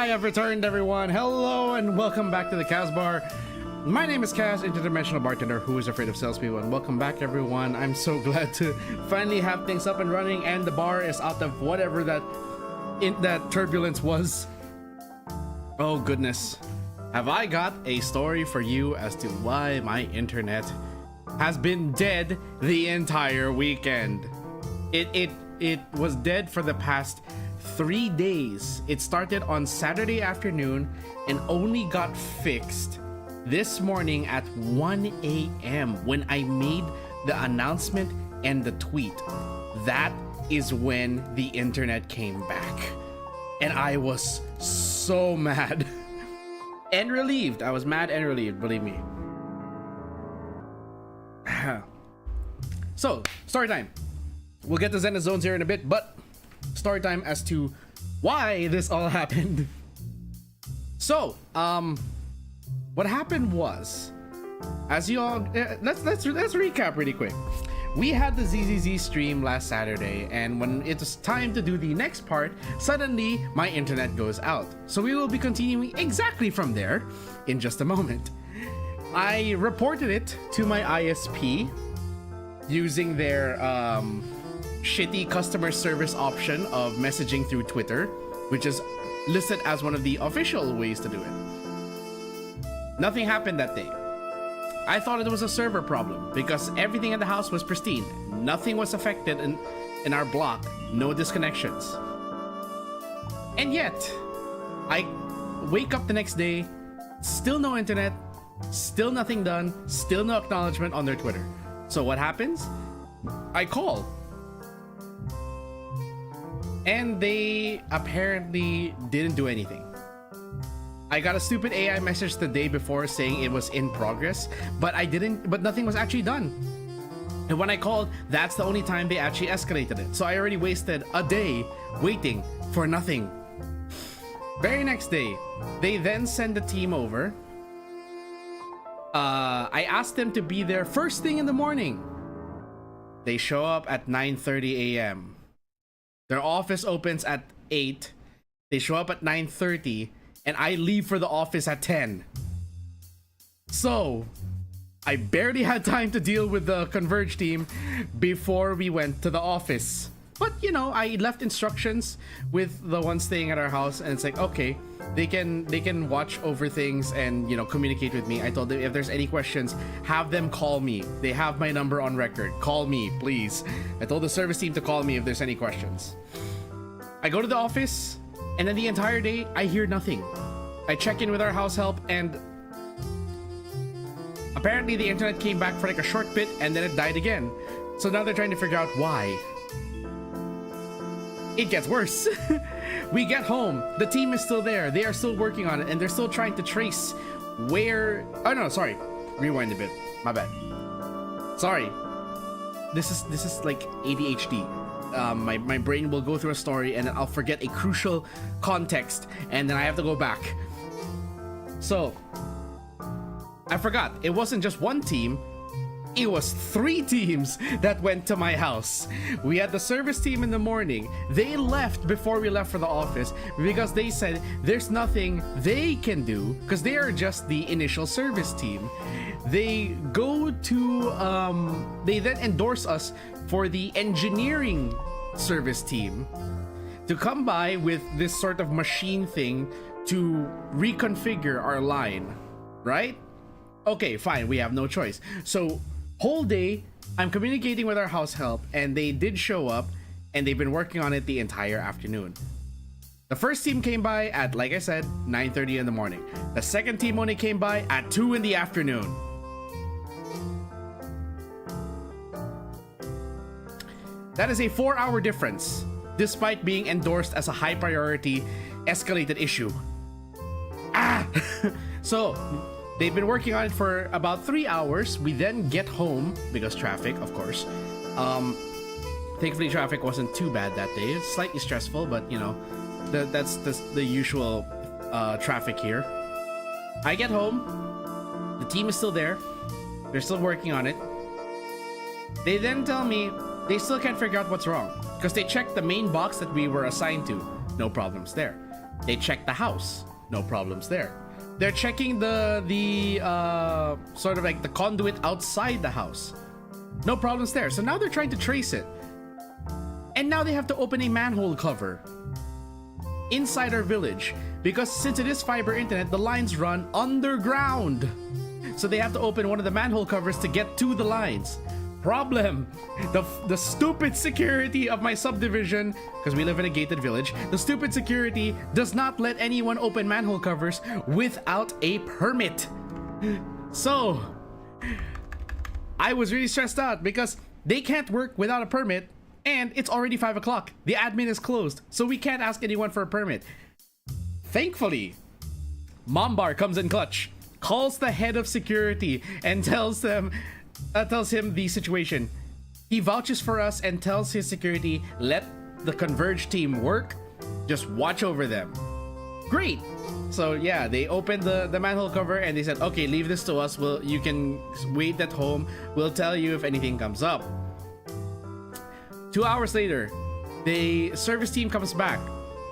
I have returned, everyone. Hello and welcome back to the KAZ bar. My name is KAZ, interdimensional bartender who is afraid of salespeople, and welcome back, everyone. I'm so glad to finally have things up and running, and the bar is out of whatever that turbulence was. Oh goodness, have I got a story for you as to why my internet has been dead the entire weekend. It was dead for the past 3 days. It started on Saturday afternoon and only got fixed this morning at 1 a.m. when I made the announcement and the tweet. That is when the internet came back. And I was so mad and relieved. I was mad and relieved, believe me. So, story time. We'll get to Zenless zones here in a bit, but story time as to why this all happened. So, what happened was, as you all, let's recap really quick. We had the ZZZ stream last Saturday, and when it was time to do the next part, suddenly my internet goes out. So we will be continuing exactly from there in just a moment. I reported it to my ISP using their shitty customer service option of messaging through Twitter, which is listed as one of the official ways to do it. Nothing happened that day. I thought it was a server problem because everything in the house was pristine. Nothing was affected in our block. No disconnections. And yet, I wake up the next day, still no internet, still nothing done, still no acknowledgement on their Twitter. So what happens? I call. And they apparently didn't do anything. I got a stupid AI message the day before saying it was in progress, but nothing was actually done. And when I called, that's the only time they actually escalated it. So I already wasted a day waiting for nothing. Very next day, they then send the team over. I asked them to be there first thing in the morning. They show up at 9:30 a.m. Their office opens at 8. They show up at 9:30. And I leave for the office at 10. So, I barely had time to deal with the Converge team before we went to the office. But, you know, I left instructions with the ones staying at our house, and it's like, okay, they can watch over things and, you know, communicate with me. I told them if there's any questions, have them call me. They have my number on record. Call me, please. I told the service team to call me if there's any questions. I go to the office, and then the entire day, I hear nothing. I check in with our house help, and apparently the internet came back for like a short bit, and then it died again. So now they're trying to figure out why. It gets worse. We get home. The team is still there. They are still working on it, and they're still trying to trace where... Oh, no, sorry. Rewind a bit. My bad. Sorry. This is like ADHD. My brain will go through a story and then I'll forget a crucial context and then I have to go back. So, I forgot. It wasn't just one team. It was 3 teams that went to my house. We had the service team in the morning. They left before we left for the office because they said there's nothing they can do because they are just the initial service team. They go to, they then endorse us for the engineering service team to come by with this sort of machine thing to reconfigure our line, right? Okay, fine, we have no choice. So, whole day, I'm communicating with our house help, and they did show up, and they've been working on it the entire afternoon. The first team came by at, like I said, 9:30 in the morning. The second team only came by at 2 in the afternoon. That is a 4-hour difference, despite being endorsed as a high priority escalated issue. So, they've been working on it for about 3 hours. We then get home, because traffic, of course. Thankfully, traffic wasn't too bad that day. It's slightly stressful, but, you know, that's the usual traffic here. I get home. The team is still there. They're still working on it. They then tell me they still can't figure out what's wrong because they checked the main box that we were assigned to. No problems there. They check the house. No problems there. They're checking the sort of like the conduit outside the house. No problems there. So now they're trying to trace it. And now they have to open a manhole cover inside our village, because since it is fiber internet, the lines run underground. So they have to open one of the manhole covers to get to the lines. Problem, the stupid security of my subdivision, because we live in a gated village, the stupid security does not let anyone open manhole covers without a permit. So I was really stressed out because they can't work without a permit, and it's already 5 o'clock. The admin is closed, so we can't ask anyone for a permit. Thankfully, Mombar comes in clutch, calls the head of security and tells him the situation. He vouches for us and tells his security, let the Converge team work, just watch over them. Great. So yeah, they opened the manhole cover and they said, okay, leave this to us. You can wait at home. We'll tell you if anything comes up. 2 hours later, the service team comes back.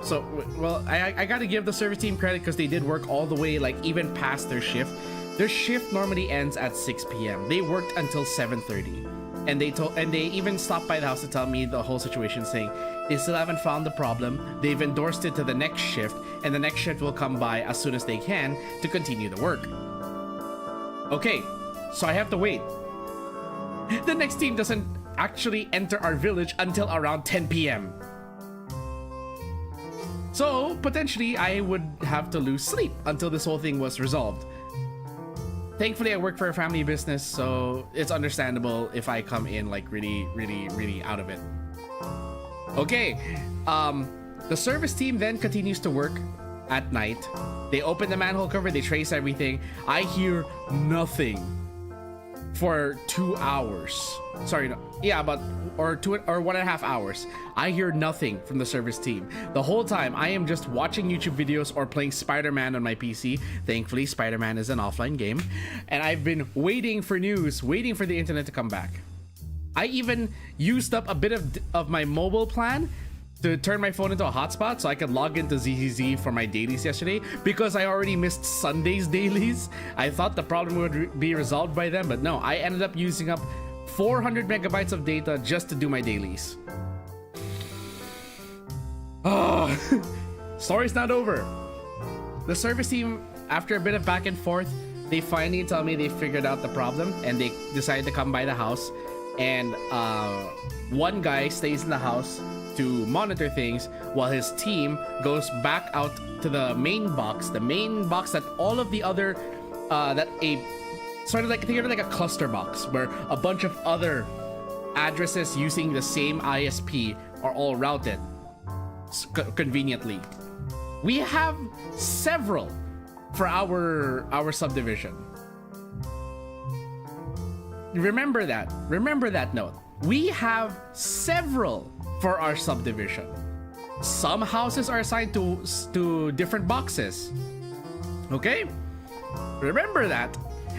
So, well, I gotta give the service team credit because they did work all the way, like even past their shift. Their shift normally ends at 6 p.m. They worked until 7:30, and they even stopped by the house to tell me the whole situation, saying they still haven't found the problem. They've endorsed it to the next shift, and the next shift will come by as soon as they can to continue the work. Okay, so I have to wait. The next team doesn't actually enter our village until around 10 p.m. So potentially I would have to lose sleep until this whole thing was resolved. Thankfully, I work for a family business, so it's understandable if I come in like really out of it. Okay, the service team then continues to work at night. They open the manhole cover, they trace everything. I hear nothing for 2 hours. Sorry, no, yeah, about or 1.5 hours. I hear nothing from the service team. The whole time I am just watching YouTube videos or playing Spider-Man on my PC. Thankfully, Spider-Man is an offline game, and I've been waiting for news, waiting for the internet to come back. I even used up a bit of my mobile plan to turn my phone into a hotspot so I could log into ZZZ for my dailies yesterday, because I already missed Sunday's dailies. I thought the problem would be resolved by then, but no, I ended up using up 400 megabytes of data just to do my dailies. Oh, story's not over. The service team, after a bit of back and forth, they finally tell me they figured out the problem and they decided to come by the house. And one guy stays in the house to monitor things while his team goes back out to the main box that all of the other sort of like, think of it like a cluster box where a bunch of other addresses using the same ISP are all routed conveniently. We have several for our subdivision. Remember that note. We have several for our subdivision. Some houses are assigned to different boxes. Okay? Remember that,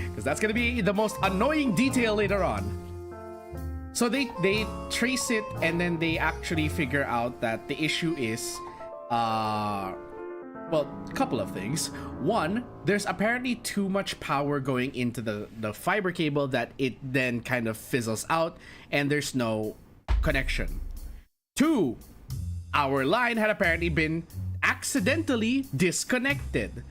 because that's gonna be the most annoying detail later on. So they trace it, and then they actually figure out that the issue is well, a couple of things. One, there's apparently too much power going into the fiber cable that it then kind of fizzles out and there's no connection. Two, our line had apparently been accidentally disconnected.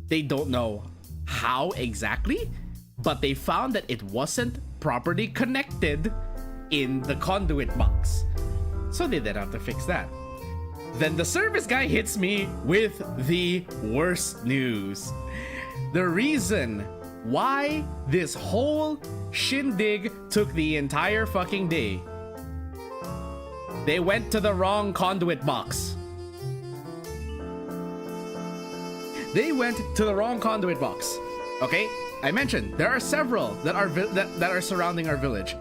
They don't know how exactly, but they found that it wasn't properly connected in the conduit box. So they then have to fix that. Then the service guy hits me with the worst news. The reason why this whole shindig took the entire fucking day. They went to the wrong conduit box. They went to the wrong conduit box. Okay? I mentioned there are several that are surrounding our village.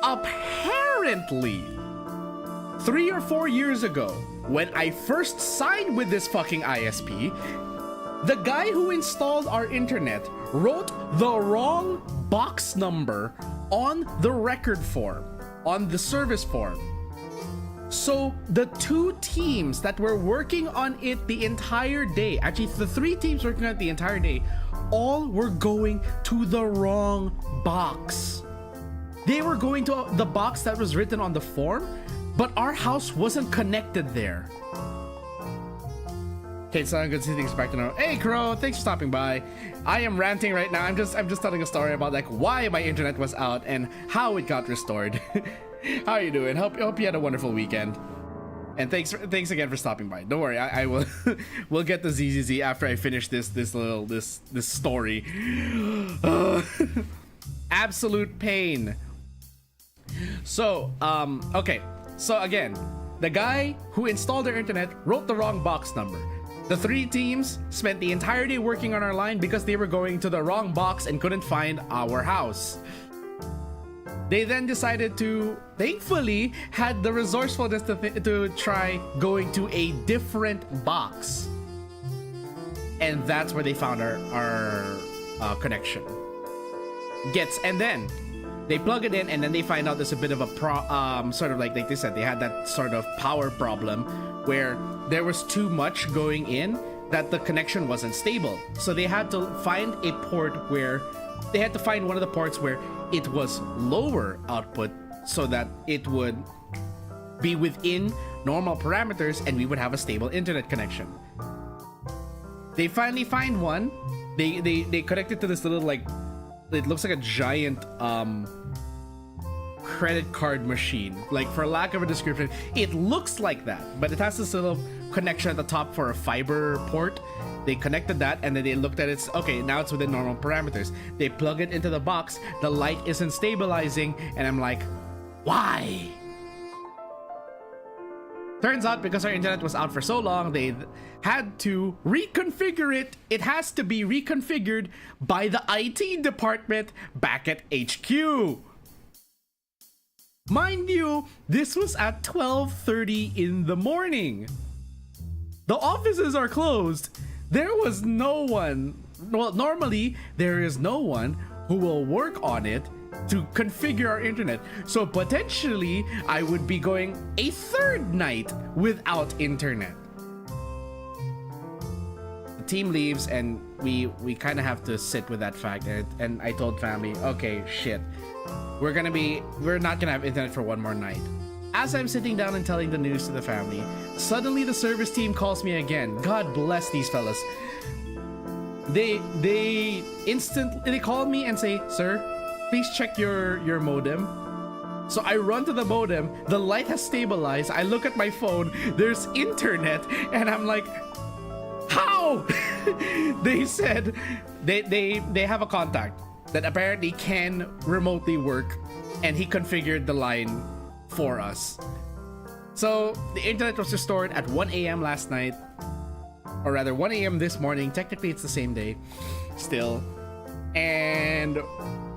Apparently, 3 or 4 years ago, when I first signed with this fucking ISP, the guy who installed our internet wrote the wrong box number on the record form, on the service form. So the two teams that were working on it the entire day, actually the three teams working on it the entire day, all were going to the wrong box. They were going to the box that was written on the form, but our house wasn't connected there. Okay, so I'm good to see things back to normal. Hey Crow, thanks for stopping by. I am ranting right now. I'm just telling a story about like why my internet was out and how it got restored. How are you doing? Hope you had a wonderful weekend. And thanks again for stopping by. Don't worry, I will we'll get the ZZZ after I finish this story. Absolute pain. So, okay. So again, the guy who installed our internet wrote the wrong box number. The three teams spent the entire day working on our line because they were going to the wrong box and couldn't find our house. They then decided to, thankfully, had the resourcefulness to try going to a different box. And that's where they found our connection. And then they plug it in, and then they find out there's a bit of a sort of like they said, they had that sort of power problem where there was too much going in that the connection wasn't stable. So they had to find a port where they had to find one of the ports where it was lower output so that it would be within normal parameters and we would have a stable internet connection. They finally find one. They connect it to this little, like, it looks like a giant credit card machine. Like, for lack of a description, it looks like that, but it has this little connection at the top for a fiber port. They connected that, and then they looked at it. Okay, now it's within normal parameters. They plug it into the box. The light isn't stabilizing, and I'm like, why? Turns out because our internet was out for so long, they had to reconfigure it. It has to be reconfigured by the IT department back at HQ. Mind you, this was at 12:30 in the morning. The offices are closed. There was no one. Well, normally there is no one who will work on it to configure our internet. So potentially I would be going a third night without internet. The team leaves and we kind of have to sit with that fact. And I told family, okay, shit, we're not gonna have internet for one more night. As I'm sitting down and telling the news to the family, suddenly the service team calls me again. God bless these fellas. They call me and say, sir, please check your modem. So I run to the modem, the light has stabilized, I look at my phone, there's internet, and I'm like, how? They said they have a contact that apparently can remotely work, and he configured the line for us. So the internet was restored at 1 a.m. last night, or rather 1 a.m. this morning. Technically it's the same day still, and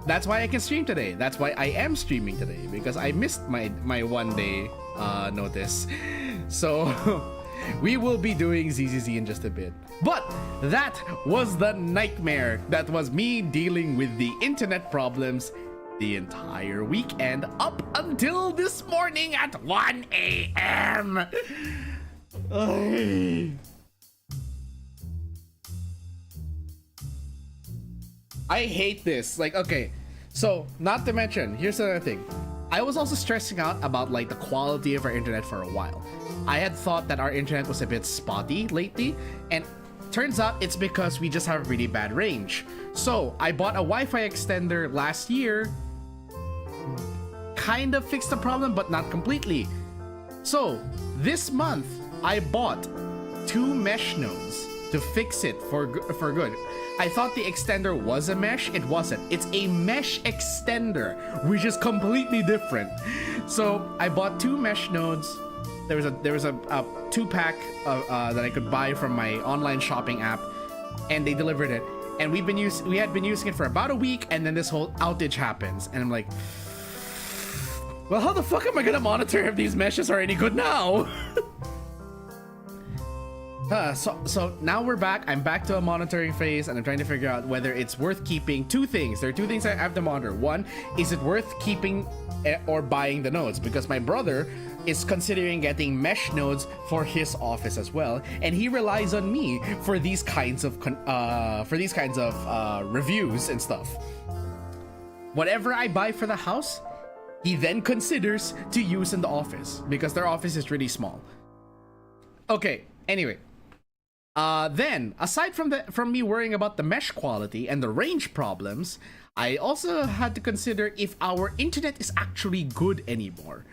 that's why I can stream today. That's why I am streaming today, because I missed my 1 day notice. So we will be doing ZZZ in just a bit. But that was the nightmare. That was me dealing with the internet problems the entire weekend up until this morning at 1 a.m. I hate this. Like, okay, so not to mention, here's another thing. I was also stressing out about like the quality of our internet for a while. I had thought that our internet was a bit spotty lately, and turns out it's because we just have really bad range. So I bought a Wi-Fi extender last year. Kind of fixed the problem, but not completely. So this month I bought 2 mesh nodes to fix it for good. I thought the extender was a mesh. It wasn't. It's a mesh extender, which is completely different. So I bought 2 mesh nodes. There was a 2-pack that I could buy from my online shopping app, and they delivered it. And we had been using it for about a week, and then this whole outage happens, and I'm like, well, how the fuck am I gonna monitor if these meshes are any good now? So now we're back. I'm back to a monitoring phase, and I'm trying to figure out whether it's worth keeping 2 things. There are 2 things I have to monitor. One, is it worth keeping or buying the nodes? Because my brother is considering getting mesh nodes for his office as well, and he relies on me for these kinds of reviews and stuff. Whatever I buy for the house, he then considers to use in the office because their office is really small. Okay, anyway. Then, aside from me worrying about the mesh quality and the range problems, I also had to consider if our internet is actually good anymore.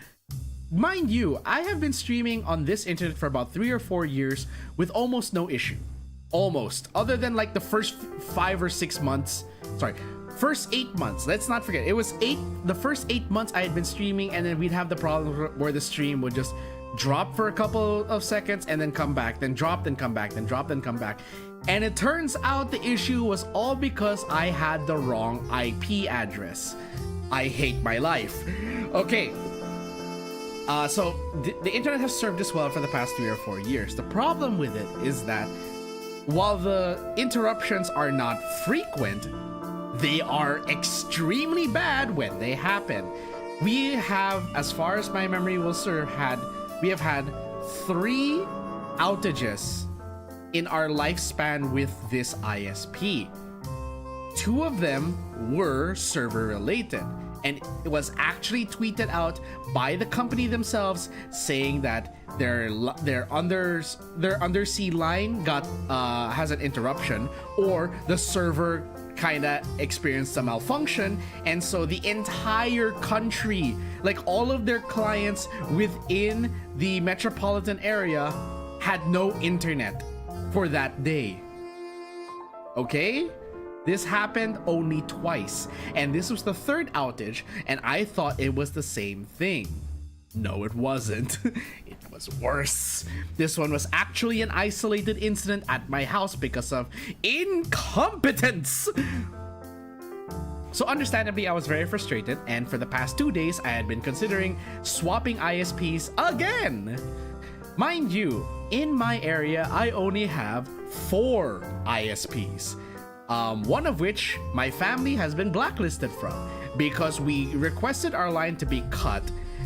Mind you, I have been streaming on this internet for about 3 or 4 years with almost no issue. Almost. Other than like the first 5 or 6 months. Sorry. First 8 months. Let's not forget. It was the first 8 months I had been streaming, and then we'd have the problem where the stream would just drop for a couple of seconds and then come back, then drop, then come back, then drop, then come back. And it turns out the issue was all because I had the wrong IP address. I hate my life. Okay. So the internet has served us well for the past 3 or 4 years. The problem with it is that while the interruptions are not frequent, they are extremely bad when they happen. We have, as far as my memory will serve, we have had 3 outages in our lifespan with this ISP. 2 of them were server related, and it was actually tweeted out by the company themselves saying that their undersea line has an interruption, or the server kinda experienced a malfunction, and so the entire country, like all of their clients within the metropolitan area, had no internet for that day. Okay? This happened only twice, and this was the 3rd outage, and I thought it was the same thing. No, it wasn't. It was worse. This one was actually an isolated incident at my house because of incompetence. So understandably, I was very frustrated, and for the past 2 days, I had been considering swapping ISPs again. Mind you, in my area, I only have 4 ISPs. One of which my family has been blacklisted from because we requested our line to be cut.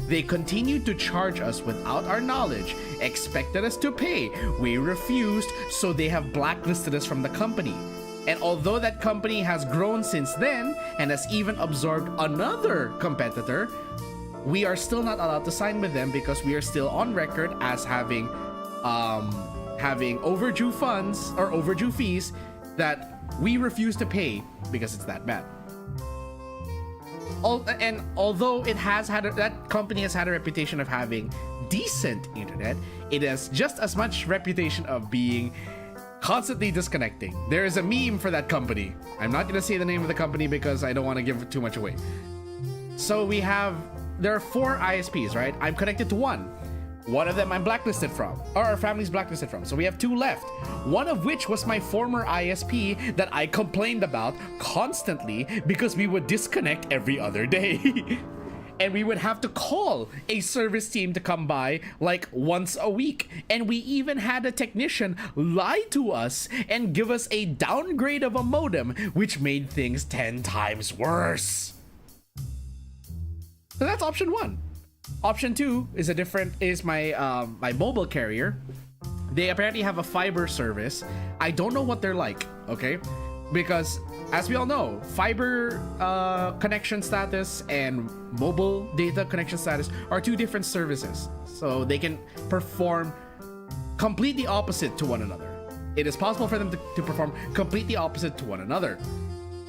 They continued to charge us without our knowledge, expected us to pay. We refused, so they have blacklisted us from the company. And although that company has grown since then and has even absorbed another competitor, we are still not allowed to sign with them because we are still on record as having overdue funds or overdue fees that we refuse to pay because it's that bad. And although that company has had a reputation of having decent internet, it has just as much reputation of being constantly disconnecting. There is a meme for that company. I'm not gonna say the name of the company because I don't want to give too much away. So there are 4 ISPs, right? I'm connected to one. One of them I'm blacklisted from, or our family's blacklisted from. So we have 2 left. One of which was my former ISP that I complained about constantly because we would disconnect every other day. And we would have to call a service team to come by like once a week. And we even had a technician lie to us and give us a downgrade of a modem, which made things 10 times worse. So that's option 1. Option 2 is my my mobile carrier. They apparently have a fiber service. I don't know what they're like, okay? Because as we all know, fiber connection status and mobile data connection status are 2 different services. So they can perform completely opposite to one another. It is possible for them to perform completely opposite to one another.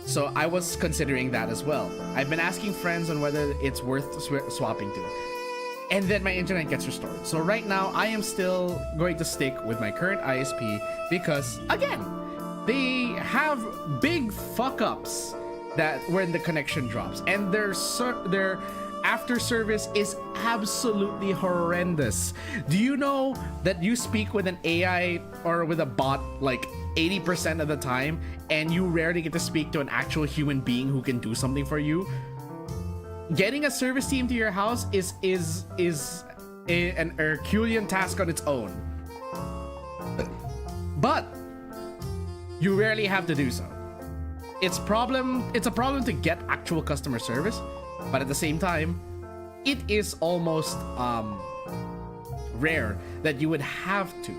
So I was considering that as well. I've been asking friends on whether it's worth swapping to. And then my internet gets restored. So right now, I am still going to stick with my current ISP because, again, they have big fuck-ups that when the connection drops. And their after service is absolutely horrendous. Do you know that you speak with an AI or with a bot like 80% of the time, and you rarely get to speak to an actual human being who can do something for you? Getting a service team to your house is an Herculean task on its own. But you rarely have to do so. It's a problem to get actual customer service, but at the same time, it is almost rare that you would have to.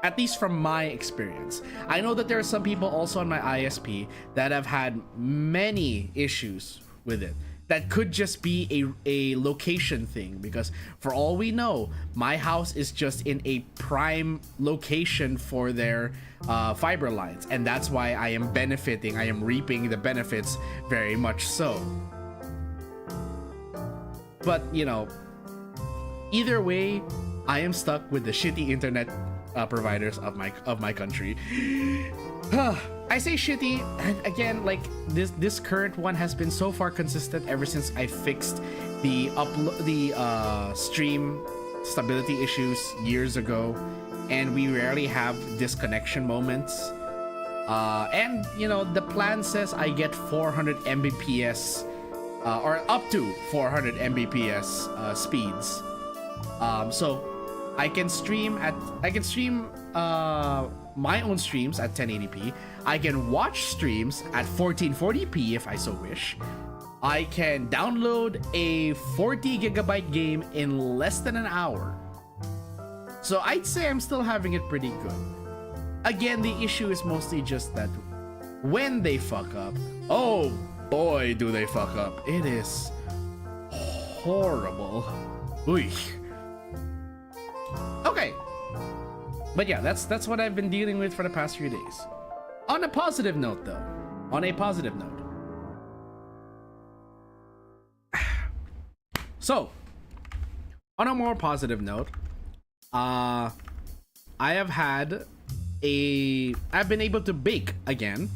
At least from my experience. I know that there are some people also on my ISP that have had many issues with it. That could just be a location thing, because for all we know, my house is just in a prime location for their fiber lines, and that's why I am benefiting. I am reaping the benefits very much so. But you know, either way, I am stuck with the shitty internet providers of my country. I say shitty, and again, like this current one has been so far consistent ever since I fixed the stream stability issues years ago, and we rarely have disconnection moments. And you know, the plan says I get 400 Mbps or up to 400 Mbps speeds. So I can stream my own streams at 1080p. I can watch streams at 1440p if I so wish. I can download a 40 gigabyte game in less than an hour. So I'd say I'm still having it pretty good. Again, the issue is mostly just that when they fuck up, oh boy do they fuck up. It is horrible. Oy. Okay. But yeah, that's what I've been dealing with for the past few days. On a positive note though. On a positive note. So, on a more positive note, I've been able to bake again.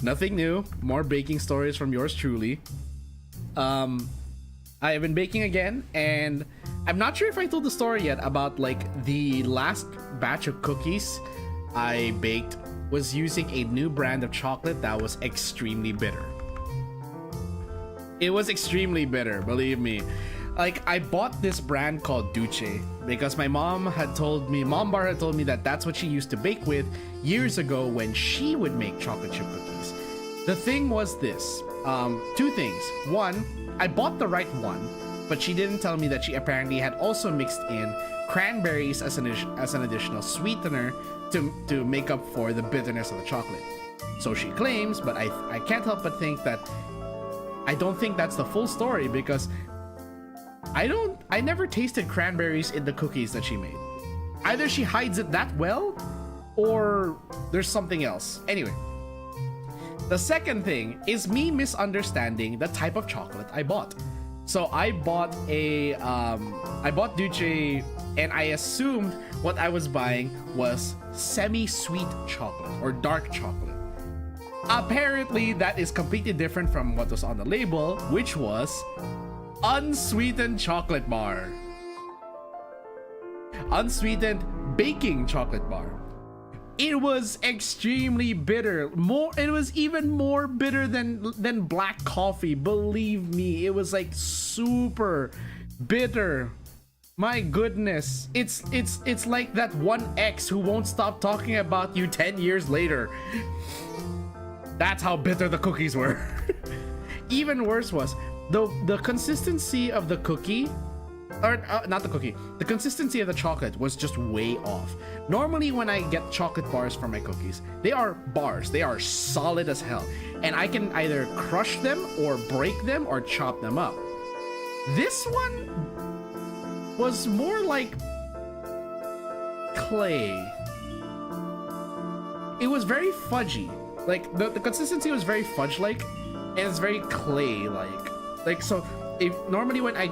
Nothing new. More baking stories from yours truly. I have been baking again, and I'm not sure if I told the story yet about like the last batch of cookies I baked was using a new brand of chocolate that was extremely bitter. It was extremely bitter, believe me. Like, I bought this brand called Duce because my mom bar had told me that that's what she used to bake with years ago when she would make chocolate chip cookies. The thing was this, two things. One, I bought the right one, but she didn't tell me that she apparently had also mixed in cranberries as an additional sweetener to make up for the bitterness of the chocolate. So she claims, but I can't help but think that I don't think that's the full story, because I never tasted cranberries in the cookies that she made. Either she hides it that well, or there's something else. Anyway, the second thing is me misunderstanding the type of chocolate I bought. So I bought Duce, and I assumed what I was buying was semi-sweet chocolate or dark chocolate. Apparently, that is completely different from what was on the label, which was unsweetened chocolate bar. Unsweetened baking chocolate bar. It was extremely bitter. It was even more bitter than black coffee. Believe me, it was like super bitter. My goodness, it's like that one ex who won't stop talking about you 10 years later. That's how bitter the cookies were. Even worse was the consistency of the cookie, or not the cookie, the consistency of the chocolate was just way off. Normally when I get chocolate bars for my cookies, they are bars, they are solid as hell, and I can either crush them or break them or chop them up. This one was more like clay. It was very fudgy. Like the consistency was very fudge-like, and it's very clay-like. So if normally when I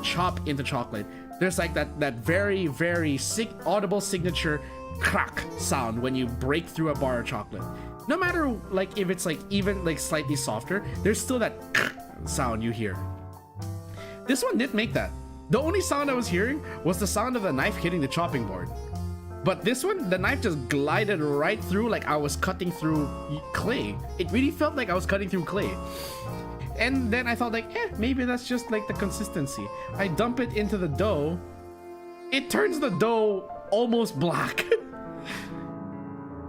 chop into chocolate, there's like that very audible signature crack sound when you break through a bar of chocolate. No matter like if it's like even like slightly softer, there's still that sound you hear. This one didn't make that. The only sound I was hearing was the sound of the knife hitting the chopping board. But this one, the knife just glided right through like I was cutting through clay. It really felt like I was cutting through clay. And then I thought like, maybe that's just like the consistency. I dump it into the dough. It turns the dough almost black.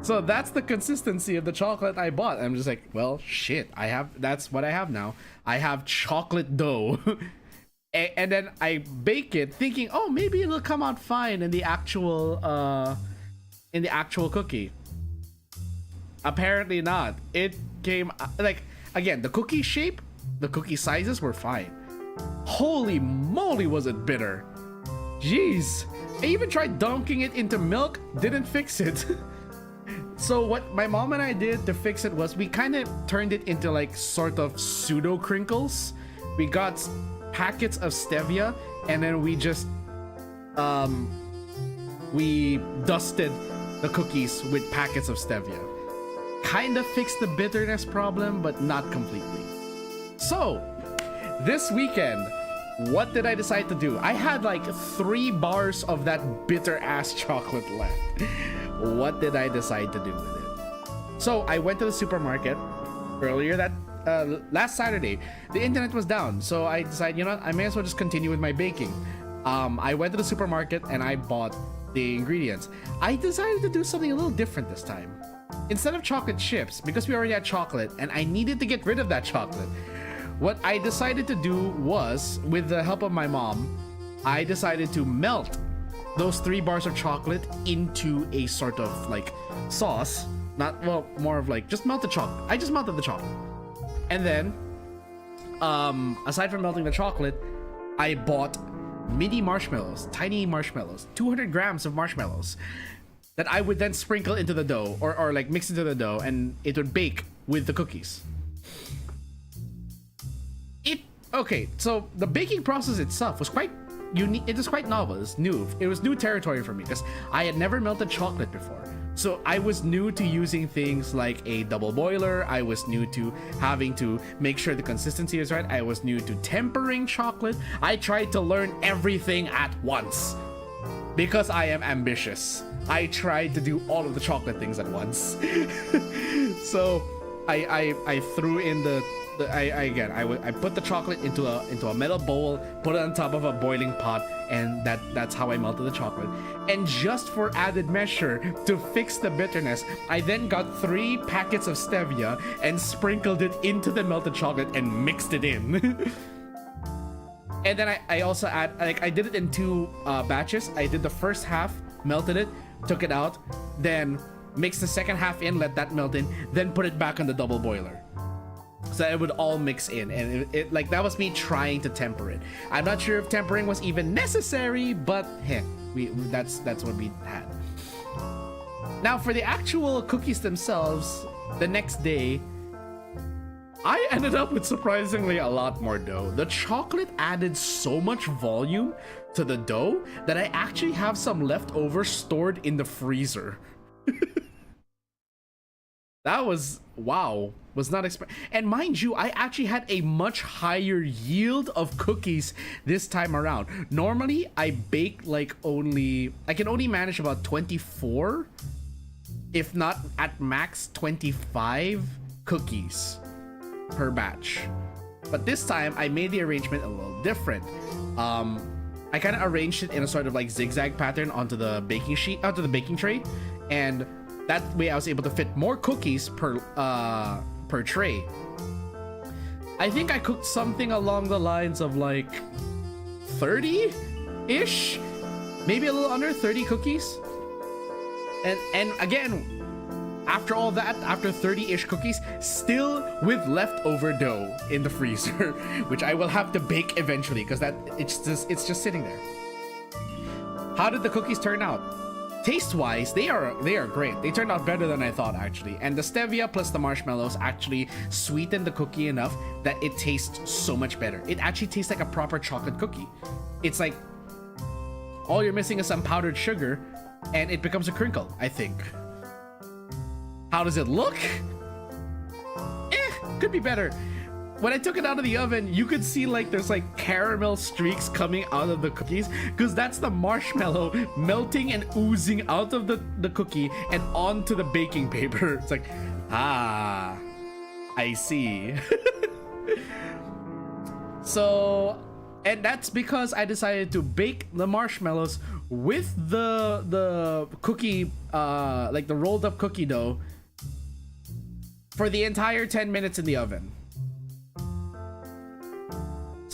So that's the consistency of the chocolate I bought. I'm just like, well, shit, that's what I have now. I have chocolate dough. And then I bake it thinking, oh, maybe it'll come out fine in the actual cookie. Apparently not. It came like, again, the cookie shape, the cookie sizes were fine. Holy moly, was it bitter. Jeez. I even tried dunking it into milk, didn't fix it. So what my mom and I did to fix it was we kind of turned it into like sort of pseudo crinkles. We got packets of stevia and then we just we dusted the cookies with packets of stevia. Kind of fixed the bitterness problem, but not completely. So this weekend, what did I decide to do? I had like 3 bars of that bitter ass chocolate left. What did I decide to do with it? So I went to the supermarket earlier that last Saturday. The internet was down, so I decided, you know what, I may as well just continue with my baking. I went to the supermarket and I bought the ingredients. I decided to do something a little different this time. Instead of chocolate chips, because we already had chocolate and I needed to get rid of that chocolate, what I decided to do was, with the help of my mom, I decided to melt those 3 bars of chocolate into a sort of like sauce. Not, well, more of like, just melt the chocolate. I just melted the chocolate. And then, aside from melting the chocolate, I bought mini marshmallows, tiny marshmallows, 200 grams of marshmallows that I would then sprinkle into the dough or like mix into the dough, and it would bake with the cookies. Okay, so the baking process itself was quite unique. It was quite novel. It was new. It was new territory for me because I had never melted chocolate before. So I was new to using things like a double boiler. I was new to having to make sure the consistency is right. I was new to tempering chocolate. I tried to learn everything at once because I am ambitious. I tried to do all of the chocolate things at once. So I threw in I put the chocolate into a metal bowl, put it on top of a boiling pot, and that's how I melted the chocolate. And just for added measure, to fix the bitterness, I then got 3 packets of stevia and sprinkled it into the melted chocolate and mixed it in. And then I also I did it in 2 batches. I did the first half, melted it, took it out, then mixed the second half in, let that melt in, then put it back on the double boiler. So it would all mix in, and it like, that was me trying to temper it. I'm not sure if tempering was even necessary, but hey, that's what we had. Now for the actual cookies themselves, the next day, I ended up with surprisingly a lot more dough. The chocolate added so much volume to the dough that I actually have some leftover stored in the freezer. That was, wow, was not expected. And mind you, I actually had a much higher yield of cookies this time around. Normally, I bake like I can only manage about 24, if not at max 25 cookies per batch. But this time, I made the arrangement a little different. I kind of arranged it in a sort of like zigzag pattern onto the baking sheet, onto the baking tray, and that way I was able to fit more cookies per tray. I think I cooked something along the lines of like 30-ish, maybe a little under 30 cookies. And again, after all that, after 30-ish cookies, still with leftover dough in the freezer, which I will have to bake eventually because it's just sitting there. How did the cookies turn out? Taste-wise, they are great. They turned out better than I thought, actually. And the stevia plus the marshmallows actually sweetened the cookie enough that it tastes so much better. It actually tastes like a proper chocolate cookie. It's like all you're missing is some powdered sugar, and it becomes a crinkle, I think. How does it look? Could be better. When I took it out of the oven, you could see like there's like caramel streaks coming out of the cookies because that's the marshmallow melting and oozing out of the cookie and onto the baking paper. It's like, ah, I see. So, and that's because I decided to bake the marshmallows with the cookie, like the rolled up cookie dough, for the entire 10 minutes in the oven.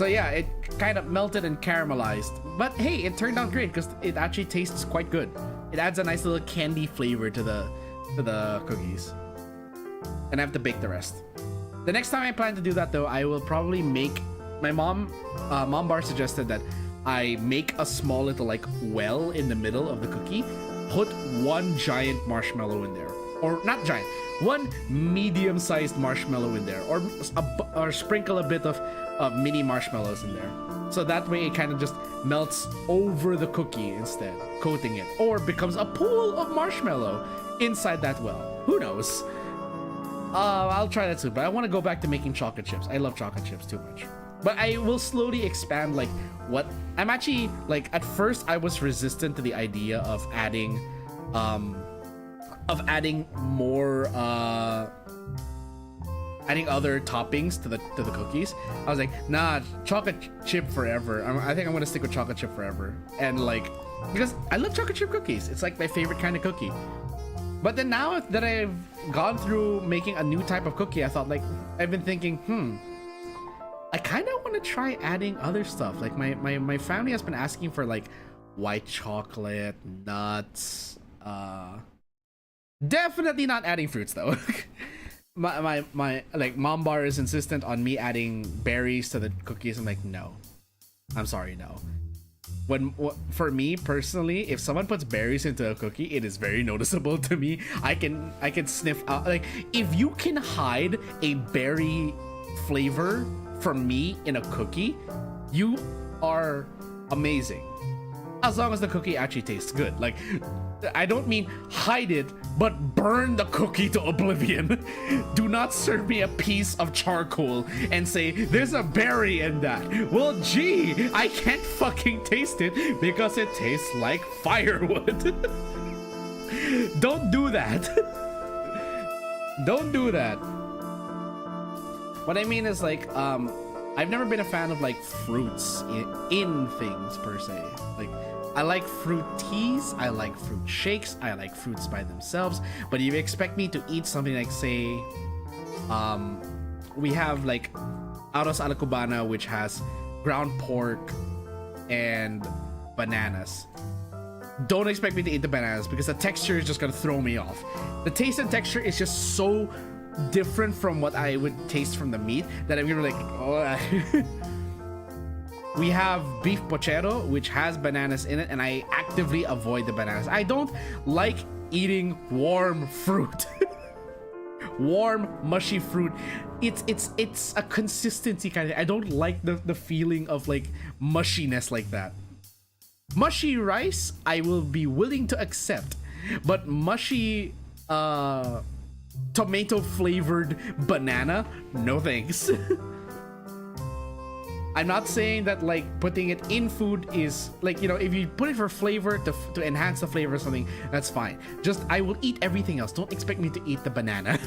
So yeah, it kind of melted and caramelized. But hey, it turned out great because it actually tastes quite good. It adds a nice little candy flavor to the cookies. And I have to bake the rest. The next time I plan to do that though, I will probably make, my mom bar suggested that I make a small little like well in the middle of the cookie, put one giant marshmallow in there, or not giant, one medium-sized marshmallow in there, or sprinkle a bit of mini marshmallows in there. So that way it kind of just melts over the cookie instead, coating it, or becomes a pool of marshmallow inside that well. Who knows? I'll try that soon, but I want to go back to making chocolate chips. I love chocolate chips too much. But I will slowly expand like what I'm actually like. At first I was resistant to the idea of adding more adding other toppings to the cookies. I was like, nah, chocolate chip forever. I think I'm gonna stick with chocolate chip forever. And like, because I love chocolate chip cookies. It's like my favorite kind of cookie. But then now that I've gone through making a new type of cookie, I thought like, I've been thinking, I kind of want to try adding other stuff. Like my family has been asking for like white chocolate, nuts, definitely not adding fruits though. my like mom bar is insistent on me adding berries to the cookies. I'm like, no, I'm sorry, no. For me personally, if someone puts berries into a cookie, it is very noticeable to me. I can sniff out, like, if you can hide a berry flavor from me in a cookie, you are amazing. As long as the cookie actually tastes good. Like, I don't mean hide it, but burn the cookie to oblivion. Do not serve me a piece of charcoal and say, there's a berry in that. Well, gee, I can't fucking taste it because it tastes like firewood. Don't do that. Don't do that. What I mean is like, I've never been a fan of like fruits in things per se. Like, I like fruit teas, I like fruit shakes, I like fruits by themselves. But if you expect me to eat something like, say, we have like Arroz a la Cubana, which has ground pork and bananas. Don't expect me to eat the bananas because the texture is just gonna throw me off. The taste and texture is just so different from what I would taste from the meat that I'm gonna be like, oh. We have beef pochero, which has bananas in it, and I actively avoid the bananas. I don't like eating warm fruit. Warm, mushy fruit. It's a consistency kind of thing. I don't like the feeling of like mushiness like that. Mushy rice, I will be willing to accept, but mushy tomato flavored banana, no thanks. I'm not saying that like putting it in food is like, you know, if you put it for flavor to enhance the flavor or something, that's fine. Just, I will eat everything else. Don't expect me to eat the banana.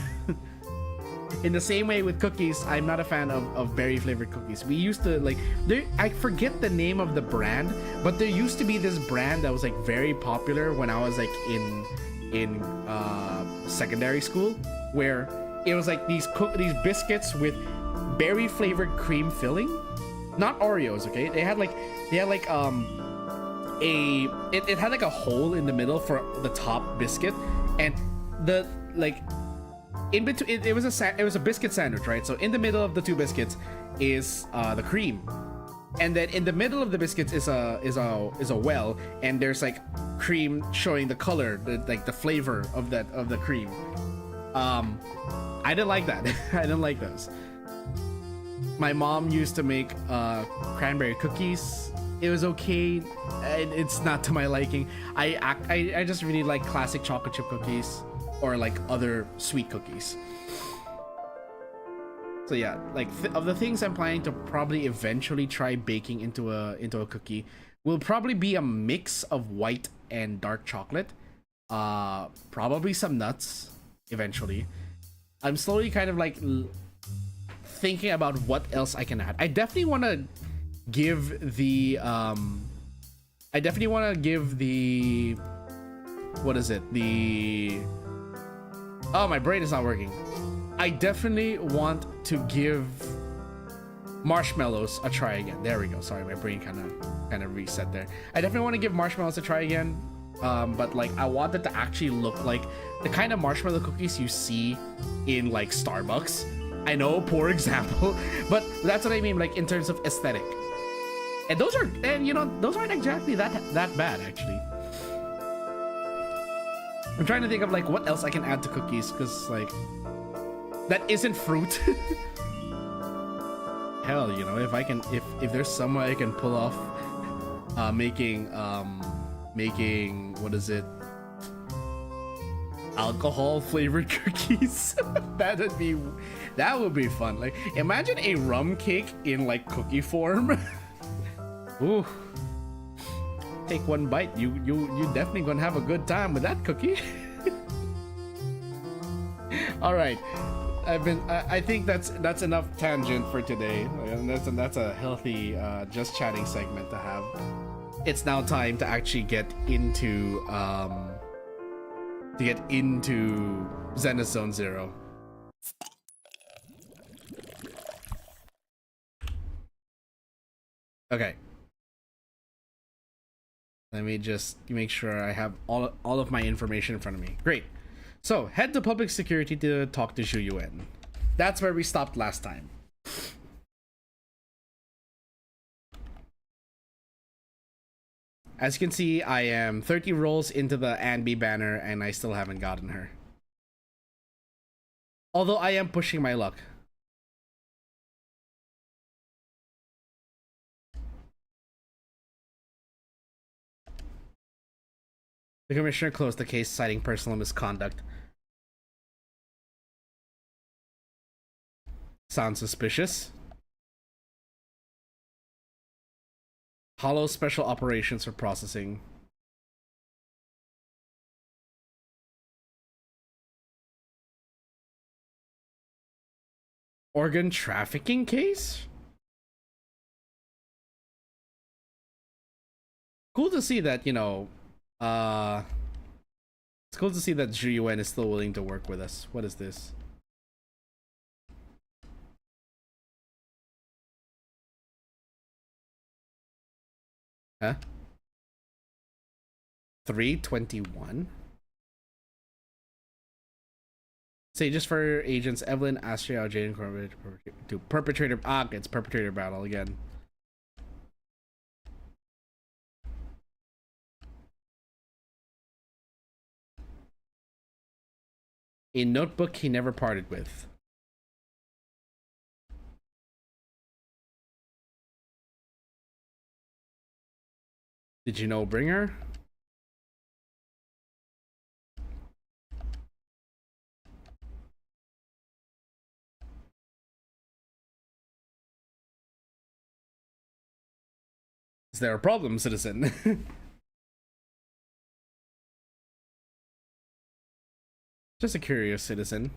In the same way with cookies, I'm not a fan of berry flavored cookies. We used to like, I forget the name of the brand, but there used to be this brand that was like very popular when I was like in secondary school, where it was like these biscuits with berry flavored cream filling. Not Oreos, okay? It had like it had like a hole in the middle for the top biscuit, and the like in between it was a biscuit sandwich, right? So in the middle of the two biscuits is the cream, and then in the middle of the biscuits is a well, and there's like cream showing the color, like the flavor of the cream. I didn't like that. I didn't like those. My mom used to make cranberry cookies. It was okay. It's not to my liking. I just really like classic chocolate chip cookies or like other sweet cookies. So yeah, like of the things I'm planning to probably eventually try baking into a cookie will probably be a mix of white and dark chocolate. Probably some nuts eventually. I'm slowly kind of like thinking about what else I can add. I definitely want to give the what is it? Oh, my brain is not working. I definitely want to give marshmallows a try again. There we go. Sorry, my brain kind of reset there. I definitely want to give marshmallows a try again, but like I want it to actually look like the kind of marshmallow cookies you see in like Starbucks. I know, poor example, but that's what I mean, like in terms of aesthetic. And those are, and you know, those aren't exactly that bad actually. I'm trying to think of like what else I can add to cookies, because like that isn't fruit. Hell, you know, if I can, if there's some way I can pull off making what is it, alcohol flavored cookies, that would be fun. Like imagine a rum cake in like cookie form. Ooh, take one bite, you definitely gonna have a good time with that cookie. All right, I think that's enough tangent for today. And that's a healthy just chatting segment to have. It's now time to actually get into Zenless Zone Zero. Okay. Let me just make sure I have all of my information in front of me. Great. So, head to public security to talk to Zhu Yuan. That's where we stopped last time. As you can see, I am 30 rolls into the Anby banner and I still haven't gotten her. Although I am pushing my luck. The commissioner closed the case citing personal misconduct. Sounds suspicious. Hollow special operations for processing. Organ trafficking case? Cool to see that, you know, it's cool to see that Zhu Yuan is still willing to work with us. What is this? Huh? 321? Say just for agents Evelyn, Astria, Jane, to perpetrator. Ah, it's perpetrator battle again. A notebook he never parted with. Did you know Bringer? Is there a problem, citizen? Just a curious citizen.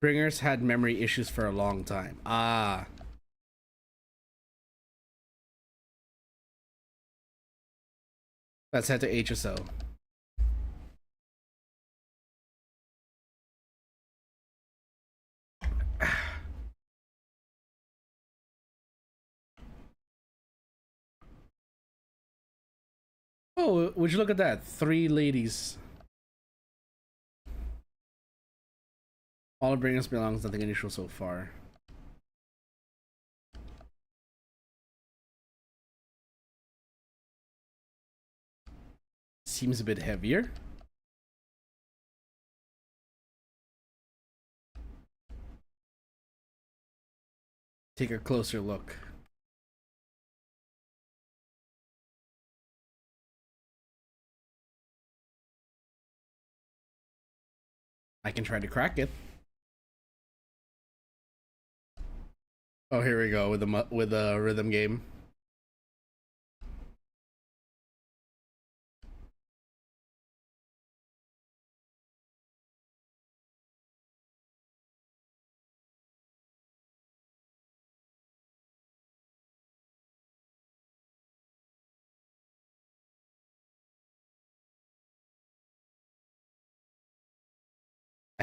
Bringers had memory issues for a long time. Ah. Let's head to HSO. Oh, would you look at that? 3 ladies. All of Bringers belongs, nothing unusual so far. Seems a bit heavier. Take a closer look. I can try to crack it. Oh, here we go with the rhythm game.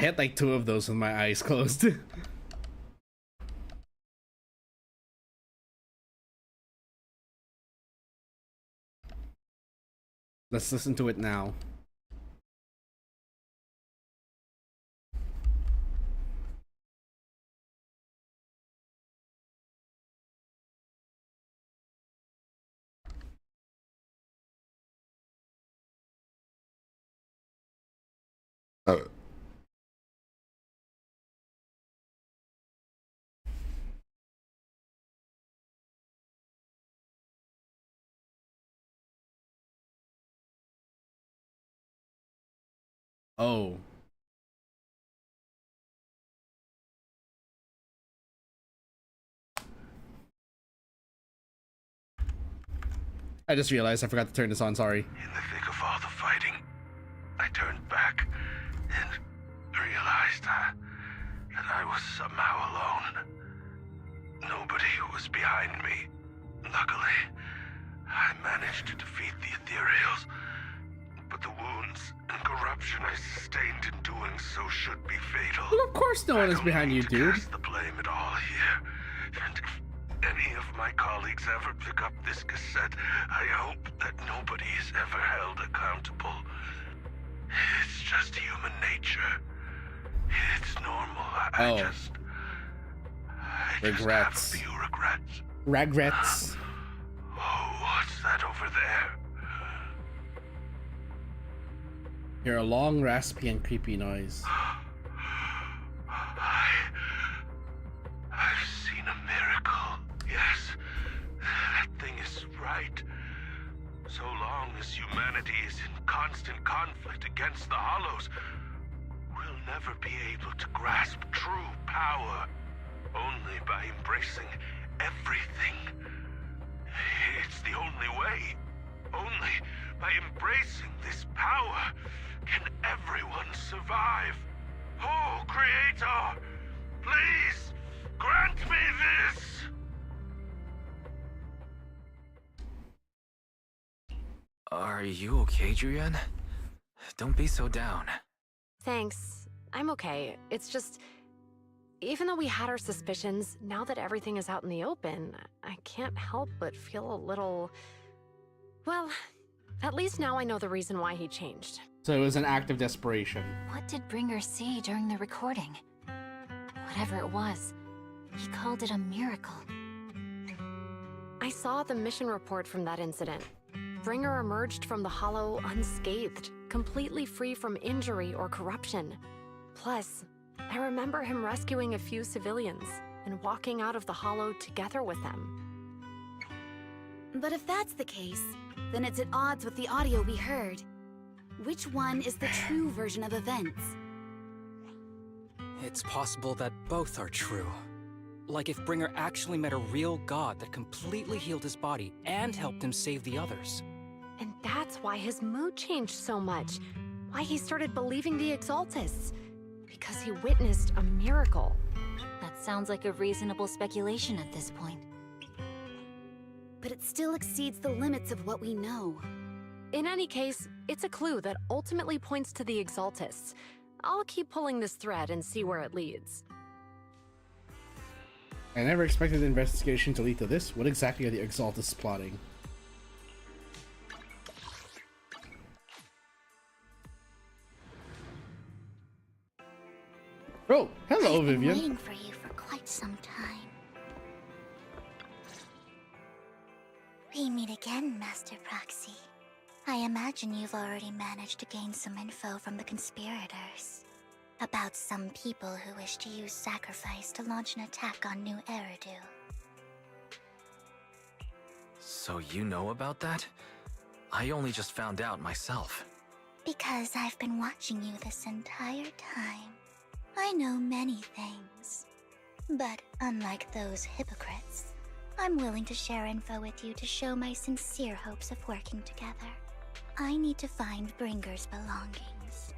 I had like 2 of those with my eyes closed. Let's listen to it now. Oh. I just realized I forgot to turn this on, sorry. In the thick of all the fighting, I turned back and realized that I was somehow alone. Nobody was behind me. Luckily, I managed to defeat the ethereals, but the wounds and corruption I sustained in doing so should be fatal. Well, of course no one is behind you, dude. Cast the blame at all here. And if any of my colleagues ever pick up this cassette, I hope that nobody is ever held accountable. It's just human nature. It's normal. I just regrets. have a few regrets. Regrets. Oh, what's that over there? Hear a long, raspy, and creepy noise. I've seen a miracle. Yes, that thing is right. So long as humanity is in constant conflict against the Hollows, we'll never be able to grasp true power. Only by embracing everything. It's the only way. Only by embracing this power can everyone survive. Oh, Creator, please grant me this. Are you okay, Julian? Don't be so down. Thanks. I'm okay. It's just, even though we had our suspicions, now that everything is out in the open, I can't help but feel a little... Well, at least now I know the reason why he changed. So it was an act of desperation. What did Bringer see during the recording? Whatever it was, he called it a miracle. I saw the mission report from that incident. Bringer emerged from the Hollow unscathed, completely free from injury or corruption. Plus, I remember him rescuing a few civilians and walking out of the Hollow together with them. But if that's the case, then it's at odds with the audio we heard. Which one is the true version of events? It's possible that both are true. Like if Bringer actually met a real god that completely healed his body and helped him save the others. And that's why his mood changed so much. Why he started believing the Exaltists. Because he witnessed a miracle. That sounds like a reasonable speculation at this point. But it still exceeds the limits of what we know. In any case, it's a clue that ultimately points to the Exaltists. I'll keep pulling this thread and see where it leads. I never expected the investigation to lead to this. What exactly are the Exaltists plotting? Oh, hello, I've been Vivian. waiting for you for quite some time. We meet again, Master Proxy. I imagine you've already managed to gain some info from the conspirators. About some people who wish to use sacrifice to launch an attack on New Eridu. So you know about that? I only just found out myself. Because I've been watching you this entire time. I know many things. But unlike those hypocrites, I'm willing to share info with you to show my sincere hopes of working together. I need to find Bringer's belongings.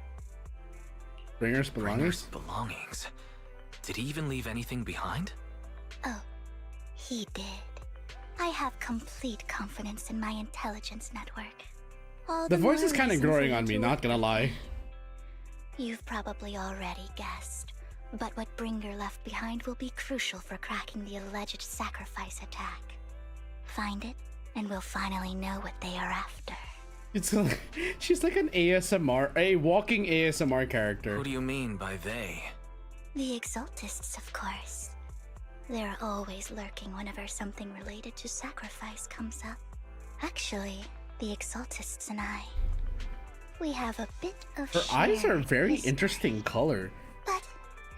Bringer's belongings? Belongings? Did he even leave anything behind? Oh, he did. I have complete confidence in my intelligence network. All The voice more is kind of reason for growing you on me, to not gonna lie. You've probably already guessed, but what Bringer left behind will be crucial for cracking the alleged sacrifice attack. Find it, and we'll finally know what they are after. It's like, she's like an ASMR, a walking ASMR character. Who do you mean by they? The Exaltists, of course. They're always lurking whenever something related to sacrifice comes up. Actually, the Exaltists and I, we have a bit of Her eyes are shared very history. interesting color. But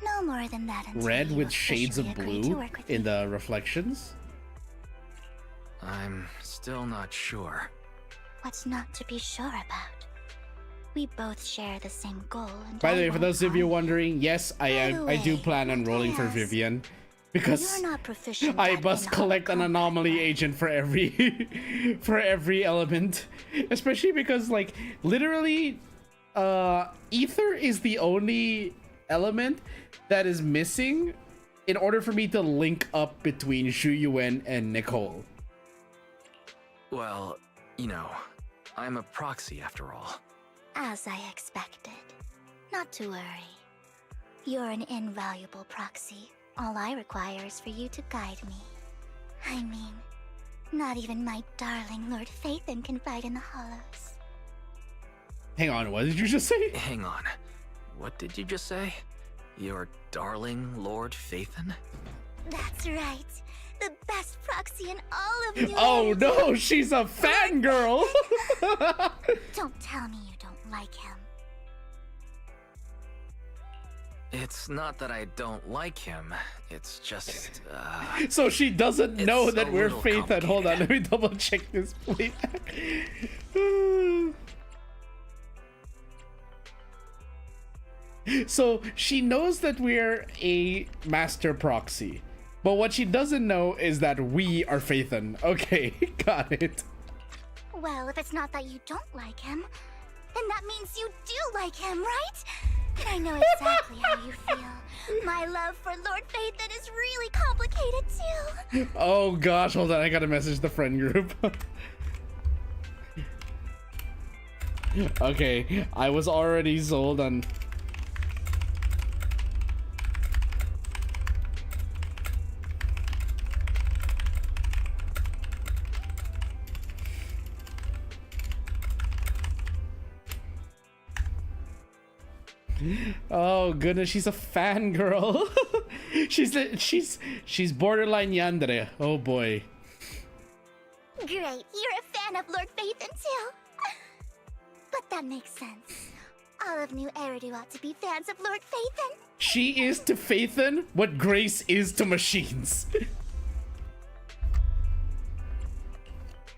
no more than that until Red you with shades of officially agree to blue work with in me. the reflections. I'm still not sure. What's not to be sure about? We both share the same goal, and By the I way, for won't those of harm you wondering, yes, By the I do way, plan on rolling for yes. Vivian because You're not proficient I at must in-home collect an combat, anomaly right? agent for every for every element, especially because like literally ether is the only element that is missing in order for me to link up between Xu Yuan and Nicole. Well, you know, I'm a proxy after all. As I expected. Not to worry. You're an invaluable proxy. All I require is for you to guide me. I mean, not even my darling Lord Phaethon can fight in the hollows. Hang on, what did you just say? Hang on. What did you just say? Your darling Lord Phaethon? That's right. The best proxy in all of you. Oh no, she's a fangirl! Don't tell me you don't like him. It's not that I don't like him. It's just, So she doesn't It's know a that we're little Phaethon. Hold on, let me complicated. double check this, please. So she knows that we're a master proxy, but what she doesn't know is that we are Phaethon. Okay, got it. Well, if it's not that you don't like him, then that means you do like him, right? And I know exactly how you feel. My love for Lord Phaethon is really complicated too. Oh gosh, hold on, I gotta message the friend group. Okay, I was already sold on. Oh goodness, she's a fangirl. she's borderline yandere. Oh boy. Great, you're a fan of Lord Phaethon too. But that makes sense. All of New Eridu ought to be fans of Lord Phaethon. She is to Phaethon what Grace is to machines.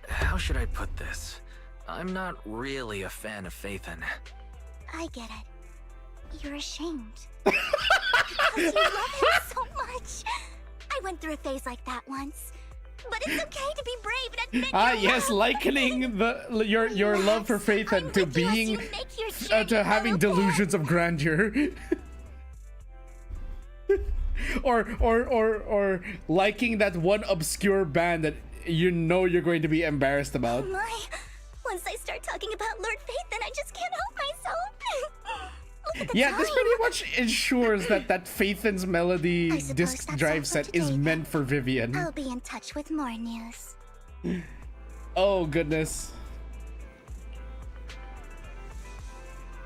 how should I put this? I'm not really a fan of Phaethon. I get it. You're ashamed. Because you love him so much. I went through a phase like that once. But it's okay to be brave and admit Ah, your yes, love. likening your love for Phaethon to I'm with you as being you make your journey, to having fellow delusions of grandeur. or liking that one obscure band that you know you're going to be embarrassed Oh about. my. Once I start talking about Lord Phaethon, I just can't help myself. Look at the Yeah, time. this pretty much ensures that Phaethon's melody I suppose disc that's drive all for set is today, meant then. for Vivian. I'll be in touch with more news. Oh goodness.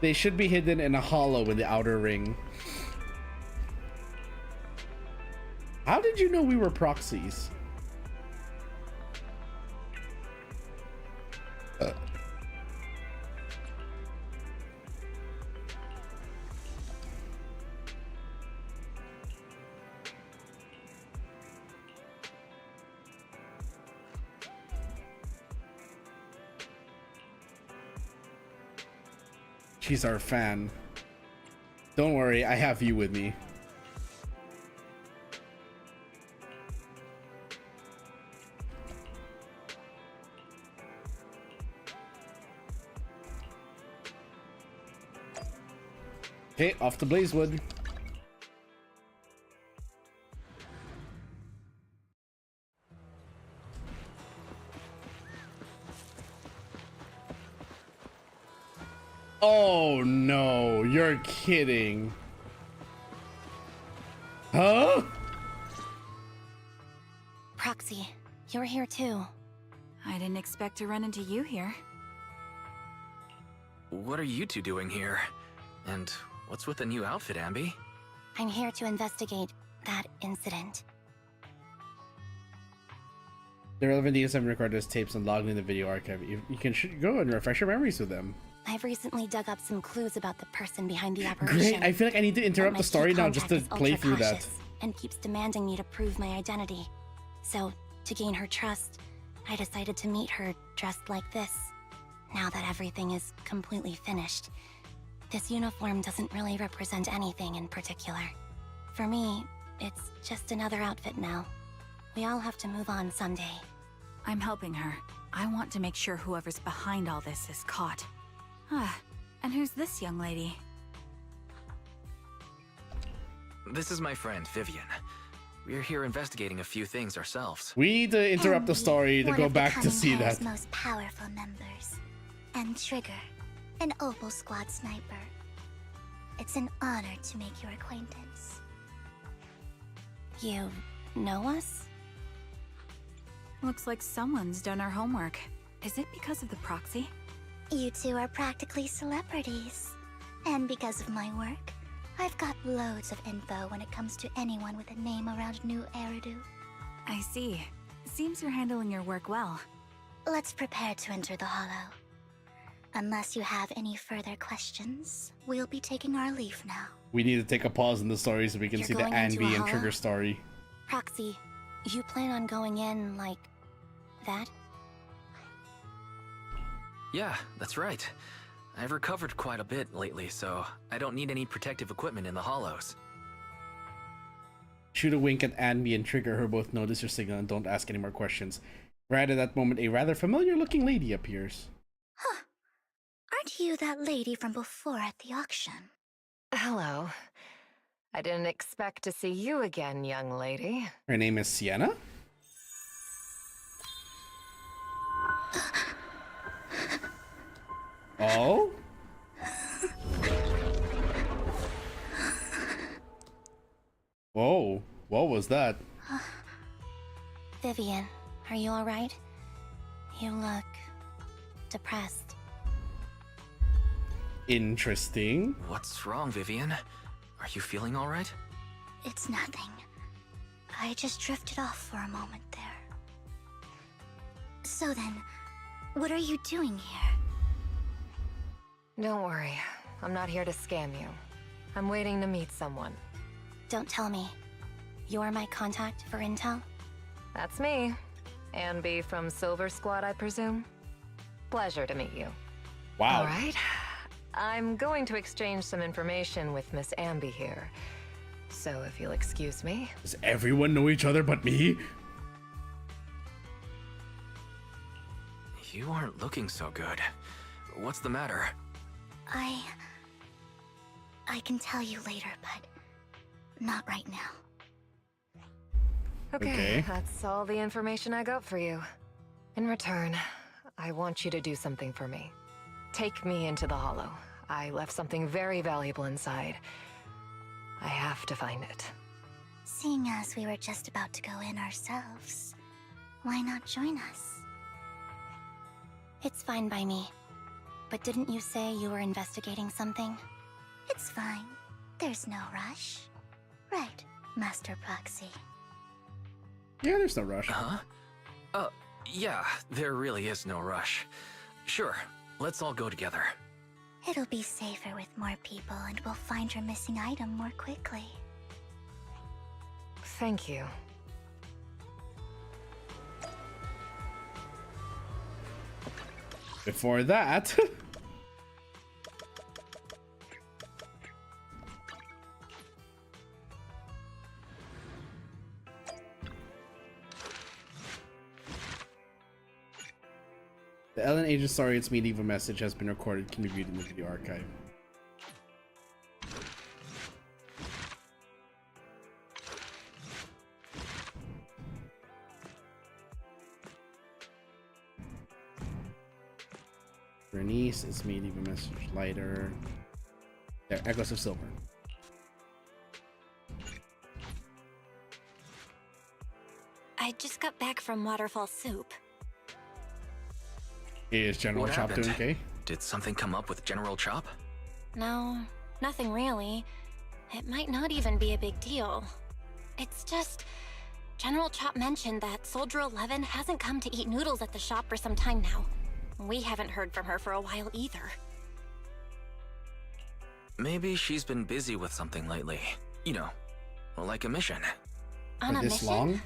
They should be hidden in a hollow in the outer ring. How did you know we were proxies? She's our fan. Don't worry, I have you with me. Okay, off to Blazewood. Oh no, you're kidding. Huh? Proxy, you're here too. I didn't expect to run into you here. What are you two doing here? And what's with the new outfit, Ambi? I'm here to investigate that incident. The relevant details have been recorded as tapes and logged in the video archive. You can go and refresh your memories with them. I've recently dug up some clues about the person behind the apparition. Great, I feel like I need to interrupt the story now just to play through that. And keeps demanding me to prove my identity. So, to gain her trust, I decided to meet her dressed like this. Now that everything is completely finished, this uniform doesn't really represent anything in particular. For me, it's just another outfit now. We all have to move on someday. I'm helping her. I want to make sure whoever's behind all this is caught. Ah, and who's this young lady? This is my friend, Vivian. We're here investigating a few things ourselves. We need to interrupt the story to one go of the back to see Cunning Hare's that. most powerful members. And Trigger, an Opal Squad sniper. It's an honor to make your acquaintance. You know us? Looks like someone's done our homework. Is it because of the proxy? You two are practically celebrities. And because of my work, I've got loads of info when it comes to anyone with a name around New Eridu. I see. Seems you're handling your work well. Let's prepare to enter the Hollow. Unless you have any further questions, we'll be taking our leave now. We need to take a pause in the story so we can You're see the going into a Anvi and hollow? Trigger story. Proxy, you plan on going in like that? Yeah, that's right. I've recovered quite a bit lately, so I don't need any protective equipment in the hollows. Shoot a wink at Anvi and Trigger, who both notice your signal and don't ask any more questions. Right at that moment, a rather familiar-looking lady appears. Huh. Aren't you that lady from before at the auction? Hello. I didn't expect to see you again, young lady. Her name is Sienna? Oh? Whoa, what was that? Vivian, are you alright? You look depressed. Interesting. What's wrong, Vivian? Are you feeling all right? It's nothing. I just drifted off for a moment there. So then, what are you doing here? Don't worry. I'm not here to scam you. I'm waiting to meet someone. Don't tell me. You're my contact for intel? That's me. Ambi from Silver Squad, I presume? Pleasure to meet you. Wow. All right. I'm going to exchange some information with Miss Ambi here. So if you'll excuse me. Does everyone know each other but me? You aren't looking so good. What's the matter? I can tell you later, but not right now. Okay. That's all the information I got for you. In return, I want you to do something for me. Take me into the Hollow. I left something very valuable inside. I have to find it. Seeing as we were just about to go in ourselves, why not join us? It's fine by me. But didn't you say you were investigating something? It's fine. There's no rush. Right, Master Proxy. Yeah, there's no rush. Huh? Yeah, there really is no rush. Sure, let's all go together. It'll be safer with more people and we'll find your missing item more quickly. Thank you. Before that... The Ellen Agent Sorry It's Me leave a message has been recorded, can be viewed in the video archive. niece. It's me. Leave a message. Lighter. There. Echoes of Silver. I just got back from Waterfall Soup. Is General What Chop doing happened? okay? Did something come up with General Chop? No, nothing really. It might not even be a big deal. It's just... General Chop mentioned that Soldier 11 hasn't come to eat noodles at the shop for some time now. We haven't heard from her for a while either. Maybe she's been busy with something lately. You know, like a mission. On For a this mission? long?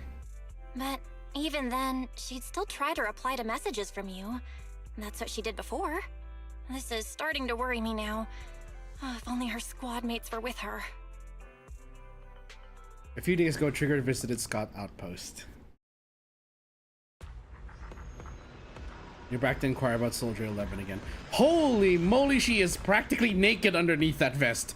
But even then, she'd still try to reply to messages from you. That's what she did before. This is starting to worry me now. Oh, if only her squad mates were with her. A few days ago, Trigger visited Scott Outpost. You're back to inquire about Soldier 11 again. Holy moly, she is practically naked underneath that vest.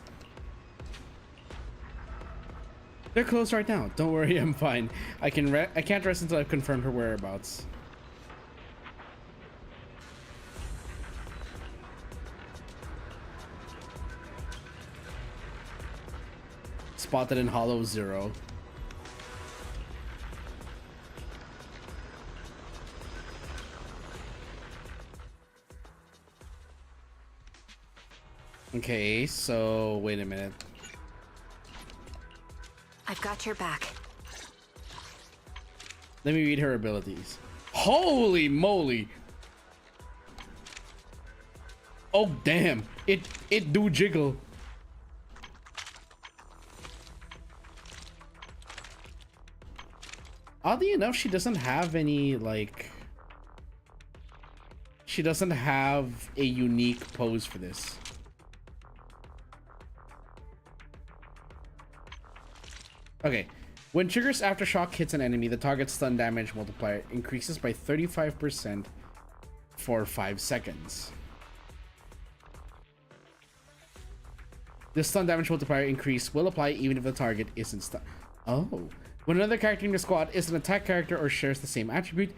They're close right now. Don't worry, I'm fine. I can't rest until I've confirmed her whereabouts. Spotted in Hollow 0. Okay, so wait a minute. I've got your back. Let me read her abilities. Holy moly! Oh damn! It do jiggle. Oddly enough, she doesn't have any like. She doesn't have a unique pose for this. Okay, when Trigger's Aftershock hits an enemy, the target's stun damage multiplier increases by 35% for 5 seconds. The stun damage multiplier increase will apply even if the target isn't stunned. Oh. When another character in the squad is an attack character or shares the same attribute.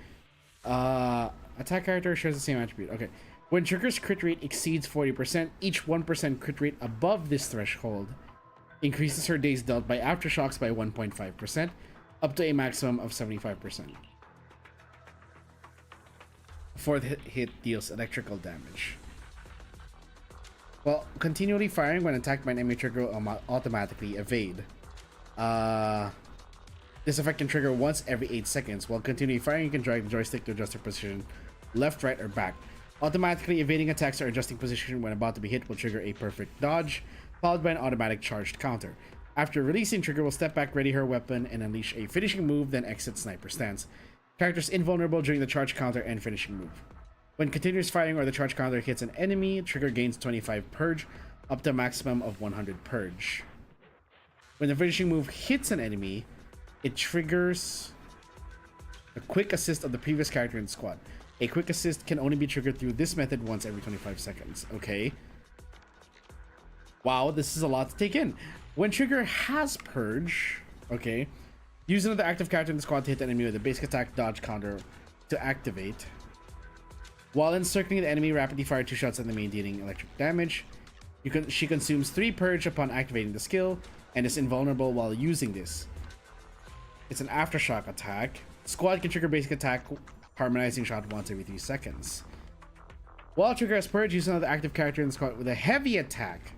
Attack character shares the same attribute. Okay. When Trigger's crit rate exceeds 40%, each 1% crit rate above this threshold increases her days dealt by aftershocks by 1.5%, up to a maximum of 75%. Fourth hit deals electrical damage. Well, continually firing when attacked by an enemy trigger will automatically evade. This effect can trigger once every 8 seconds. While continually firing, you can drag the joystick to adjust your position left, right, or back. Automatically evading attacks or adjusting position when about to be hit will trigger a perfect dodge, followed by an automatic charged counter. After releasing, Trigger will step back, ready her weapon, and unleash a finishing move, then exit sniper stance. Characters invulnerable during the charge counter and finishing move. When continuous firing or the charge counter hits an enemy, Trigger gains 25 purge, up to a maximum of 100 purge. When the finishing move hits an enemy, it triggers a quick assist of the previous character in the squad. A quick assist can only be triggered through this method once every 25 seconds. Okay. Wow, this is a lot to take in. When Trigger has Purge, okay, use another active character in the squad to hit an enemy with a basic attack dodge counter to activate. While encircling the enemy, rapidly fire 2 shots at the enemy, dealing electric damage. She consumes 3 Purge upon activating the skill, and is invulnerable while using this. It's an aftershock attack. Squad can trigger basic attack harmonizing shot once every 3 seconds. While Trigger has Purge, use another active character in the squad with a heavy attack.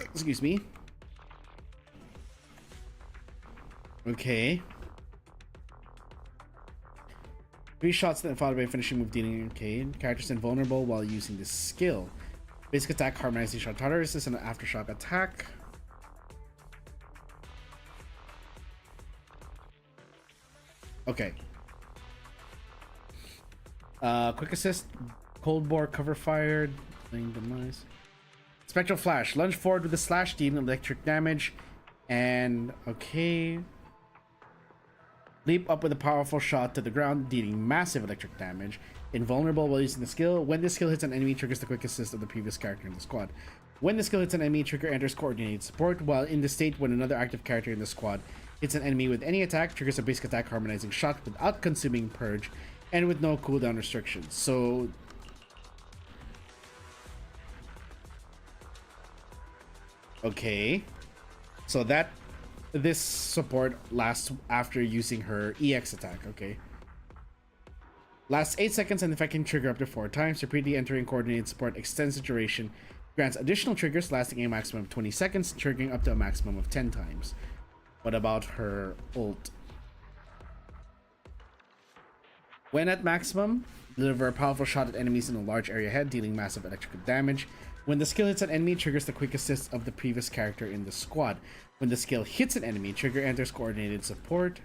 Excuse me. Okay. 3 shots then followed by a finishing move dealing. Okay. Characters invulnerable while using this skill. Basic attack harmonizing shot tolerance is an aftershock attack. Okay. Quick assist, cold bore, cover fired, playing demise. Spectral flash, lunge forward with the slash, dealing electric damage, and okay. Leap up with a powerful shot to the ground, dealing massive electric damage. Invulnerable while using the skill. When this skill hits an enemy, triggers the quick assist of the previous character in the squad. When the skill hits an enemy, Trigger enters coordinated support. While in the state when another active character in the squad hits an enemy with any attack, triggers a basic attack harmonizing shot without consuming Purge and with no cooldown restrictions. So Okay. So this support lasts after using her EX attack. Okay. Lasts 8 seconds and the effect can trigger up to 4 times. Repeatedly entering coordinated support extends the duration. Grants additional triggers lasting a maximum of 20 seconds, triggering up to a maximum of 10 times. What about her ult? When at maximum, deliver a powerful shot at enemies in a large area ahead, dealing massive electrical damage. When the skill hits an enemy, it triggers the quick assist of the previous character in the squad. When the skill hits an enemy, trigger enters coordinated support.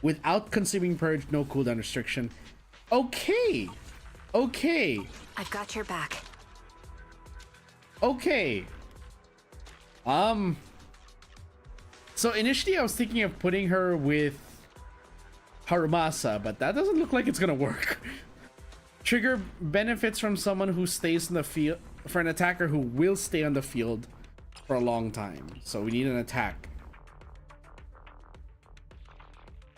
Without consuming purge, no cooldown restriction. Okay. Okay. I've got your back. Okay. So initially I was thinking of putting her with Harumasa, but that doesn't look like it's gonna work. Trigger benefits from someone who stays in the field, for an attacker who will stay on the field for a long time. So we need an attack.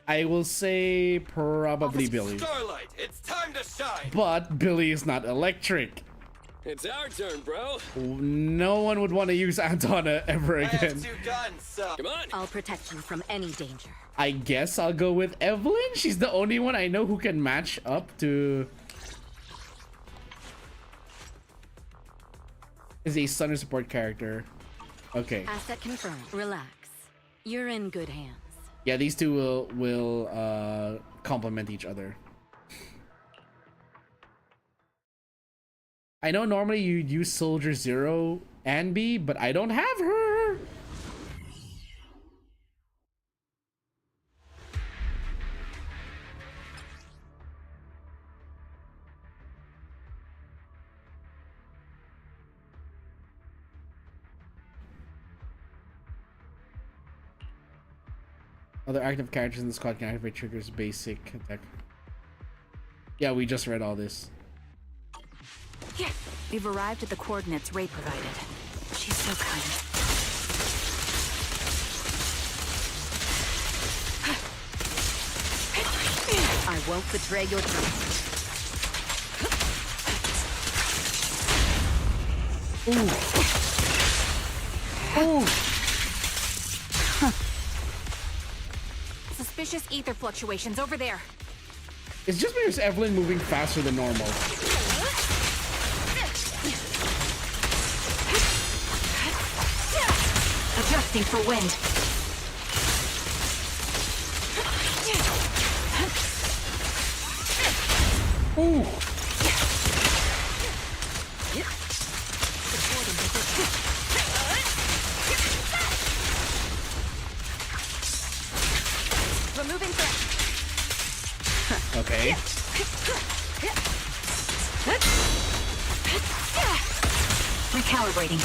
I will say probably Billy. Starlight, it's time to shine. But Billy is not electric. It's our turn, bro. No one would want to use Antona ever I again. have 2 guns, so come on. I'll protect you from any danger. I guess I'll go with Evelyn. She's the only one I know who can match up to. Is a stunner support character. Okay. Asset confirmed. Relax. You're in good hands. Yeah, these two will complement each other. I know normally you'd use Soldier 0 and B, but I don't have her. Other active characters in the squad can activate triggers basic attack. Yeah, we just read all this. Yeah. We've arrived at the coordinates Ray provided. She's so kind. I won't betray your trust. Ooh. Suspicious ether fluctuations over there. It's just because Evelyn moving faster than normal. Adjusting for wind. Ooh. Removing threat. Okay. Recalibrating.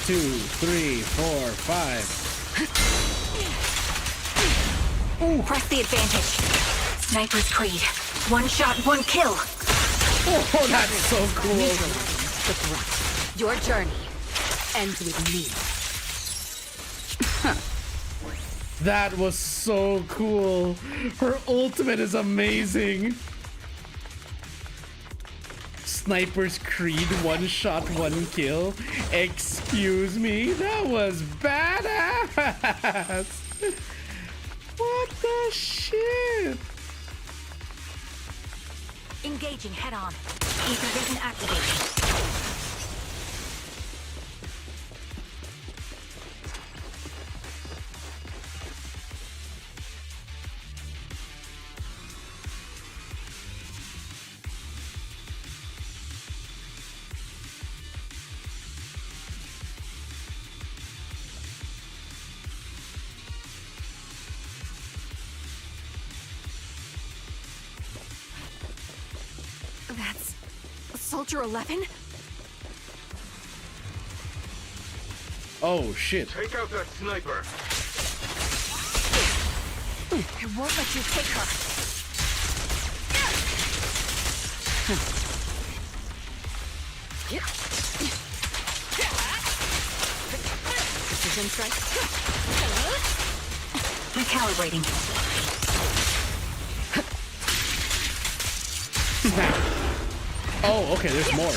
2, 3, 4, 5. Ooh. Press the advantage. Sniper's Creed. 1 shot, 1 kill. Oh, that's so cool. Your journey ends with me. That was so cool. Her ultimate is amazing. Sniper's Creed, 1 shot, 1 kill. Excuse me, that was badass. What the shit? Engaging head on. Ether vision activated. That's Soldier 11? Oh shit. Take out that sniper. I won't let you take her. Precision strike. Recalibrating. Oh, okay, there's more.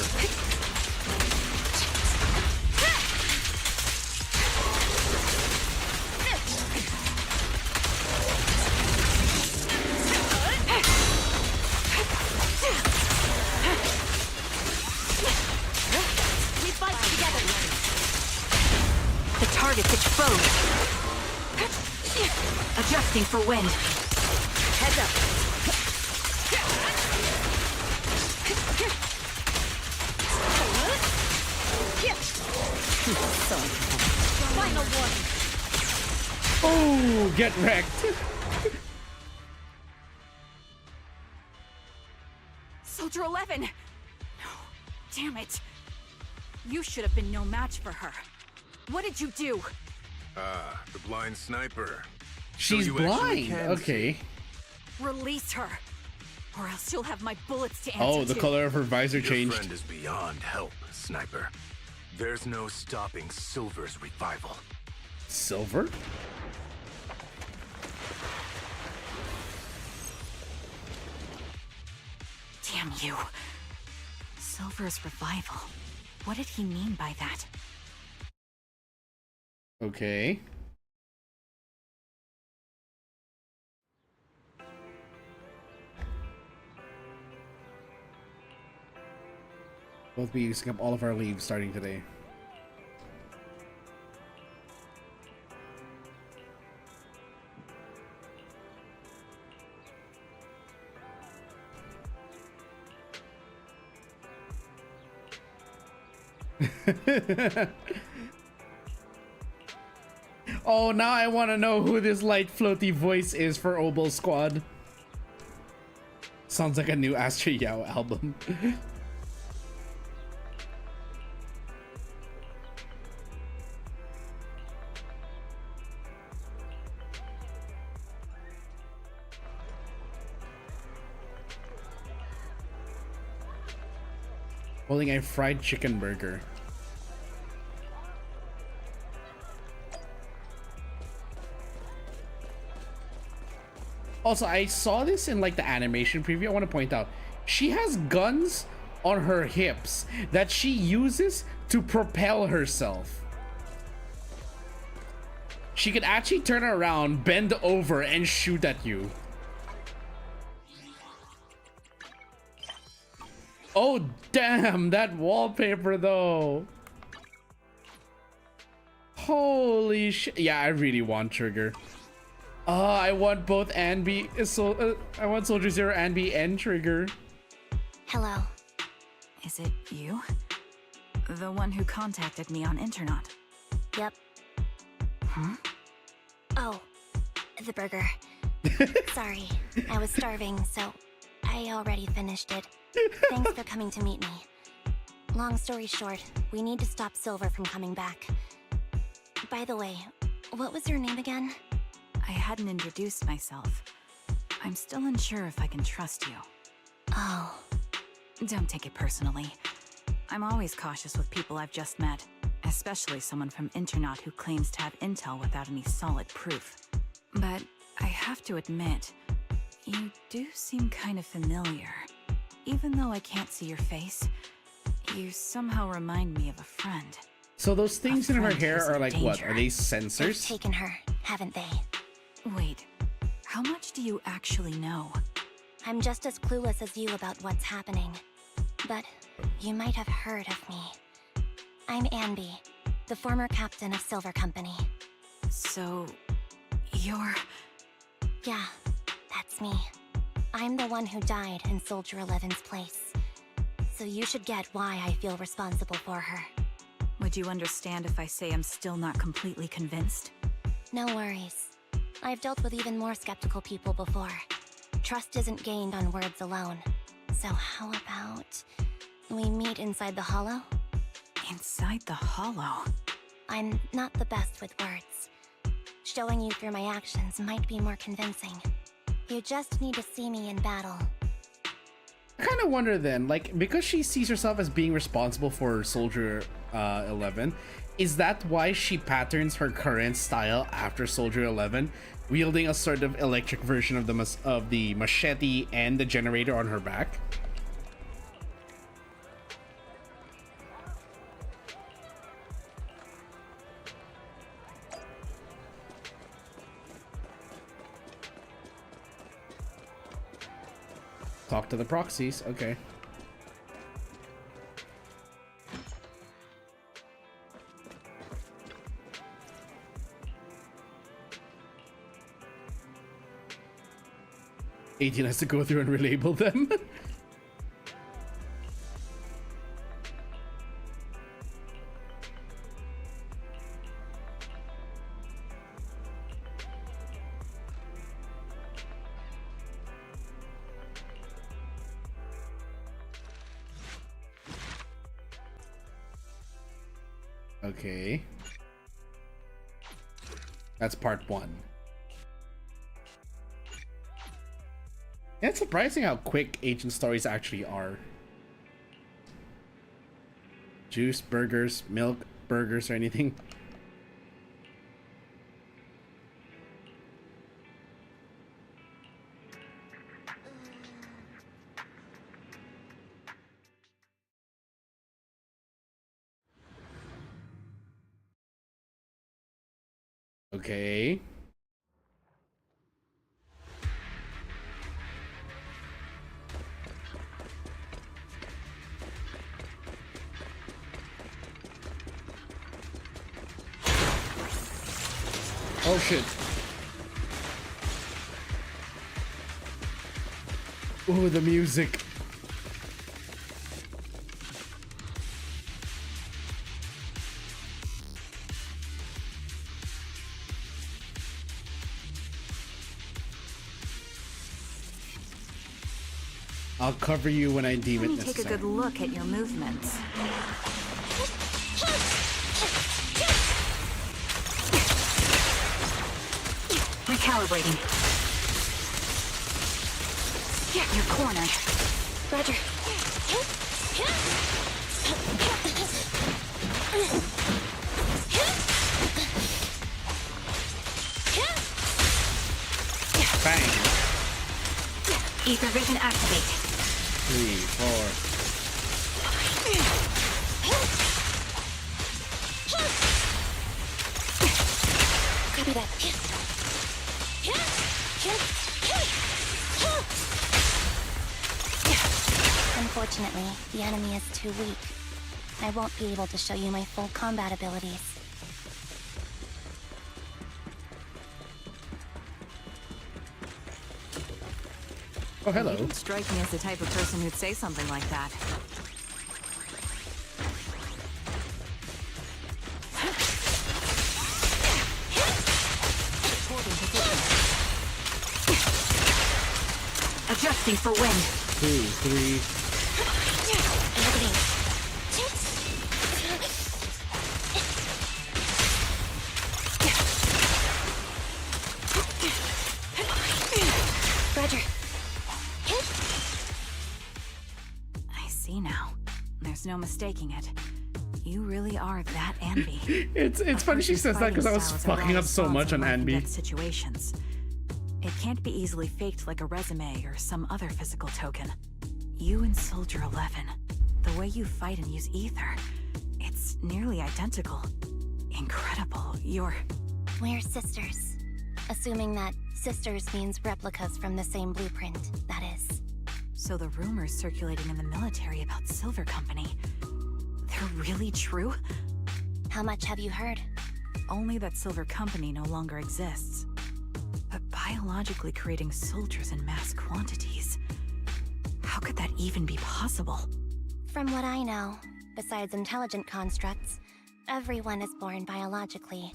targets exposed. Adjusting for wind. Heads up. Final warning. Oh, get wrecked. Soldier 11! No, damn it. You should have been no match for her. What did you do? Ah, the blind sniper. She's you actually blind. can Okay. Release her, or else you'll have my bullets to answer Oh, the to. color of her visor Your changed. friend is beyond help, sniper. There's no stopping Silver's revival. Silver? Damn you. Silver's revival. What did he mean by that? Okay. Both be using up all of our leaves starting today. Oh, now I want to know who this light floaty voice is for Obel Squad. Sounds like a new Astro Yao album. Holding a fried chicken burger. Also, I saw this in like the animation preview. I want to point out, she has guns on her hips that she uses to propel herself. She could actually turn around, bend over, and shoot at you. Oh, damn, that wallpaper though. Holy shit. Yeah, I really want Trigger. I want both Anby, I want Soldier Zero, Anby, and Trigger. Hello. Is it you? The one who contacted me on Internaut? Yep. Hmm? Oh, the burger. Sorry, I was starving, so I already finished it. Thanks for coming to meet me. Long story short, we need to stop Silver from coming back. By the way, what was your name again? I hadn't introduced myself. I'm still unsure if I can trust you. Oh. Don't take it personally. I'm always cautious with people I've just met, especially someone from Internaut who claims to have intel without any solid proof. But I have to admit, you do seem kind of familiar. Even though I can't see your face, you somehow remind me of a friend. So those things in her hair are like what? Are they They've sensors? taken her, haven't they? Wait, how much do you actually know? I'm just as clueless as you about what's happening. But you might have heard of me. I'm Anby, the former captain of Silver Company. So, you're... Yeah, that's me. I'm the one who died in Soldier 11's place. So you should get why I feel responsible for her. Would you understand if I say I'm still not completely convinced? No worries. I've dealt with even more skeptical people before. Trust isn't gained on words alone. So how about we meet inside the Hollow? Inside the Hollow? I'm not the best with words. Showing you through my actions might be more convincing. You just need to see me in battle. I kind of wonder then, like, because she sees herself as being responsible for Soldier 11, is that why she patterns her current style after Soldier 11, wielding a sort of electric version of the machete and the generator on her back? Talk to the proxies, okay. 18 has to go through and relabel them. Okay. That's part 1. Yeah, it's surprising how quick agent stories actually are. Juice, burgers, milk, burgers, or anything. Okay. Oh shit. Oh, the music. I'll cover you when I deem it Let me necessary. take a good look at your movements. Recalibrating. Get your corner. Roger. Bang. Ether vision activate. 3, 4. Copy that. Unfortunately, the enemy is too weak. I won't be able to show you my full combat abilities. Oh, hello. You don't strike me as the type of person who'd say something like that. Adjusting for wind. 2, 3. Roger. I see now. There's no mistaking it. You really are that Anby. It's funny she says that because I was fucking up so much on Anby. Situations. It can't be easily faked like a resume or some other physical token. You and Soldier 11, the way you fight and use ether, it's nearly identical. Incredible. We're sisters. Assuming that sisters means replicas from the same blueprint, that is. So the rumors circulating in the military about Silver Company, they're really true? How much have you heard? Only that Silver Company no longer exists. But biologically creating soldiers in mass quantities, how could that even be possible? From what I know, besides intelligent constructs, everyone is born biologically.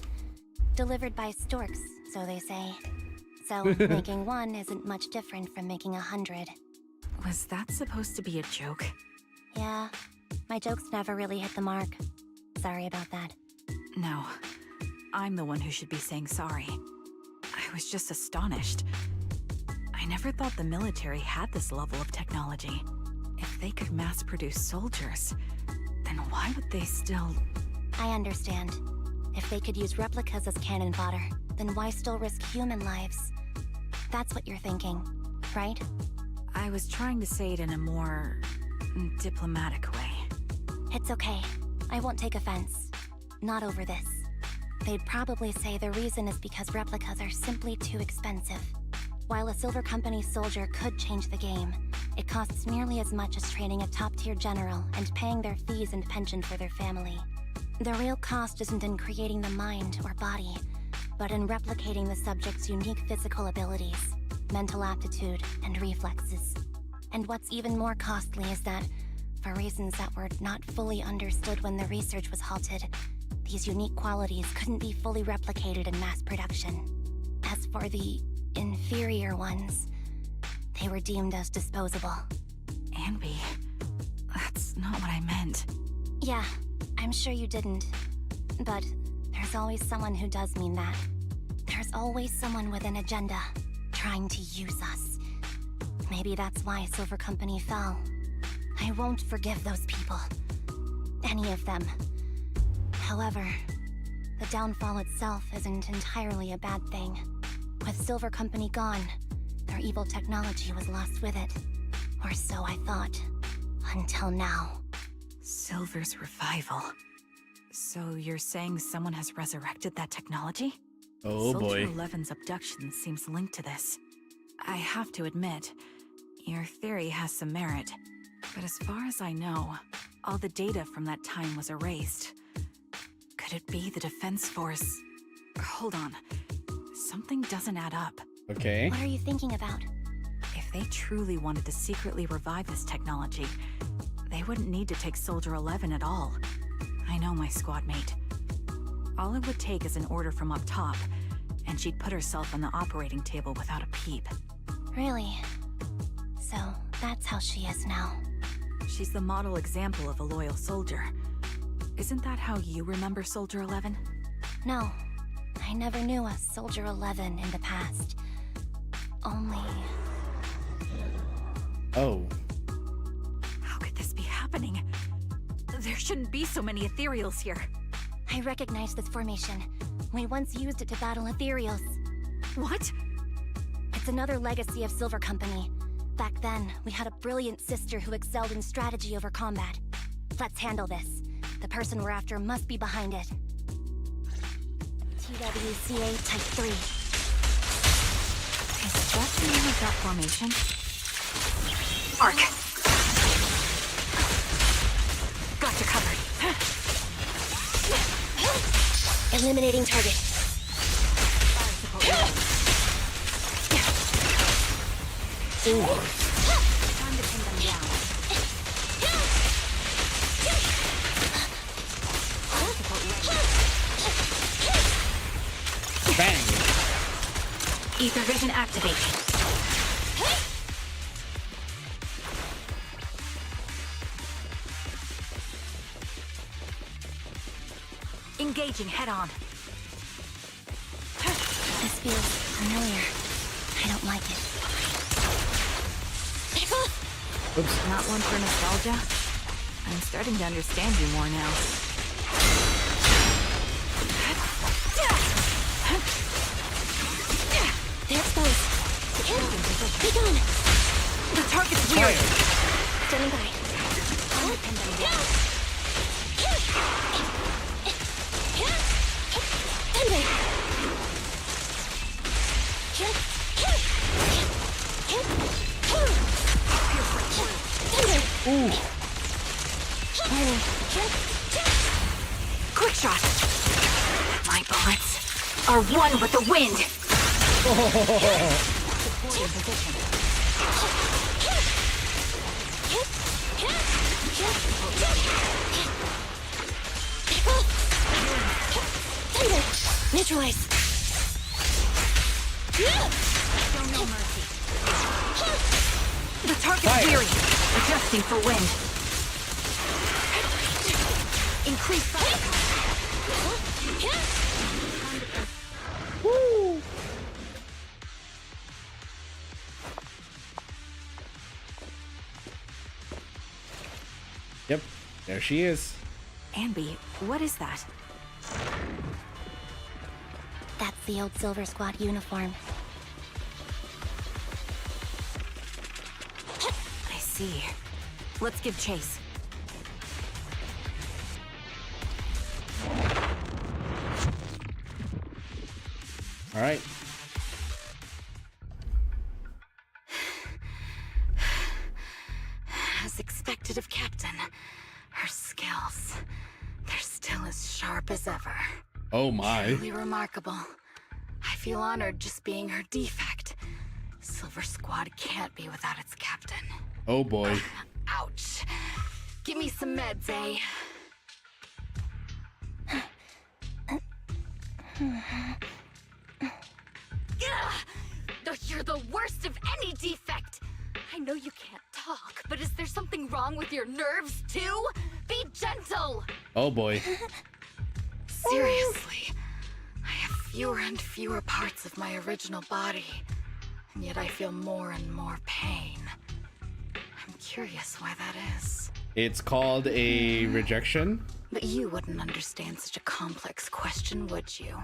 Delivered by storks, so they say. So making one isn't much different from making 100. Was that supposed to be a joke? Yeah, my jokes never really hit the mark. Sorry about that. No, I'm the one who should be saying sorry. I was just astonished. I never thought the military had this level of technology. If they could mass-produce soldiers, then why would they still... I understand. If they could use replicas as cannon fodder, then why still risk human lives? That's what you're thinking, right? I was trying to say it in a more... diplomatic way. It's okay. I won't take offense. Not over this. They'd probably say the reason is because replicas are simply too expensive. While a Silver Company soldier could change the game, it costs nearly as much as training a top-tier general and paying their fees and pension for their family. The real cost isn't in creating the mind or body, but in replicating the subject's unique physical abilities. mental aptitude and reflexes. And what's even more costly is that, for reasons that were not fully understood when the research was halted, these unique qualities couldn't be fully replicated in mass production. As for the inferior ones, they were deemed as disposable. Anby, that's not what I meant. Yeah, I'm sure you didn't. But there's always someone who does mean that. There's always someone with an agenda, trying to use us. Maybe that's why Silver Company fell. I won't forgive those people. Any of them. However, the downfall itself isn't entirely a bad thing. With Silver Company gone, their evil technology was lost with it. Or so I thought. Until now. Silver's revival. So you're saying someone has resurrected that technology? Oh boy. Soldier 11's abduction seems linked to this. I have to admit, your theory has some merit. But as far as I know, all the data from that time was erased. Could it be the Defense Force? Hold on. Something doesn't add up. Okay. What are you thinking about? If they truly wanted to secretly revive this technology, they wouldn't need to take Soldier 11 at all. I know my squad mate. All it would take is an order from up top, and she'd put herself on the operating table without a peep. Really? So, that's how she is now. She's the model example of a loyal soldier. Isn't that how you remember Soldier 11? No, I never knew a Soldier 11 in the past. Only... Oh. How could this be happening? There shouldn't be so many ethereals here. I recognize this formation. We once used it to battle ethereals. What? It's another legacy of Silver Company. Back then, we had a brilliant sister who excelled in strategy over combat. Let's handle this. The person we're after must be behind it. TWCA Type 3. Is that the name of that formation? Arc. Gotcha covered. Eliminating target. Ooh. Time to pin them down. Bang. Ether vision activated. Engaging head on. This feels familiar. I don't like it. Oops. Not one for nostalgia? I'm starting to understand you more now. They're exposed. Be gone. The target's weird. Standing by. I'll pin them down. Stand Ooh. Quick shot. My bullets are one with the wind. Supporting position. Neutralize. Show no mercy. The target's weary. Adjusting for wind. Increase fire. Woo. Yep, there she is. Anby, what is that? That's the old Silver Squad uniform. I see. Let's give chase. All right. As expected of Captain, her skills, they're still as sharp as ever. Oh my. Truly remarkable. I feel honored just being her defect. So Silver Squad can't be without its captain. Oh boy. Ouch. Give me some meds, eh? You're the worst of any defect! I know you can't talk, but is there something wrong with your nerves, too? Be gentle! Oh boy. Seriously, I have fewer and fewer parts of my original body, and yet I feel more and more pain. I'm curious why that is. It's called a rejection. But you wouldn't understand such a complex question, would you?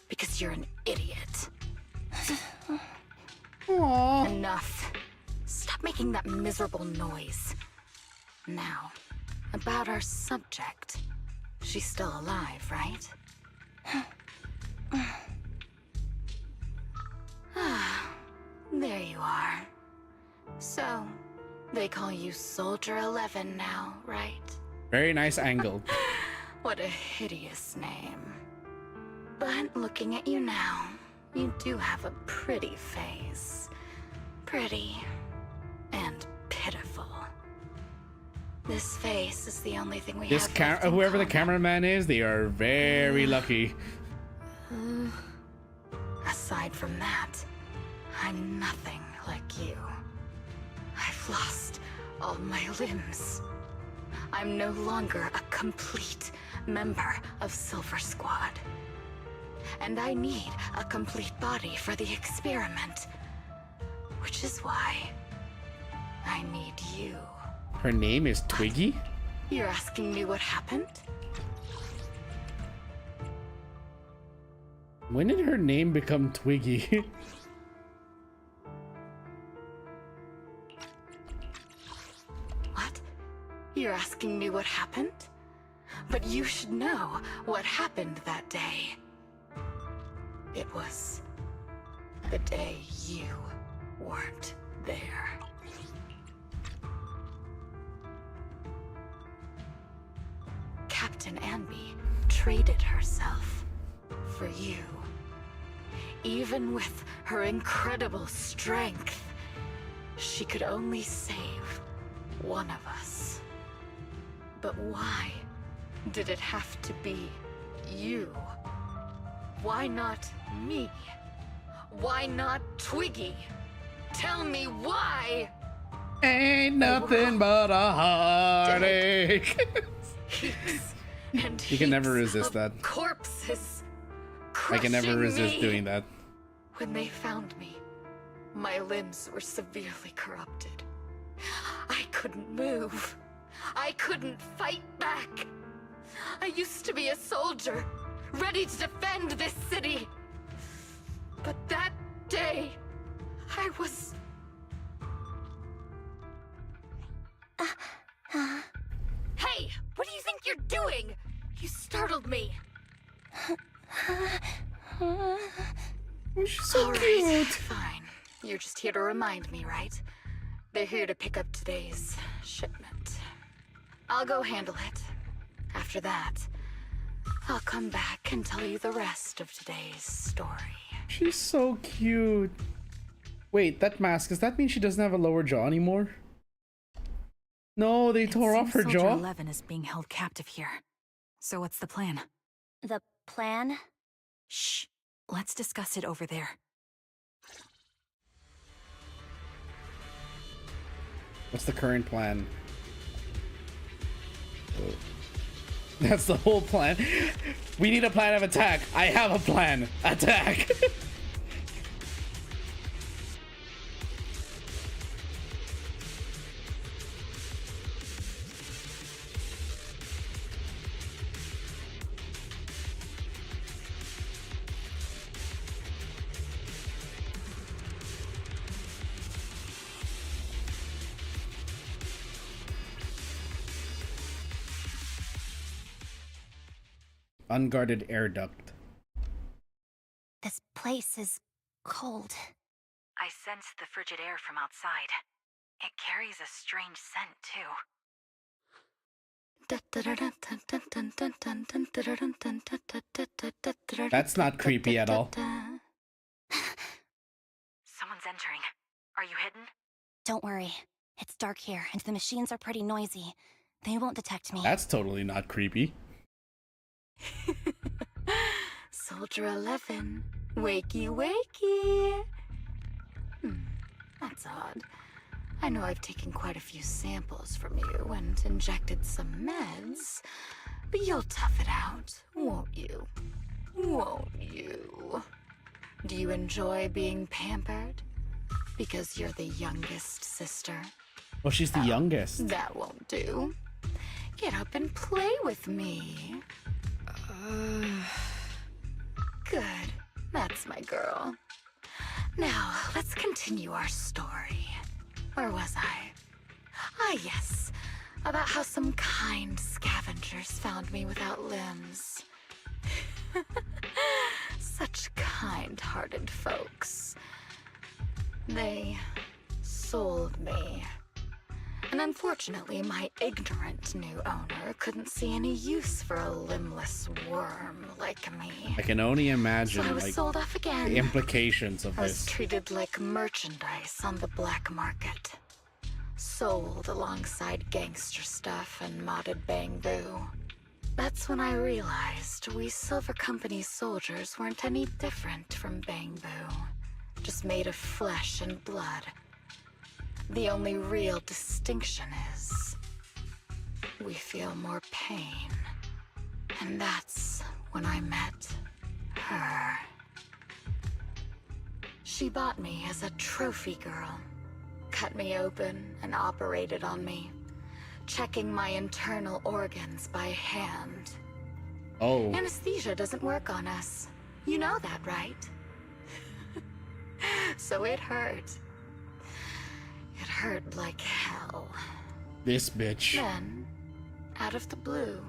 Because you're an idiot. Aww. Enough. Stop making that miserable noise. Now, about our subject. She's still alive, right? There you are. So, they call you Soldier 11 now, right? Very nice angle. What a hideous name. But looking at you now, you do have a pretty face. Pretty and pitiful. This face is the only thing we This have left in whoever the common. cameraman is, they are very lucky. Aside from that, I'm nothing like you. I've lost all my limbs. I'm no longer a complete member of Silver Squad. And I need a complete body for the experiment. Which is why I need you. Her name is Twiggy? You're asking me what happened? When did her name become Twiggy? What? You're asking me what happened? But you should know what happened that day. It was the day you weren't there. Captain Anby traded herself for you. Even with her incredible strength, she could only save one of us. But why did it have to be you? Why not me? Why not Twiggy? Tell me why! Ain't nothing but a heartache. Heaps and You can never heaps resist of that. Corpses. I can never crushing resist me. doing that. When they found me, my limbs were severely corrupted. I couldn't move. I couldn't fight back. I used to be a soldier, ready to defend this city. But that day, I was... Hey, what do you think you're doing? You startled me. She's so All cute. right, fine. You're just here to remind me, right? They're here to pick up today's shipment. I'll go handle it. After that, I'll come back and tell you the rest of today's story. She's so cute. Wait, that mask, does that mean she doesn't have a lower jaw anymore? No, they tore off her Soldier jaw. 11 is being held captive here. So what's the plan? The plan? Shh. Let's discuss it over there. What's the current plan? Oh. That's the whole plan. We need a plan of attack. I have a plan. Attack. Unguarded air duct. This place is cold. I sense the frigid air from outside. It carries a strange scent, too. That's not creepy at all. Someone's entering. dark here, and the machines are pretty noisy. They won't detect me. That's totally not creepy. Soldier 11, wakey wakey. That's odd. I know I've taken quite a few samples from you and injected some meds, but you'll tough it out, won't you? Won't you? Do you enjoy being pampered? Because you're the youngest sister? Oh, she's the youngest. That won't do. Get up and play with me. Good. That's my girl. Now, let's continue our story. Where was I? Ah, yes. About how some kind scavengers found me without limbs. Such kind-hearted folks. They sold me. And unfortunately, my ignorant new owner couldn't see any use for a limbless worm like me. I can only imagine, So I was like, sold off again. the implications of I was this. treated like merchandise on the black market. Sold alongside gangster stuff and modded bamboo. That's when I realized we Silver Company soldiers weren't any different from bamboo. Just made of flesh and blood. The only real distinction is we feel more pain. And that's when I met her. She bought me as a trophy girl. Cut me open and operated on me, checking my internal organs by hand. Oh. Anesthesia doesn't work on us. You know that, right? So it hurt. It hurt like hell. This bitch. Then, out of the blue,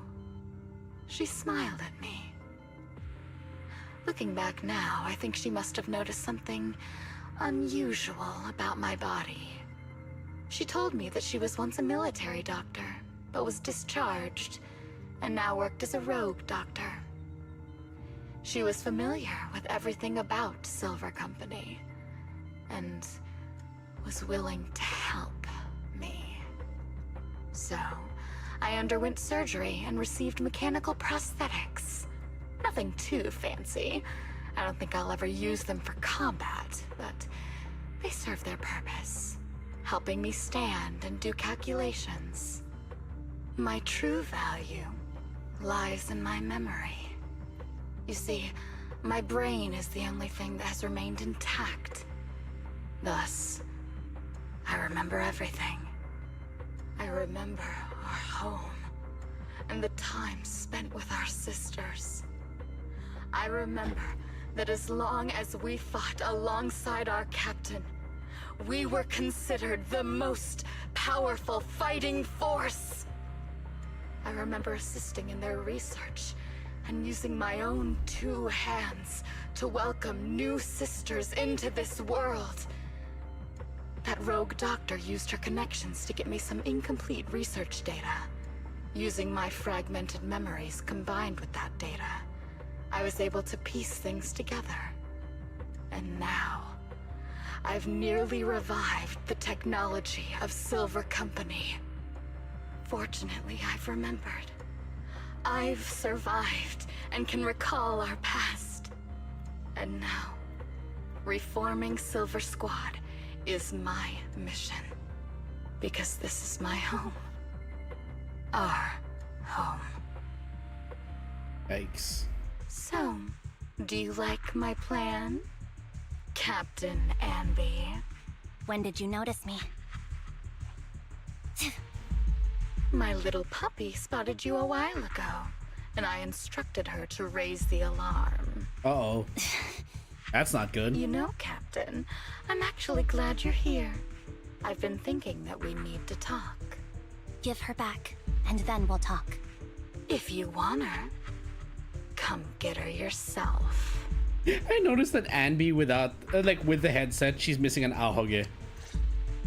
she smiled at me. Looking back now, I think she must have noticed something unusual about my body. She told me that she was once a military doctor, but was discharged, and now worked as a rogue doctor. She was familiar with everything about Silver Company, and was willing to help me. So, I underwent surgery and received mechanical prosthetics. Nothing too fancy. I don't think I'll ever use them for combat, but they serve their purpose, helping me stand and do calculations. My true value lies in my memory. You see, my brain is the only thing that has remained intact. Thus, I remember everything. I remember our home, and the time spent with our sisters. I remember that as long as we fought alongside our captain, we were considered the most powerful fighting force. I remember assisting in their research and using my own 2 hands to welcome new sisters into this world. That rogue doctor used her connections to get me some incomplete research data. Using my fragmented memories combined with that data, I was able to piece things together. And now, I've nearly revived the technology of Silver Company. Fortunately, I've remembered. I've survived and can recall our past. And now, reforming Silver Squad is my mission. Because this is my home. Our home. Yikes. So, do you like my plan, Captain Anby? When did you notice me? My little puppy spotted you a while ago, and I instructed her to raise the alarm. Uh-oh. That's not good. You know, Captain, I'm actually glad you're here. I've been thinking that we need to talk. Give her back, and then we'll talk. If you want her, come get her yourself. I noticed that Anby without, like with the headset, she's missing an ahoge.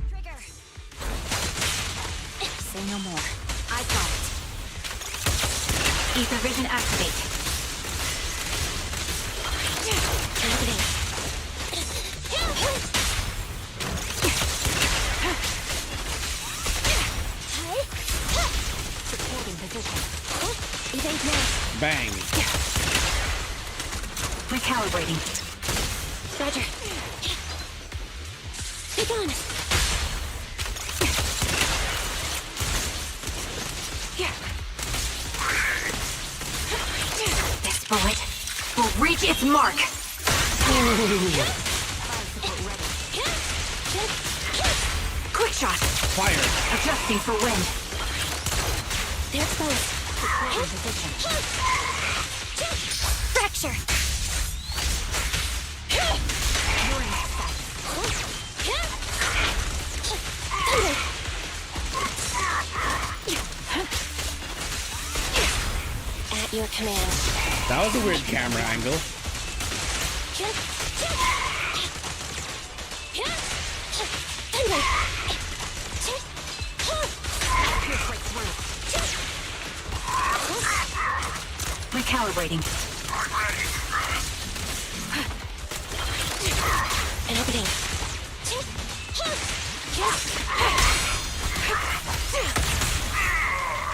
Trigger! Say no more. I got it. Ether vision activate. Recalibrating. Roger. Take on. This bullet will reach its mark. Quick shot. Fire. Adjusting for wind. They're exposed. Fracture. At your command. That was a weird camera angle. Recalibrating. An opening.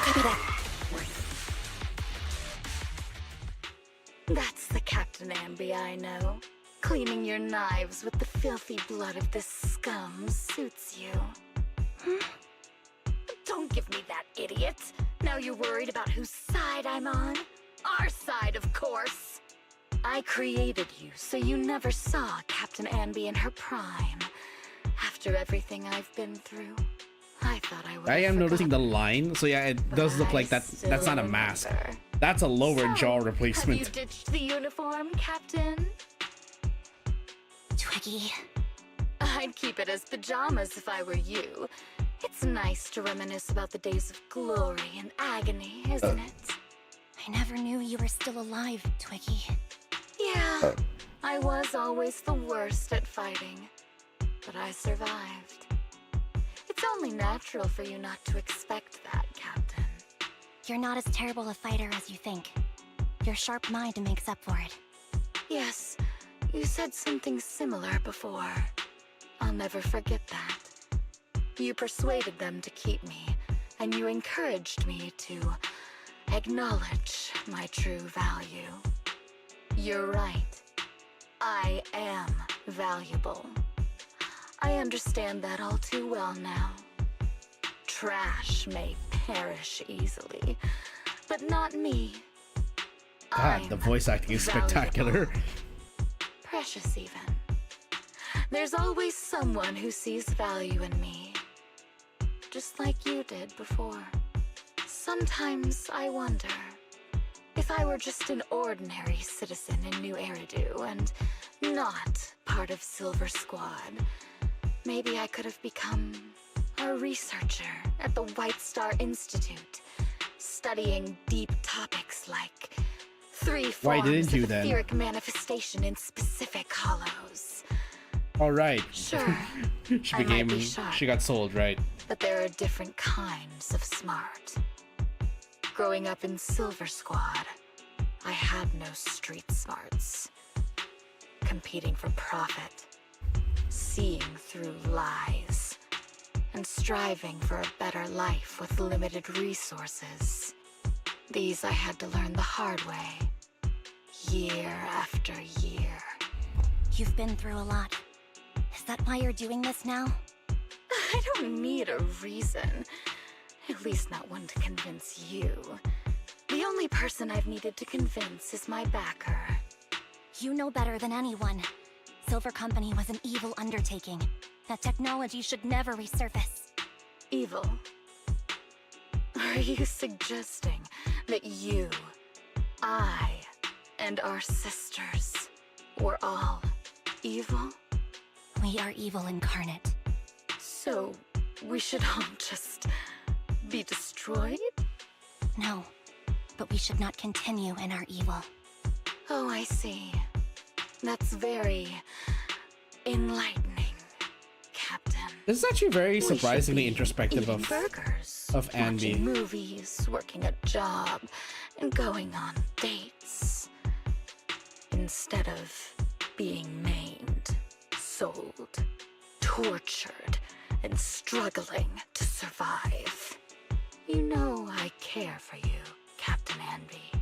Copy that. That's the Captain Ambi I know. Cleaning your knives with the filthy blood of this scum suits you. Don't give me that, idiot. Now you're worried about whose side I'm on? Our side, of course. I created you, so you never saw Captain Ambi in her prime. After everything I've been through, I thought I would. I am noticing the line, so yeah, it does look like that. That's not a mask. That's a lower jaw replacement. Have you ditched the uniform, Captain? Twiggy. I'd keep it as pajamas if I were you. It's nice to reminisce about the days of glory and agony, isn't it? I never knew you were still alive, Twiggy. Yeah, I was always the worst at fighting, but I survived. It's only natural for you not to expect that, Captain. You're not as terrible a fighter as you think. Your sharp mind makes up for it. Yes, you said something similar before. I'll never forget that. You persuaded them to keep me, and you encouraged me to acknowledge my true value. You're right. I am valuable. I understand that all too well now. Trash may perish easily, but not me. God, the voice acting is spectacular. Precious even. There's always someone who sees value in me, just like you did before. Sometimes I wonder, if I were just an ordinary citizen in New Eridu and not part of Silver Squad, maybe I could have become a researcher at the White Star Institute, studying deep topics like three Why forms didn't you of then? etheric manifestation in specific hollows. All right. Sure, She I might became. be sharp. She got sold, right? But there are different kinds of smart. Growing up in Silver Squad, I had no street smarts. Competing for profit, seeing through lies, and striving for a better life with limited resources. These I had to learn the hard way, year after year. You've been through a lot. Is that why you're doing this now? I don't need a reason. At least not one to convince you. The only person I've needed to convince is my backer. You know better than anyone. Silver Company was an evil undertaking. That technology should never resurface. Evil? Are you suggesting that you, I, and our sisters were all evil? We are evil incarnate. So, we should all just be destroyed? No, but we should not continue in our evil. Oh, I see. That's very enlightening, Captain. This is actually very We should surprisingly be introspective eating of burgers, Anby. watching movies, working a job, and going on dates. Instead of being maimed, sold, tortured, and struggling to survive. You know I care for you, Captain Anby.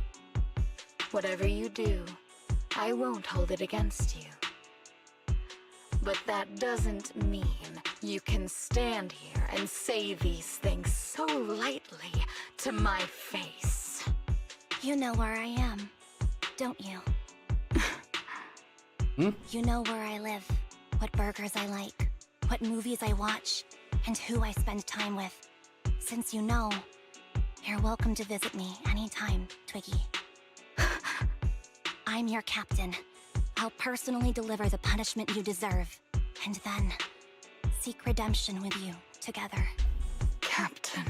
Whatever you do, I won't hold it against you. But that doesn't mean you can stand here and say these things so lightly to my face. You know where I am, don't you? You know where I live, what burgers I like, what movies I watch, and who I spend time with. Since you know, you're welcome to visit me anytime, Twiggy. I'm your captain. I'll personally deliver the punishment you deserve, and then seek redemption with you together. Captain.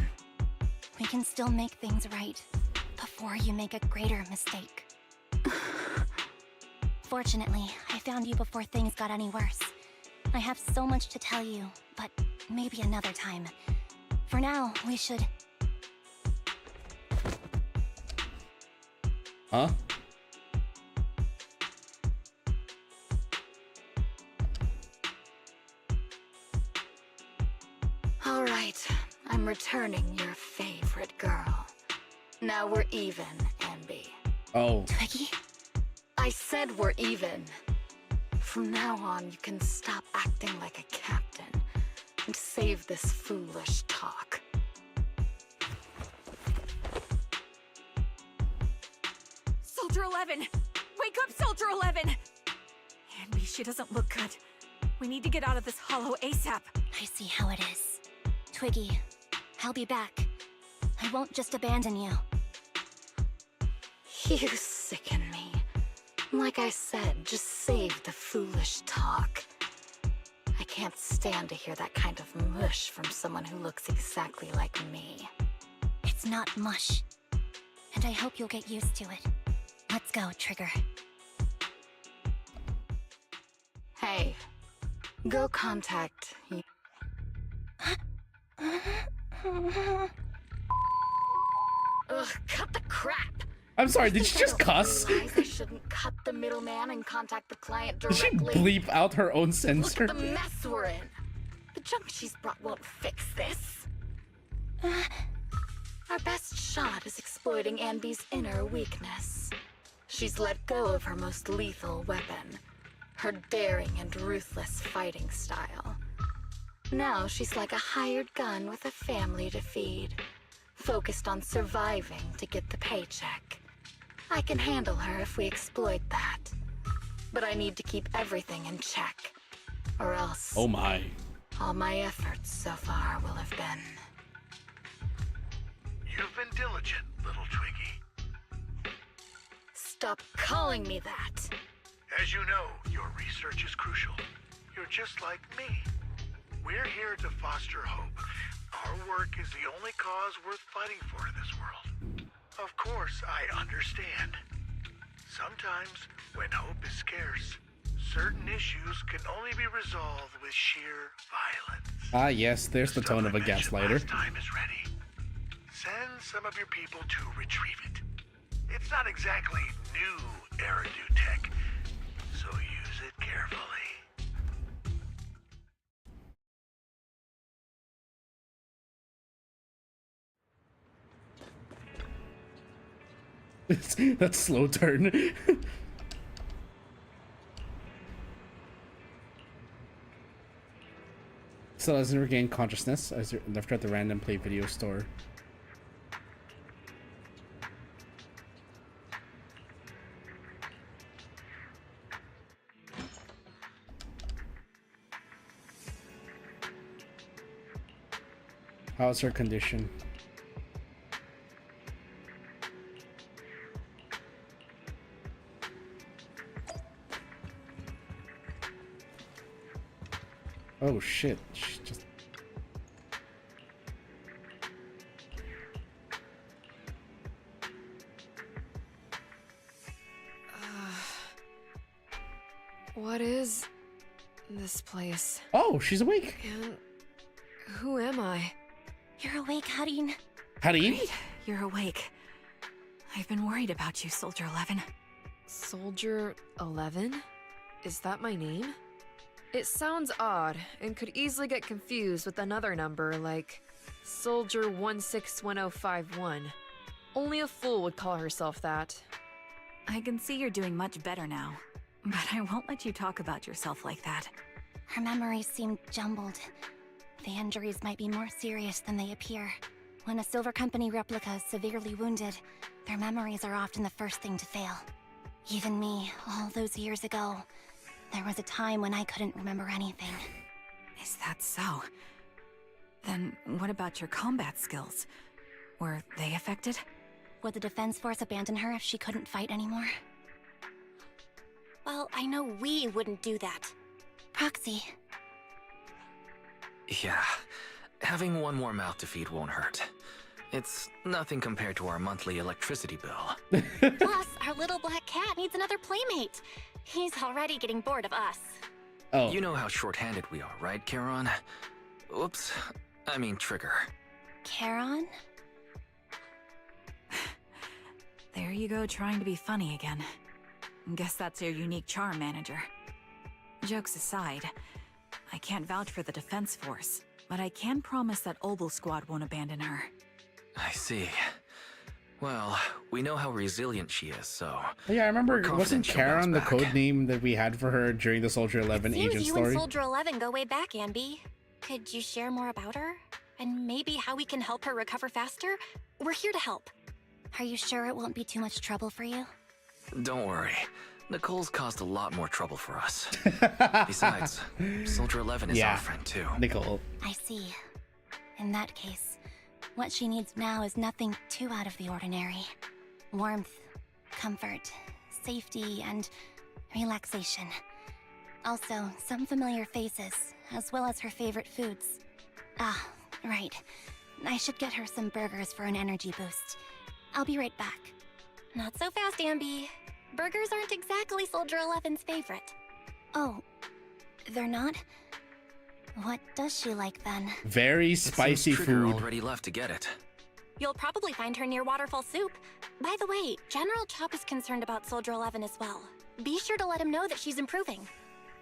We can still make things right before you make a greater mistake. Fortunately, I found you before things got any worse. I have so much to tell you, but maybe another time. For now, we should... Huh? All right, I'm returning your favorite girl. Now we're even, Anby. Oh. Twiggy? I said we're even. From now on, you can stop acting like a captain and save this foolish talk. Soldier 11! Wake up, Soldier 11! Anby, she doesn't look good. We need to get out of this hollow ASAP. I see how it is. Twiggy, I'll be back. I won't just abandon you. You sicken me. Like I said, just save the foolish talk. I can't stand to hear that kind of mush from someone who looks exactly like me. It's not mush. And I hope you'll get used to it. Let's go, Trigger. Hey, go contact... Ugh, cut the crap! I'm sorry, did she just cuss? I shouldn't cut the middleman and contact the client Did she directly. bleep out her own Look censor? at the mess we're in. The junk she's brought won't fix this. Our best shot is exploiting Anby's inner weakness. She's let go of her most lethal weapon, her daring and ruthless fighting style. Now she's like a hired gun with a family to feed, focused on surviving to get the paycheck. I can handle her if we exploit that. But I need to keep everything in check, or else Oh my. all my efforts so far will have been... You've been diligent, little Twiggy. Stop calling me that! As you know, your research is crucial. You're just like me. We're here to foster hope. Our work is the only cause worth fighting for in this world. Of course, I understand. Sometimes, when hope is scarce, certain issues can only be resolved with sheer violence. Ah, yes, there's the tone of a Stuff I mentioned gaslighter. last time is ready. Send some of your people to retrieve it. It's not exactly new Eridu tech, so use it carefully. That slow turn. Still hasn't regained consciousness. I left her at the random play video store. How's her condition? Oh shit, she just... What is this place? Oh, she's awake. And who am I? You're awake, Harin. Harin? You're awake. I've been worried about you, Soldier 11. Soldier 11? Is that my name? It sounds odd and could easily get confused with another number like Soldier 161051. Only a fool would call herself that. I can see you're doing much better now, but I won't let you talk about yourself like that. Her memories seem jumbled. The injuries might be more serious than they appear. When a Silver Company replica is severely wounded, their memories are often the first thing to fail. Even me, all those years ago, there was a time when I couldn't remember anything. Is that so? Then what about your combat skills? Were they affected? Would the Defense Force abandon her if she couldn't fight anymore? Well, I know we wouldn't do that. Proxy. Yeah, having one more mouth to feed won't hurt. It's nothing compared to our monthly electricity bill. Plus, our little black cat needs another playmate. He's already getting bored of us. Oh. You know how short-handed we are, right, Charon? Oops, I mean Trigger. Charon? There you go, trying to be funny again. Guess that's your unique charm, Manager. Jokes aside, I can't vouch for the Defense Force, but I can promise that Obel Squad won't abandon her. I see. Well, we know how resilient she is, so... Oh, yeah, I remember, we're wasn't confident she'll bounce Charon the back. code name that we had for her during the Soldier 11 Seems agent you story? and Soldier 11 go way back, Anby. Could you share more about her? And maybe how we can help her recover faster? We're here to help. Are you sure it won't be too much trouble for you? Don't worry. Nicole's caused a lot more trouble for us. Besides, Soldier 11 is Yeah. our friend too. Nicole. I see. In that case, what she needs now is nothing too out of the ordinary. Warmth, comfort, safety, and relaxation. Also, some familiar faces, as well as her favorite foods. Ah, right. I should get her some burgers for an energy boost. I'll be right back. Not so fast, Anby. Burgers aren't exactly Soldier 11's favorite. Oh, they're not? What does she like then? Very It seems spicy Trigger food. already left to get it. You'll probably find her near Waterfall Soup. By the way, General Chop is concerned about Soldier 11 as well. Be sure to let him know that she's improving.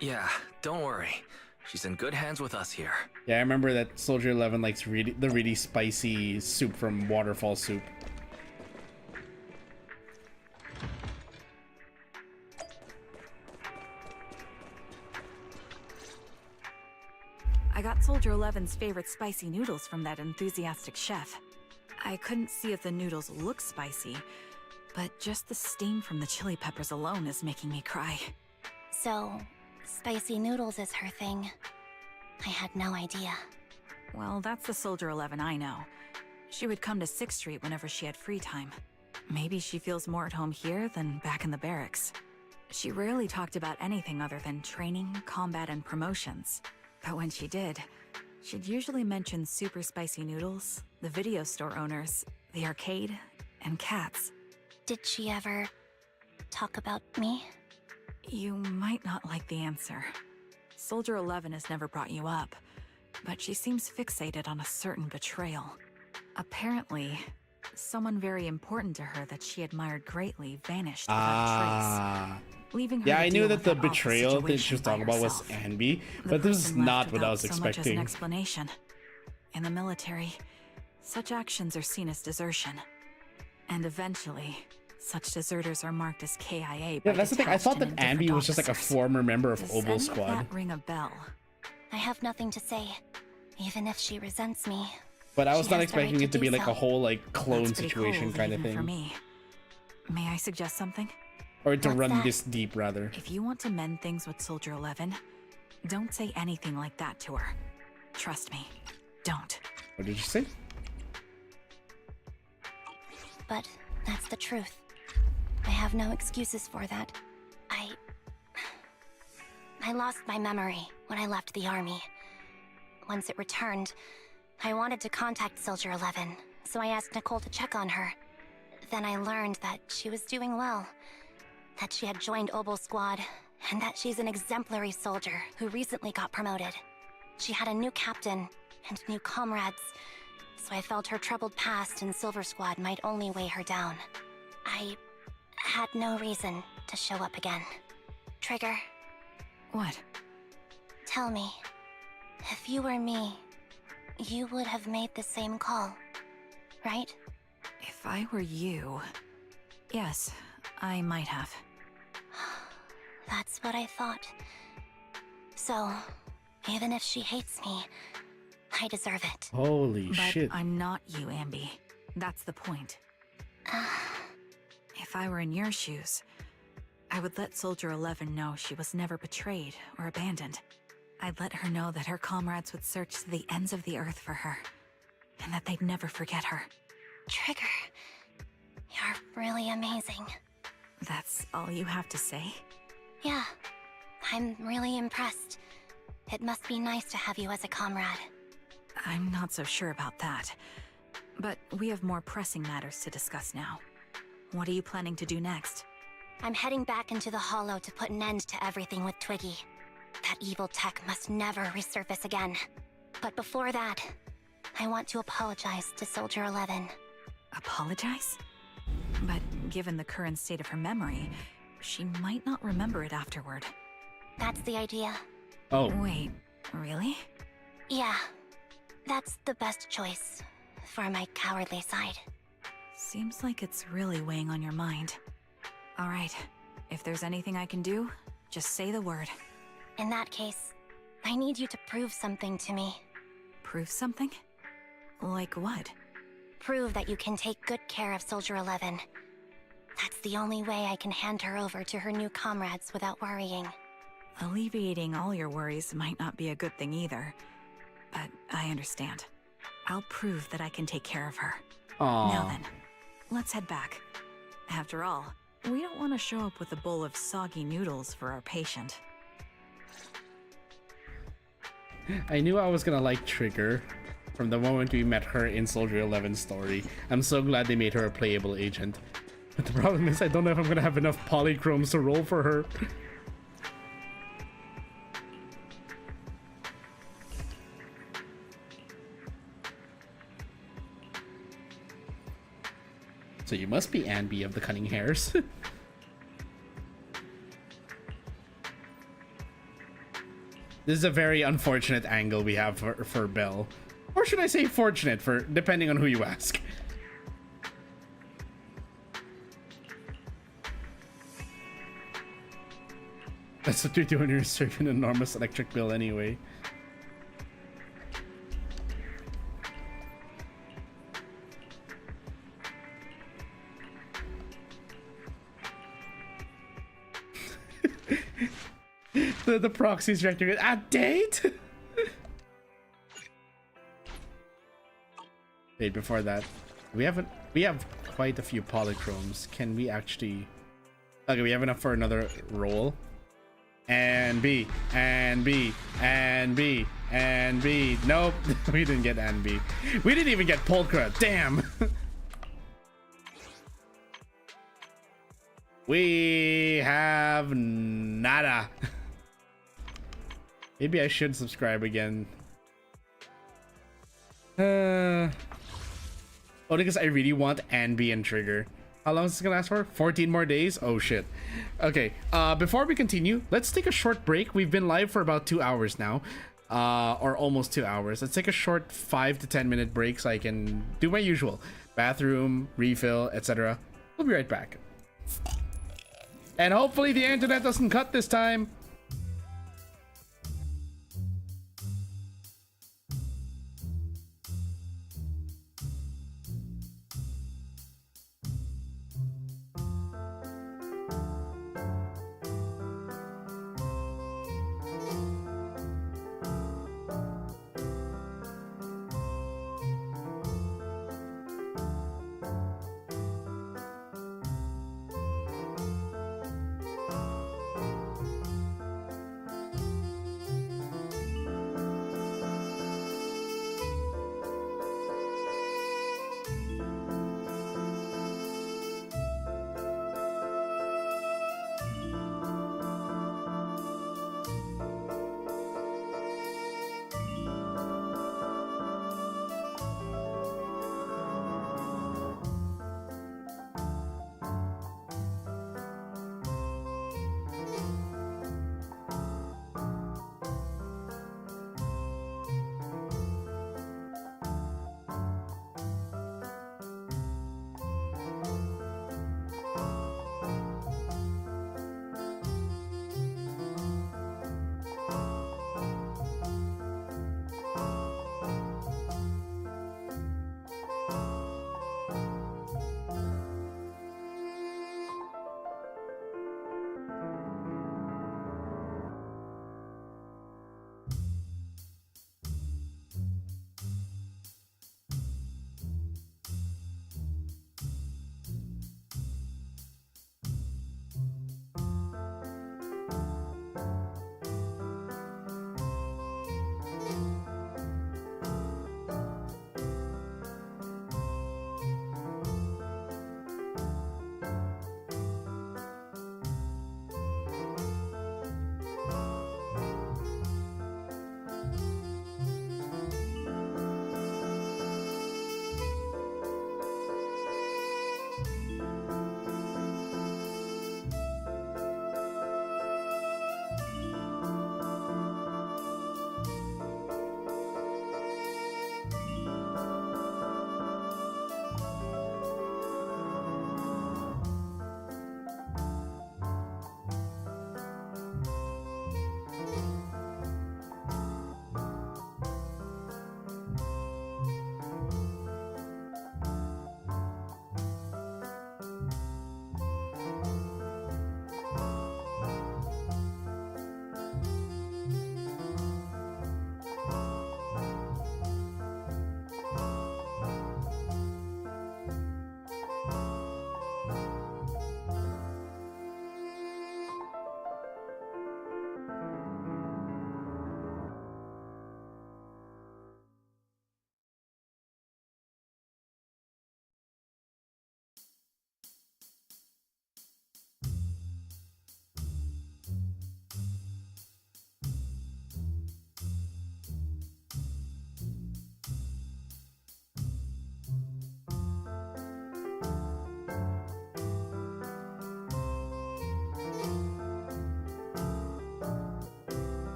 Yeah, don't worry. She's in good hands with us here. Yeah, I remember that Soldier 11 likes the really spicy soup from Waterfall Soup. I got Soldier 11's favorite spicy noodles from that enthusiastic chef. I couldn't see if the noodles look spicy, but just the steam from the chili peppers alone is making me cry. So, spicy noodles is her thing. I had no idea. Well, that's the Soldier 11 I know. She would come to 6th Street whenever she had free time. Maybe she feels more at home here than back in the barracks. She rarely talked about anything other than training, combat, and promotions. But when she did, she'd usually mention super spicy noodles, the video store owners, the arcade, and cats. Did she ever talk about me? You might not like the answer. Soldier 11 has never brought you up, but she seems fixated on a certain betrayal. Apparently, someone very important to her that she admired greatly vanished without trace. Leaving her Yeah, to I knew deal that with the awful betrayal that she was situation by talking about was herself. Anby, The but this is person not left what I without was so much as an expecting. explanation. In the military, such actions are seen as desertion. And eventually, such deserters are marked as KIA. Yeah, by that's the thing. I thought that detached and Anby was just like a officers. former member of Does Obel any of Squad. that ring a bell? I have nothing to say. Even if she resents me. But I was She not has the right expecting it to do be like so. a whole like clone That's pretty situation cool, kind of even for thing. me. May I suggest something? Or to What's run that? this deep rather. If you want to mend things with Soldier 11, don't say anything like that to her. Trust me, don't. What did you say? But that's the truth. I have no excuses for that. I lost my memory when I left the army. Once it returned, I wanted to contact Soldier 11, so I asked Nicole to check on her. Then I learned that she was doing well, that she had joined Obel Squad, and that she's an exemplary soldier who recently got promoted. She had a new captain and new comrades, so I felt her troubled past in Silver Squad might only weigh her down. I had no reason to show up again. Trigger, What? tell me, if you were me, you would have made the same call, right? If I were you... Yes, I might have. That's what I thought. So, even if she hates me, I deserve it. Holy But shit. I'm not you, Ambi. That's the point. If I were in your shoes, I would let Soldier 11 know she was never betrayed or abandoned. I'd let her know that her comrades would search to the ends of the earth for her, and that they'd never forget her. Trigger, you're really amazing. That's all you have to say? Yeah, I'm really impressed. It must be nice to have you as a comrade. I'm not so sure about that. But we have more pressing matters to discuss now. What are you planning to do next? I'm heading back into the Hollow to put an end to everything with Twiggy. That evil tech must never resurface again. But before that, I want to apologize to Soldier 11. Apologize? But given the current state of her memory, she might not remember it afterward. That's the idea. Oh. Wait, really? Yeah, that's the best choice for my cowardly side. Seems like it's really weighing on your mind. Alright, if there's anything I can do, just say the word. In that case, I need you to prove something to me. Prove something? Like what? Prove that you can take good care of Soldier 11. That's the only way I can hand her over to her new comrades without worrying. Alleviating all your worries might not be a good thing either. But I understand. I'll prove that I can take care of her. Aww. Now then, let's head back. After all, we don't want to show up with a bowl of soggy noodles for our patient. I knew I was gonna like Trigger from the moment we met her in Soldier 11's story. I'm so glad they made her a playable agent. But the problem is I don't know if I'm gonna have enough polychromes to roll for her. So you must be Anby of the Cunning Hairs. This is a very unfortunate angle we have for Belle. Or should I say fortunate, for depending on who you ask. That's what you're doing, you're serving an enormous electric bill anyway. The proxies director at date. Wait, before that, we have quite a few polychromes. Can we actually? Okay, we have enough for another roll. And B, and B, and B, and B. Nope, we didn't get and B. We didn't even get Polkra. Damn. We have nada. Maybe I should subscribe again. Only because I really want Anby and Trigger. How long is this gonna last for? 14 more days? Oh shit. Okay, before we continue, let's take a short break. We've been live for about 2 hours now. Or almost 2 hours. Let's take a short 5 to 10 minute break so I can do my usual. Bathroom, refill, etc. We'll be right back. And hopefully the internet doesn't cut this time.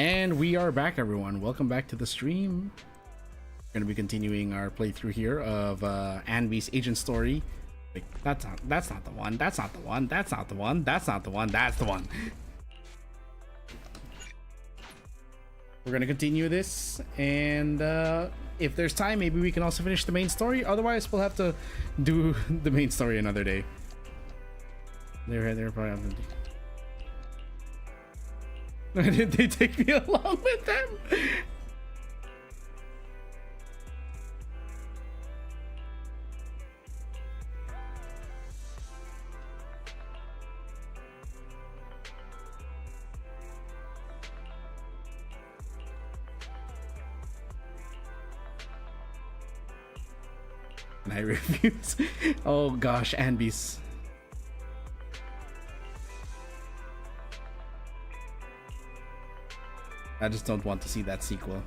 And we are back, everyone. Welcome back to the stream. We're going to be continuing our playthrough here of Anby's agent story. Wait, that's not the one. That's not the one. That's not the one. That's not the one. That's the one. We're going to continue this, and if there's time, maybe we can also finish the main story. Otherwise, we'll have to do the main story another day. They're probably... Did they take me along with them? And I refuse. Oh gosh, Anby's. I just don't want to see that sequel.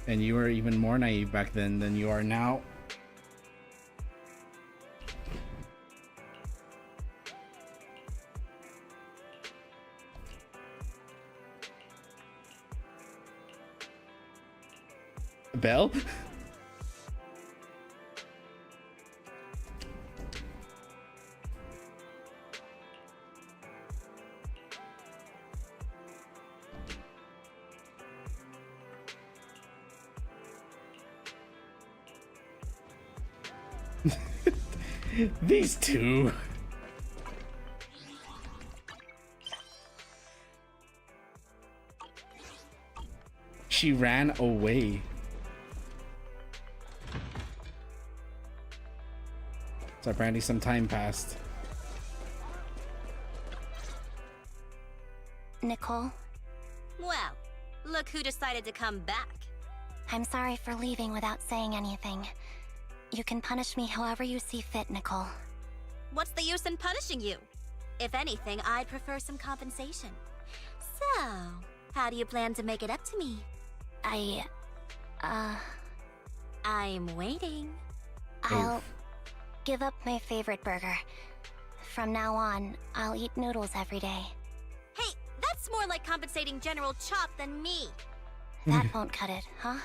And you were even more naive back then than you are now. Bell? These two. She ran away. So apparently some time passed. Nicole? Well, look who decided to come back. I'm sorry for leaving without saying anything. You can punish me however you see fit, Nicole. What's the use in punishing you? If anything, I'd prefer some compensation. So, how do you plan to make it up to me? I'm waiting. I'll give up my favorite burger. From now on, I'll eat noodles every day. Hey, that's more like compensating General Chop than me. That won't cut it, huh?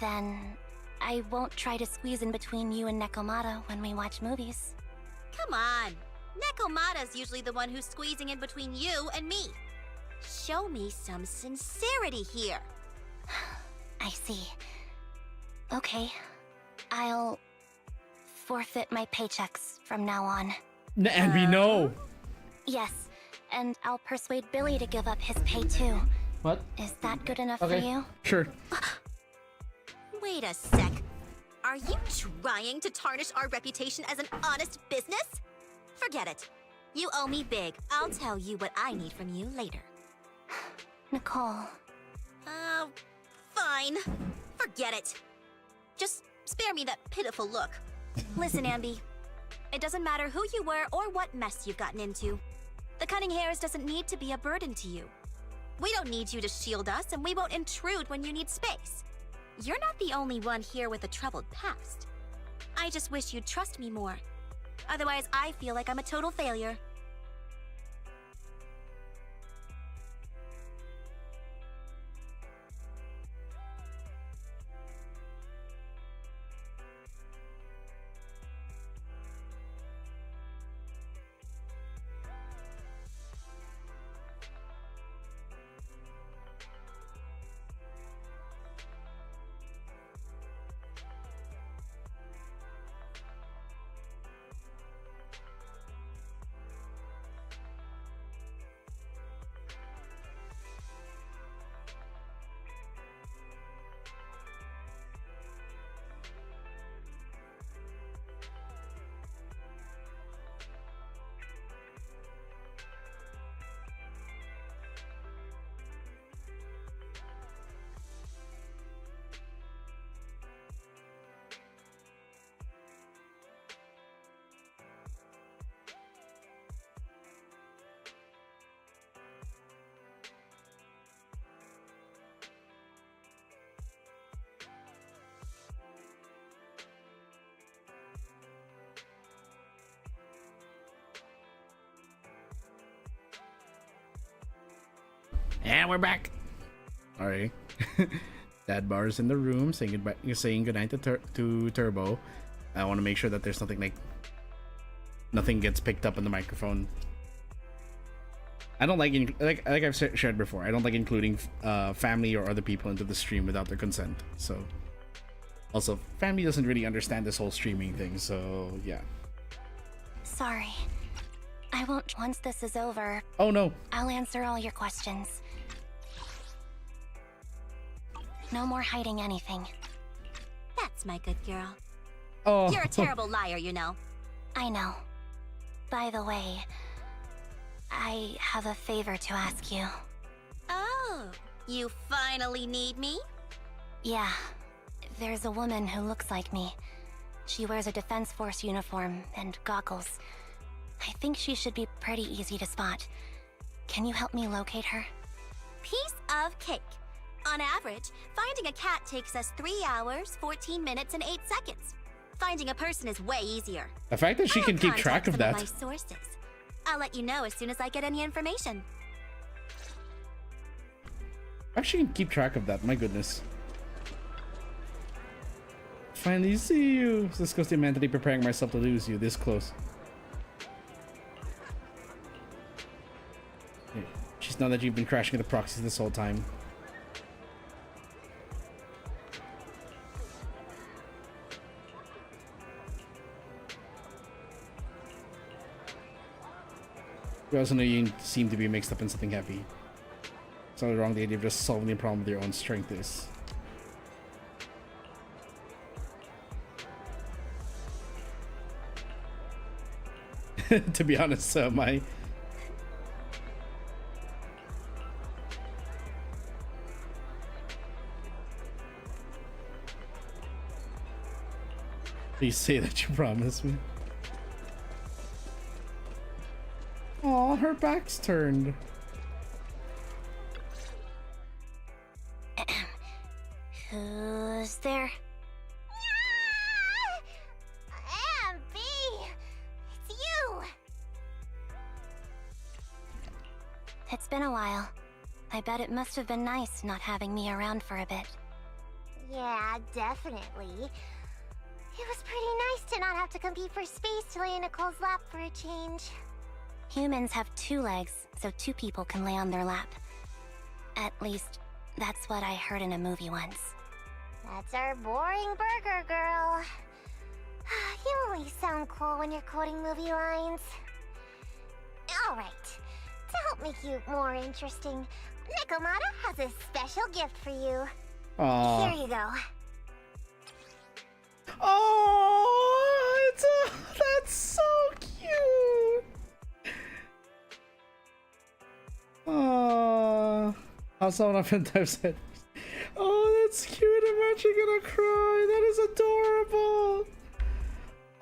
Then I won't try to squeeze in between you and Nekomata when we watch movies. Come on. Nekomata's usually the one who's squeezing in between you and me. Show me some sincerity here. I see. Okay. I'll forfeit my paychecks from now on. Anby, no. Yes, and I'll persuade Billy to give up his pay too. What? Is that good enough Okay. for you? Sure. Wait a sec. Are you trying to tarnish our reputation as an honest business? Forget it. You owe me big. I'll tell you what I need from you later. Nicole. Fine. Forget it. Just spare me that pitiful look. Listen, Anby. It doesn't matter who you were or what mess you've gotten into. The cunning hairs doesn't need to be a burden to you. We don't need you to shield us, and we won't intrude when you need space. You're not the only one here with a troubled past. I just wish you'd trust me more. Otherwise, I feel like I'm a total failure. And we're back. All right. Dad Bar is in the room saying goodbye, saying goodnight to Turbo. I want to make sure that there's nothing gets picked up on the microphone. I don't like like I've shared before. I don't like including family or other people into the stream without their consent. So, also, family doesn't really understand this whole streaming thing. So, yeah. Sorry. I won't. Once this is over. Oh no. I'll answer all your questions. No more hiding anything. That's my good girl. Oh. You're a terrible liar, you know. I know. By the way, I have a favor to ask you. Oh, you finally need me? Yeah. There's a woman who looks like me. She wears a Defense Force uniform and goggles. I think she should be pretty easy to spot. Can you help me locate her? Piece of cake. On average, finding a cat takes us 3 hours, 14 minutes, and 8 seconds. Finding a person is way easier. The fact that she can keep track of that. My sources. I'll let you know as soon as I get any information. Actually, can keep track of that. My goodness. Finally see you. This goes to mentally preparing myself to lose you this close. Yeah. She's known that you've been crashing the proxies this whole time. We also know you seem to be mixed up in something heavy. It's not wrong the idea of just solving the problem with your own strength is. To be honest, my please say that you promise me. Aw, her back's turned. Who's there? MB! It's you! It's been a while. I bet it must have been nice not having me around for a bit. Yeah, definitely. It was pretty nice to not have to compete for space to lay in Nicole's lap for a change. Humans have 2 legs, so 2 people can lay on their lap. At least, that's what I heard in a movie once. That's our boring burger girl. You only sound cool when you're quoting movie lines. Alright, to help make you more interesting, Nikomata has a special gift for you. Aww. Here you go. Oh, that's so cute. Oh, how someone oftentimes said, "Oh, that's cute. I'm actually gonna cry. That is adorable."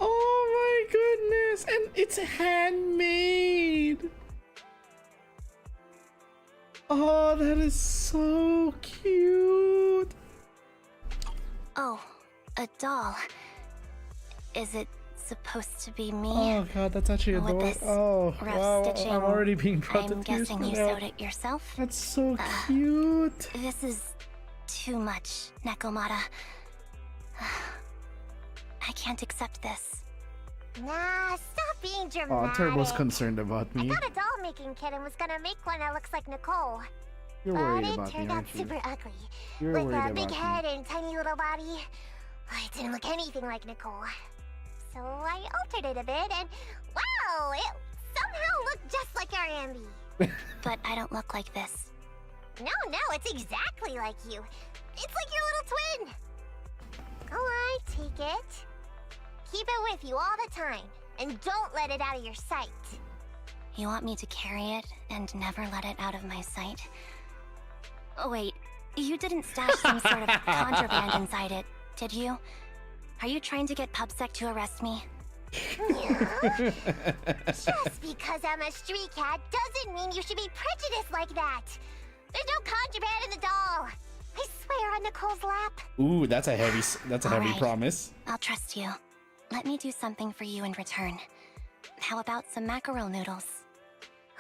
Oh my goodness, and it's handmade. Oh, that is so cute. Oh, a doll. Is it supposed to be me? Oh god, that's actually adorable. With this Oh, rough wow, stitching, I'm already being brought I'm to tears guessing you now. sewed it yourself? That's so cute. This is too much, Nekomata. I can't accept this. Nah, stop being dramatic. Oh, Turbo's concerned about I me. got a doll-making kit and was gonna make one that looks like Nicole. You're but worried it about me, turned out aren't you? super ugly. You're With worried a about big me. head and tiny little body. It didn't look anything like Nicole. So I altered it a bit and wow, it somehow looked just like our Ambi. But I don't look like this. No, it's exactly like you. It's like your little twin. Go on, take it. Keep it with you all the time. And don't let it out of your sight. You want me to carry it and never let it out of my sight? Oh, wait, you didn't stash some sort of contraband inside it, did you? Are you trying to get PubSec to arrest me? Just because I'm a street cat doesn't mean you should be prejudiced like that. There's no contraband in the doll. I swear on Nicole's lap. Ooh, that's a heavy Alright. promise. I'll trust you. Let me do something for you in return. How about some mackerel noodles?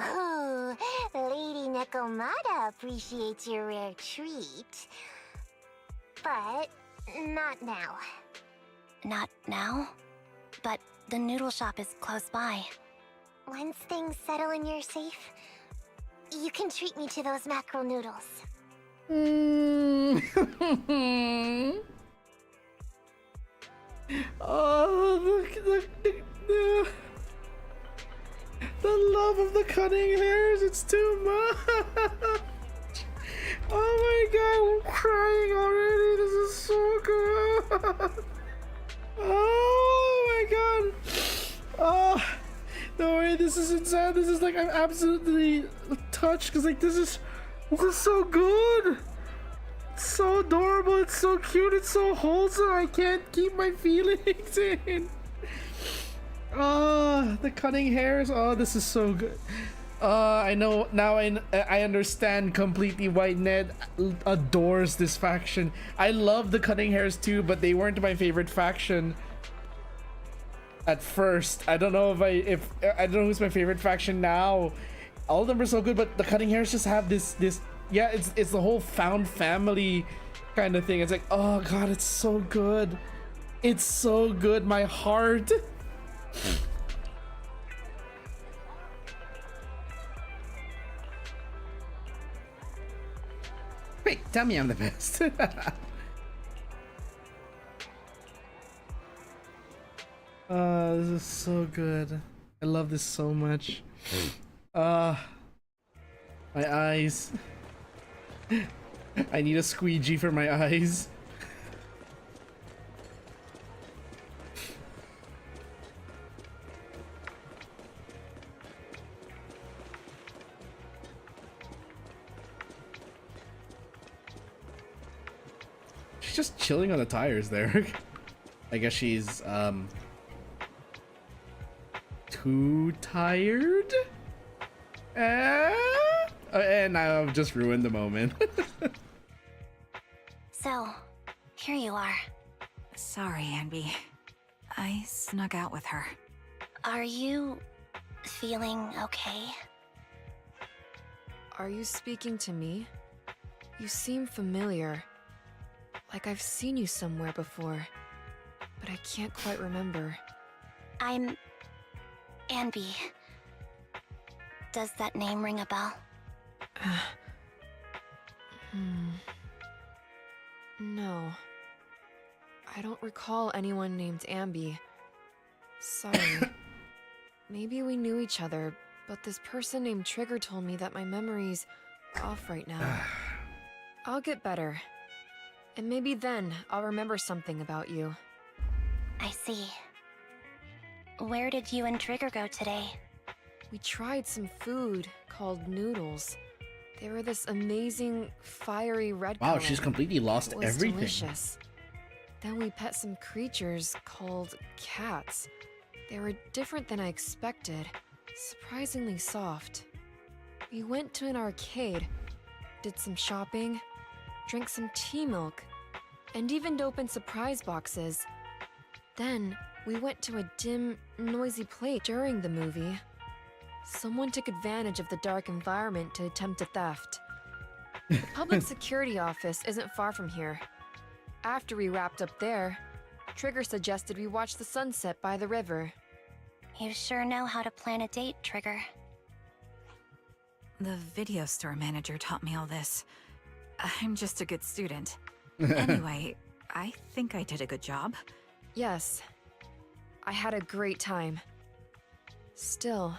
Oh, Lady Nekomata appreciates your rare treat. But not now. Not now? But the noodle shop is close by. Once things settle and you're safe, you can treat me to those mackerel noodles. Oh, the love of the cutting hairs, it's too much. Oh my god, I'm crying already. This is so good. Oh my god. Oh, no way, this is insane. This is like, I'm absolutely touched because like this is so good. It's so adorable, it's so cute, it's so wholesome. I can't keep my feelings in. Oh, the cutting hairs. Oh, this is so good. I know now. I understand completely why Ned adores this faction. I love the cutting hairs too, but they weren't my favorite faction at first. I don't know if I don't know who's my favorite faction now. All of them are so good, but the cutting hairs just have this. Yeah, it's the whole found family kind of thing. It's like, oh god, it's so good. It's so good. My heart. Wait, tell me I'm the best. This is so good. I love this so much. My eyes. I need a squeegee for my eyes. She's just chilling on the tires there. I guess she's too tired? And I've just ruined the moment. So, here you are. Sorry, Anby. I snuck out with her. Are you feeling okay? Are you speaking to me? You seem familiar. Like I've seen you somewhere before, but I can't quite remember. I'm Anby. Does that name ring a bell? No. I don't recall anyone named Anby. Sorry. Maybe we knew each other, but this person named Trigger told me that my memory's off right now. I'll get better. And maybe then I'll remember something about you. I see. Where did you and Trigger go today? We tried some food called noodles. They were this amazing, fiery red color. Wow, she's completely lost It was everything. delicious. Then we pet some creatures called cats. They were different than I expected, surprisingly soft. We went to an arcade, did some shopping, drank some tea milk, and even opened surprise boxes. Then we went to a dim, noisy place during the movie. Someone took advantage of the dark environment to attempt a theft. The public security office isn't far from here. After we wrapped up there, Trigger suggested we watch the sunset by the river. You sure know how to plan a date, Trigger. The video store manager taught me all this. I'm just a good student. Anyway, I think I did a good job. Yes. I had a great time. Still,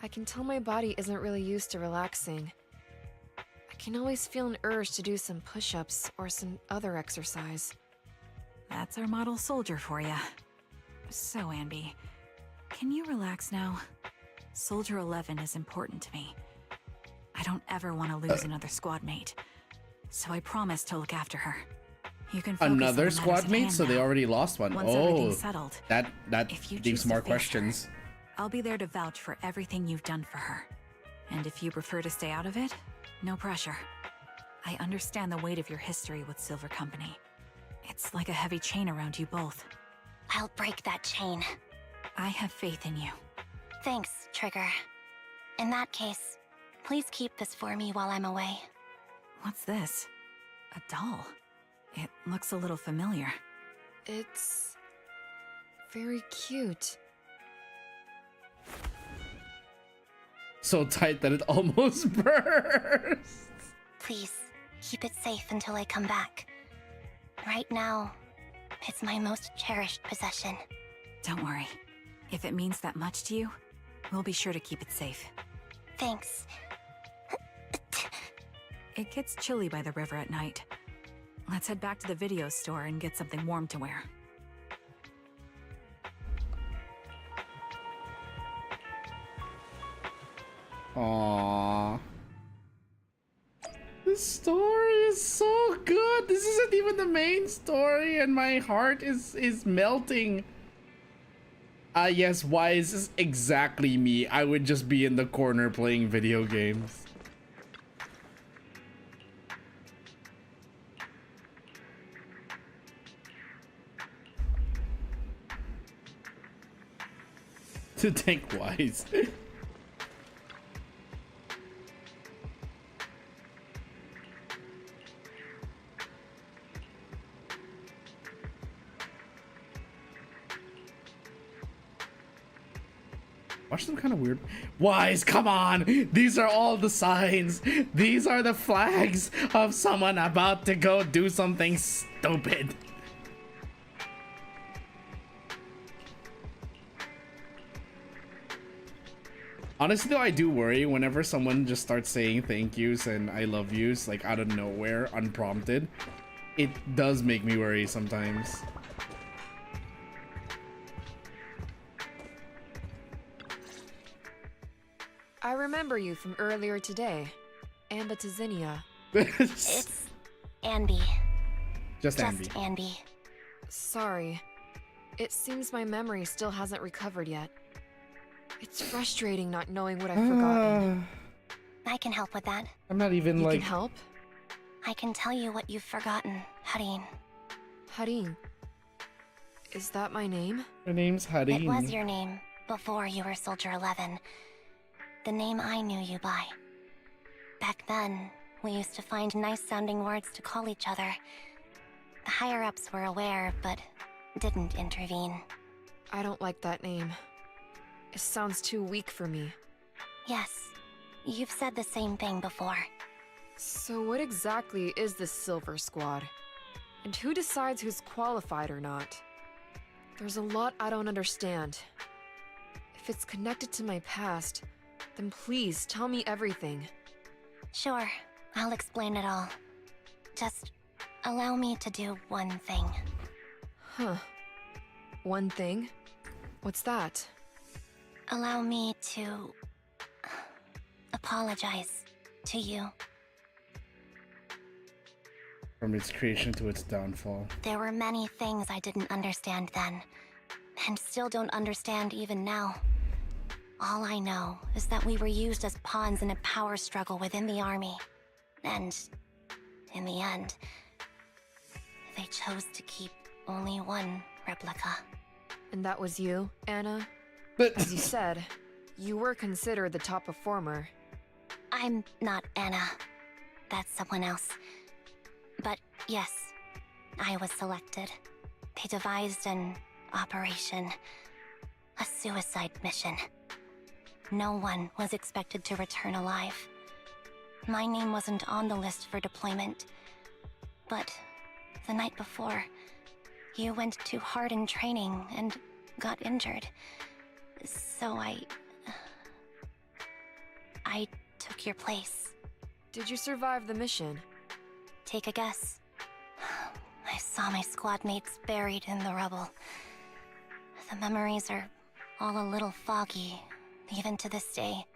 I can tell my body isn't really used to relaxing. I can always feel an urge to do some push-ups or some other exercise. That's our model soldier for ya. So, Anby, can you relax now? Soldier 11 is important to me. I don't ever want to lose another squad mate. So I promise to look after her. You can focus Another on squad matters at mate? hand So they now. alrety lost one. Once Oh, everything's settled, that if you leaves choose to more face questions. her, I'll be there to vouch for everything you've done for her. And if you prefer to stay out of it, no pressure. I understand the weight of your history with Silver Company. It's like a heavy chain around you both. I'll break that chain. I have faith in you. Thanks, Trigger. In that case, please keep this for me while I'm away. What's this? A doll. It looks a little familiar. It's very cute. So tight that it almost bursts. Please, keep it safe until I come back. Right now, it's my most cherished possession. Don't worry. If it means that much to you, we'll be sure to keep it safe. Thanks. It gets chilly by the river at night. Let's head back to the video store and get something warm to wear. Aww. This story is so good. This isn't even the main story, and my heart is melting. Yes, why is this exactly me? I would just be in the corner playing video games. To think wise. Watch some kind of weird. Wise, come on! These are all the signs. These are the flags of someone about to go do something stupid. Honestly, though, I do worry whenever someone just starts saying thank yous and I love yous, like out of nowhere, unprompted. It does make me worry sometimes. I remember you from earlier today. Amba to Zinnia. It's Andy. Just Andy. Just Andy. Sorry. It seems my memory still hasn't recovered yet. It's frustrating not knowing what I've forgotten. I can help with that. I'm not even You like... can help? I can tell you what you've forgotten, Harin. Harin. Is that my name? Her name's Harin. It was your name before you were Soldier 11. The name I knew you by. Back then, we used to find nice-sounding words to call each other. The higher-ups were aware, but didn't intervene. I don't like that name. It sounds too weak for me. Yes, you've said the same thing before. So what exactly is this Silver Squad? And who decides who's qualified or not? There's a lot I don't understand. If it's connected to my past, then please tell me everything. Sure, I'll explain it all. Just allow me to do one thing. Huh. One thing? What's that? Allow me to apologize to you. From its creation to its downfall. There were many things I didn't understand then, and still don't understand even now. All I know is that we were used as pawns in a power struggle within the army. And in the end, they chose to keep only one replica. And that was you, Anna? But as you said, you were considered the top performer. I'm not Anna. That's someone else. But yes, I was selected. They devised an operation, a suicide mission. No one was expected to return alive. My name wasn't on the list for deployment. But the night before, you went too hard in training and got injured. So I took your place. Did you survive the mission? Take a guess. I saw my squad mates buried in the rubble. The memories are all a little foggy, even to this day.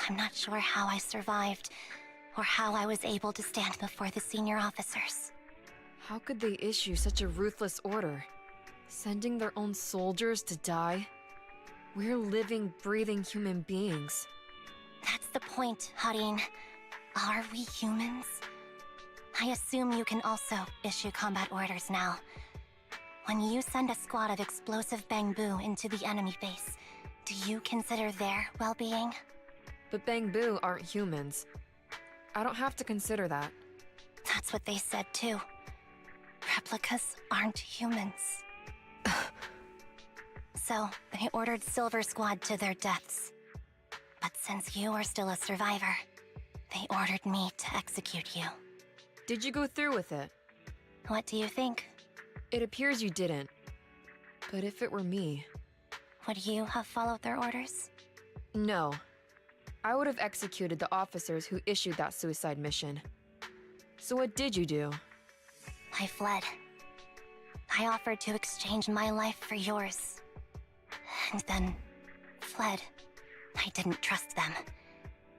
I'm not sure how I survived, or how I was able to stand before the senior officers. How could they issue such a ruthless order? Sending their own soldiers to die? We're living, breathing human beings. That's the point, Harin. Are we humans? I assume you can also issue combat orders now. When you send a squad of explosive bamboo into the enemy base, do you consider their well-being? But Bangbu aren't humans. I don't have to consider that. That's what they said too. Replicas aren't humans. So, they ordered Silver Squad to their deaths. But since you are still a survivor, they ordered me to execute you. Did you go through with it? What do you think? It appears you didn't. But if it were me... Would you have followed their orders? No. I would have executed the officers who issued that suicide mission. So what did you do? I fled. I offered to exchange my life for yours. And then... fled. I didn't trust them.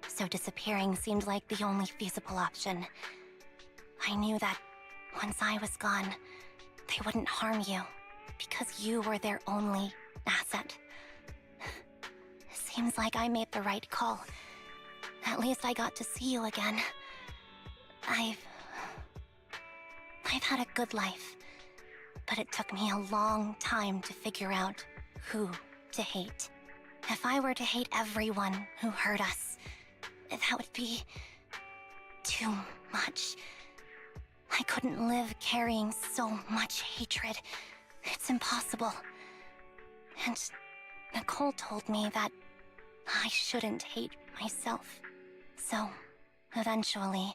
So disappearing seemed like the only feasible option. I knew that once I was gone, they wouldn't harm you, because you were their only asset. Seems like I made the right call. At least I got to see you again. I've had a good life, but it took me a long time to figure out who to hate. If I were to hate everyone who hurt us, that would be too much. I couldn't live carrying so much hatred. It's impossible. And Nicole told me that I shouldn't hate myself. So, eventually,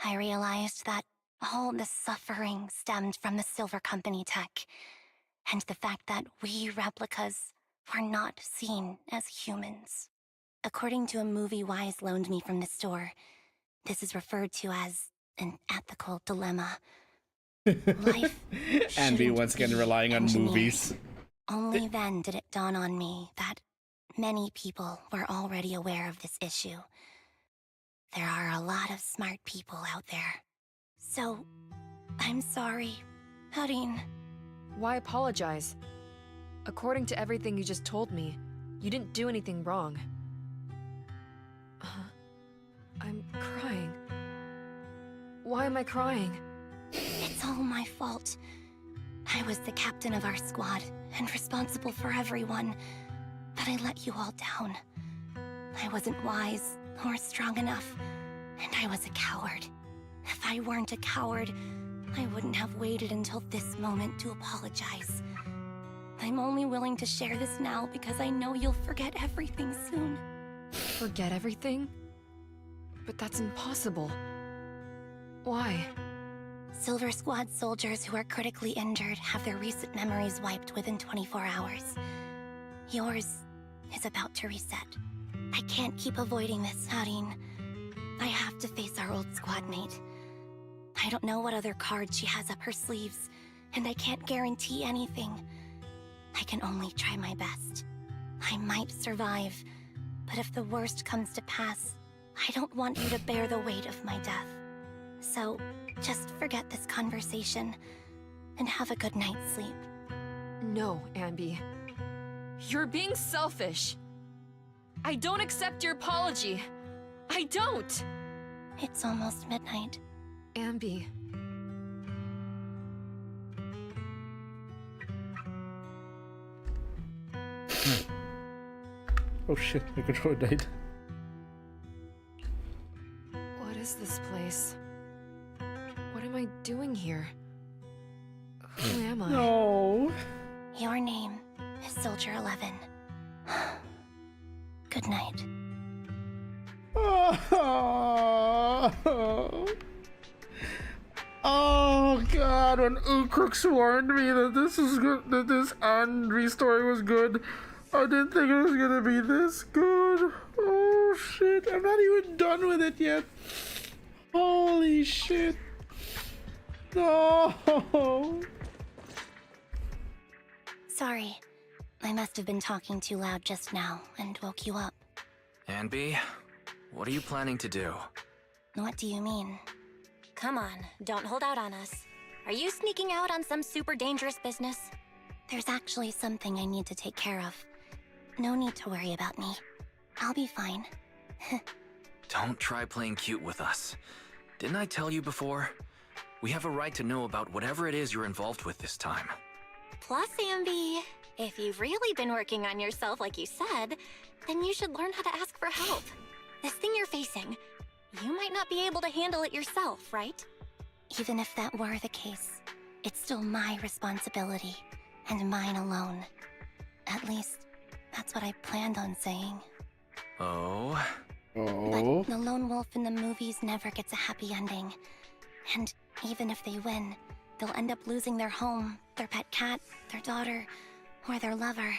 I realized that all the suffering stemmed from the Silver Company tech, and the fact that we replicas were not seen as humans. According to a movie Wise loaned me from the store, this is referred to as an ethical dilemma. Life Andy once again relying on engineered. movies. Only then did it dawn on me that many people were already aware of this issue. There are a lot of smart people out there. So, I'm sorry, Harin. Why apologize? According to everything you just told me, you didn't do anything wrong. I'm crying. Why am I crying? It's all my fault. I was the captain of our squad and responsible for everyone, but I let you all down. I wasn't wise or strong enough, and I was a coward. If I weren't a coward, I wouldn't have waited until this moment to apologize. I'm only willing to share this now because I know you'll forget everything soon. Forget everything? But that's impossible. Why? Silver Squad soldiers who are critically injured have their recent memories wiped within 24 hours. Yours is about to reset. I can't keep avoiding this, Harin. I have to face our old squad mate. I don't know what other cards she has up her sleeves, and I can't guarantee anything. I can only try my best. I might survive, but if the worst comes to pass, I don't want you to bear the weight of my death. So, just forget this conversation, and have a good night's sleep. No, Ambi. You're being selfish. I don't accept your apology. I don't! It's almost midnight. Ambi. Oh shit, my controller died. What is this place? What am I doing here? Who am I? No. Your name is Soldier 11. Good night. Oh god, when Ukrux warned me that this is good, that this Andre story was good, I didn't think it was gonna be this good. Oh shit, I'm not even done with it yet. Holy shit. No. Sorry. I must have been talking too loud just now and woke you up. Anby, what are you planning to do? What do you mean? Come on, don't hold out on us. Are you sneaking out on some super dangerous business? There's actually something I need to take care of. No need to worry about me. I'll be fine. Don't try playing cute with us. Didn't I tell you before? We have a right to know about whatever it is you're involved with this time. Plus, Ambi, if you've really been working on yourself like you said, then you should learn how to ask for help. This thing you're facing, you might not be able to handle it yourself, right? Even if that were the case, it's still my responsibility, and mine alone. At least, that's what I planned on saying. Oh? Oh. But the lone wolf in the movies never gets a happy ending. And even if they win, they'll end up losing their home, their pet cat, their daughter, or their lover.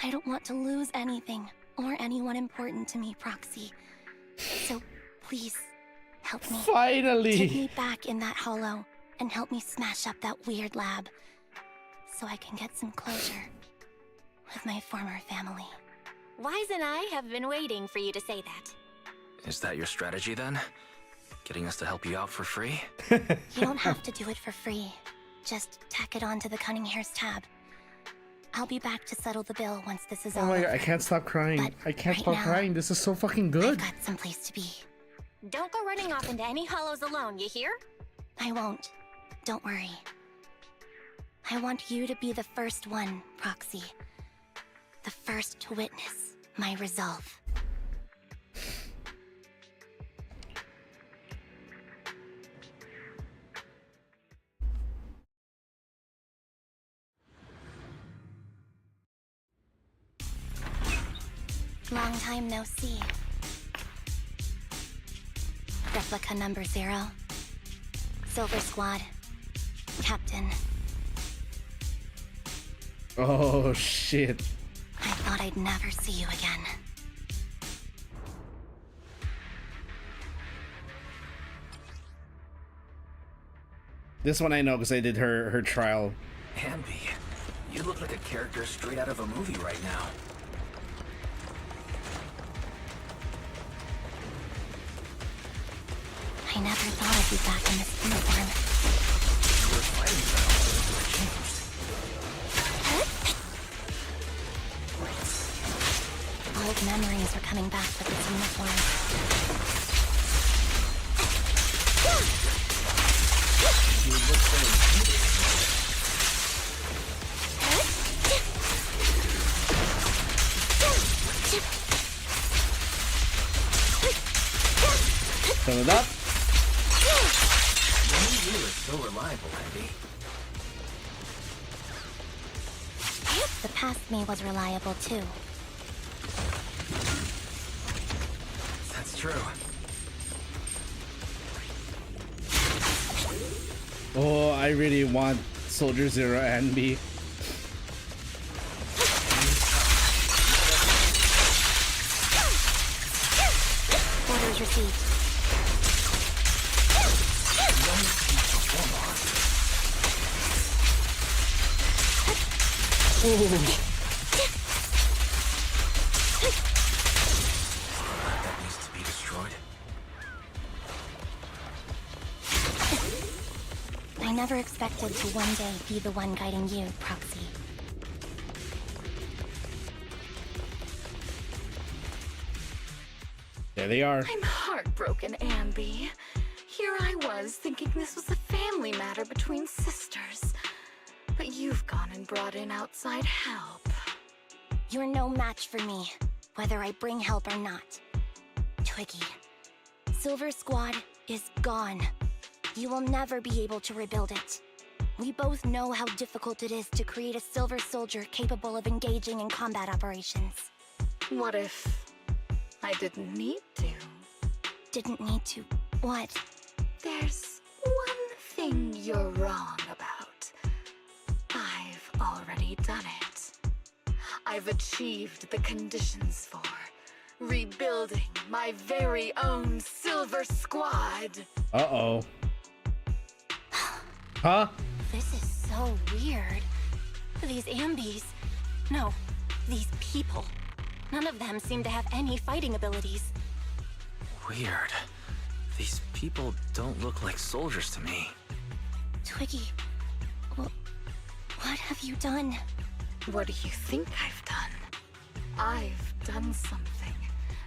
I don't want to lose anything, or anyone important to me, Proxy. So, please, help me. Finally! Take me back in that hollow, and help me smash up that weird lab, so I can get some closure with my former family. Wise and I have been waiting for you to say that. Is that your strategy then? Getting us to help you out for free? You don't have to do it for free. Just tack it on to the Cunning Hair's tab. I'll be back to settle the bill once this is all Oh my over. god, I can't stop crying. But I can't right stop now, crying. This is so fucking good. I've got someplace to be. Don't go running off into any hollows alone, you hear? I won't. Don't worry. I want you to be the first one, Proxy. The first to witness my resolve. Long time no see. Replica number 0. Silver Squad. Captain. Oh shit. I thought I'd never see you again. This one I know because I did her trial. Ambi, you look like a character straight out of a movie right now. I never thought I'd be back in this uniform. You were fighting battles, you were changed. Old memories are coming back with this uniform. You look so intimidating. Fill it up. You are so reliable, Ambi. The past me was reliable too. That's true. Oh, I really want Soldier Zero and me. Orders received. That needs to be destroyed. I never expected to one day be the one guiding you, Proxy. There they are. I'm heartbroken, Ambi. Here I was thinking this was a family matter between sisters. But you've gone and brought in outside help. You're no match for me, whether I bring help or not. Twiggy, Silver Squad is gone. You will never be able to rebuild it. We both know how difficult it is to create a Silver Soldier capable of engaging in combat operations. What if I didn't need to? Didn't need to. What? There's one thing you're wrong about. I've already done it. I've achieved the conditions for rebuilding my very own Silver Squad. Uh-oh. Huh? This is so weird. These Ambis... No, these people. None of them seem to have any fighting abilities. Weird. These people don't look like soldiers to me. Twiggy, what have you done? What do you think I've done? I've done something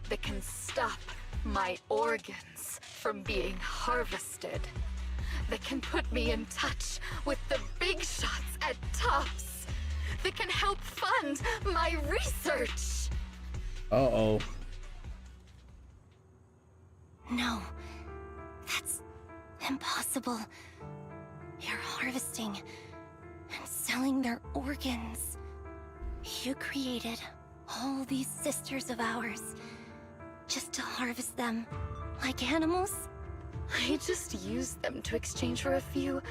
that can stop my organs from being harvested. That can put me in touch with the big shots at top my research! Uh-oh. No, that's impossible. You're harvesting and selling their organs. You created all these sisters of ours just to harvest them like animals? I just used them to exchange for a few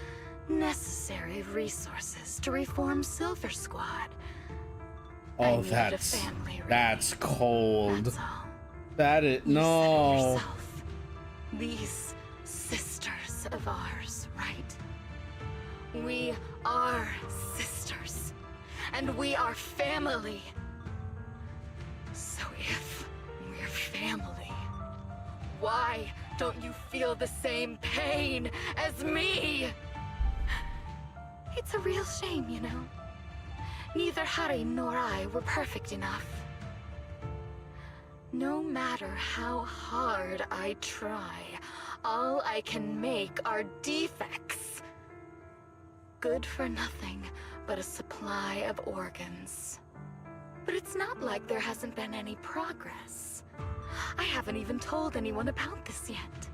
necessary resources to reform Silver Squad. Oh, that's cold. That's all. That is You said it no. yourself. These sisters of ours, right? We are sisters, and we are family. So if we're family, why don't you feel the same pain as me? It's a real shame, you know. Neither Harry nor I were perfect enough. No matter how hard I try, all I can make are defects. Good for nothing but a supply of organs. But it's not like there hasn't been any progress. I haven't even told anyone about this yet.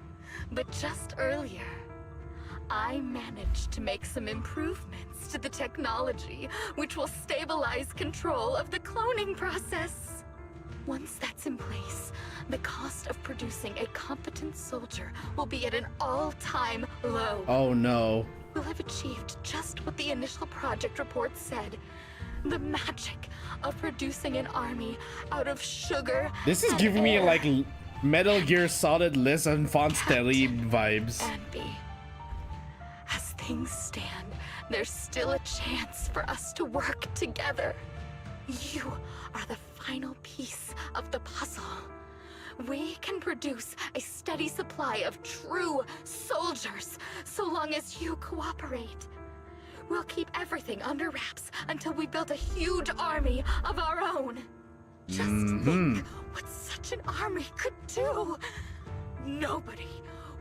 But just earlier, I managed to make some improvements to the technology which will stabilize control of the cloning process. Once that's in place, the cost of producing a competent soldier will be at an all-time low. Oh no. We'll have achieved just what the initial project report said. The magic of producing an army out of sugar. This is and giving me air. like Metal Gear Solid Liz and Fonstelli vibes. And B. As things stand, there's still a chance for us to work together. You are the final piece of the puzzle. We can produce a steady supply of true soldiers so long as you cooperate. We'll keep everything under wraps until we build a huge army of our own. Just think what such an army could do. Nobody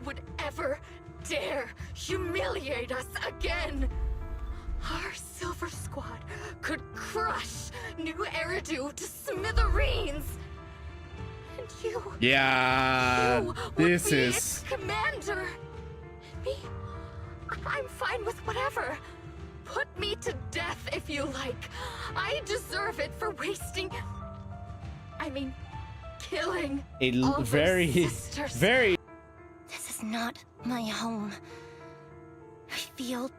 would ever dare humiliate us again. Our Silver Squad could crush New Eridu to smithereens. And you, Yeah, you this would be is its commander. Me, I'm fine with whatever. Put me to death if you like. I deserve it for wasting. I mean, killing all those sisters. very. This is not my home. I feel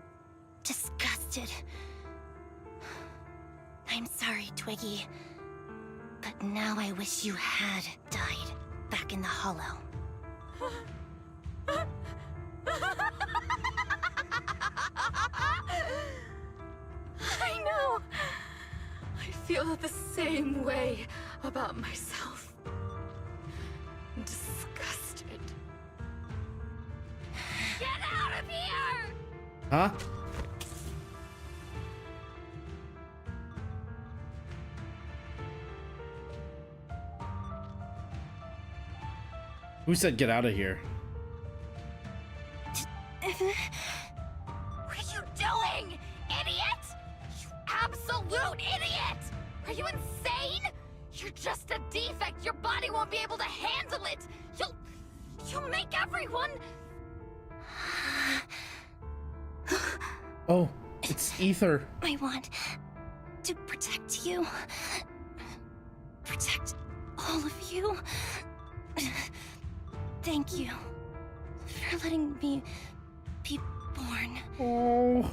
disgusted. I'm sorry, Twiggy. But now I wish you had died back in the Hollow. I know. I feel the same way about myself. Disgusted. Get out of here! Huh? Who said get out of here? What are you doing, idiot? You absolute idiot! Are you insane? You're just a defect. Your body won't be able to handle it. You'll make everyone. Oh, it's Ether. I want to protect you. Protect all of you. Thank you for letting me be born. Oh.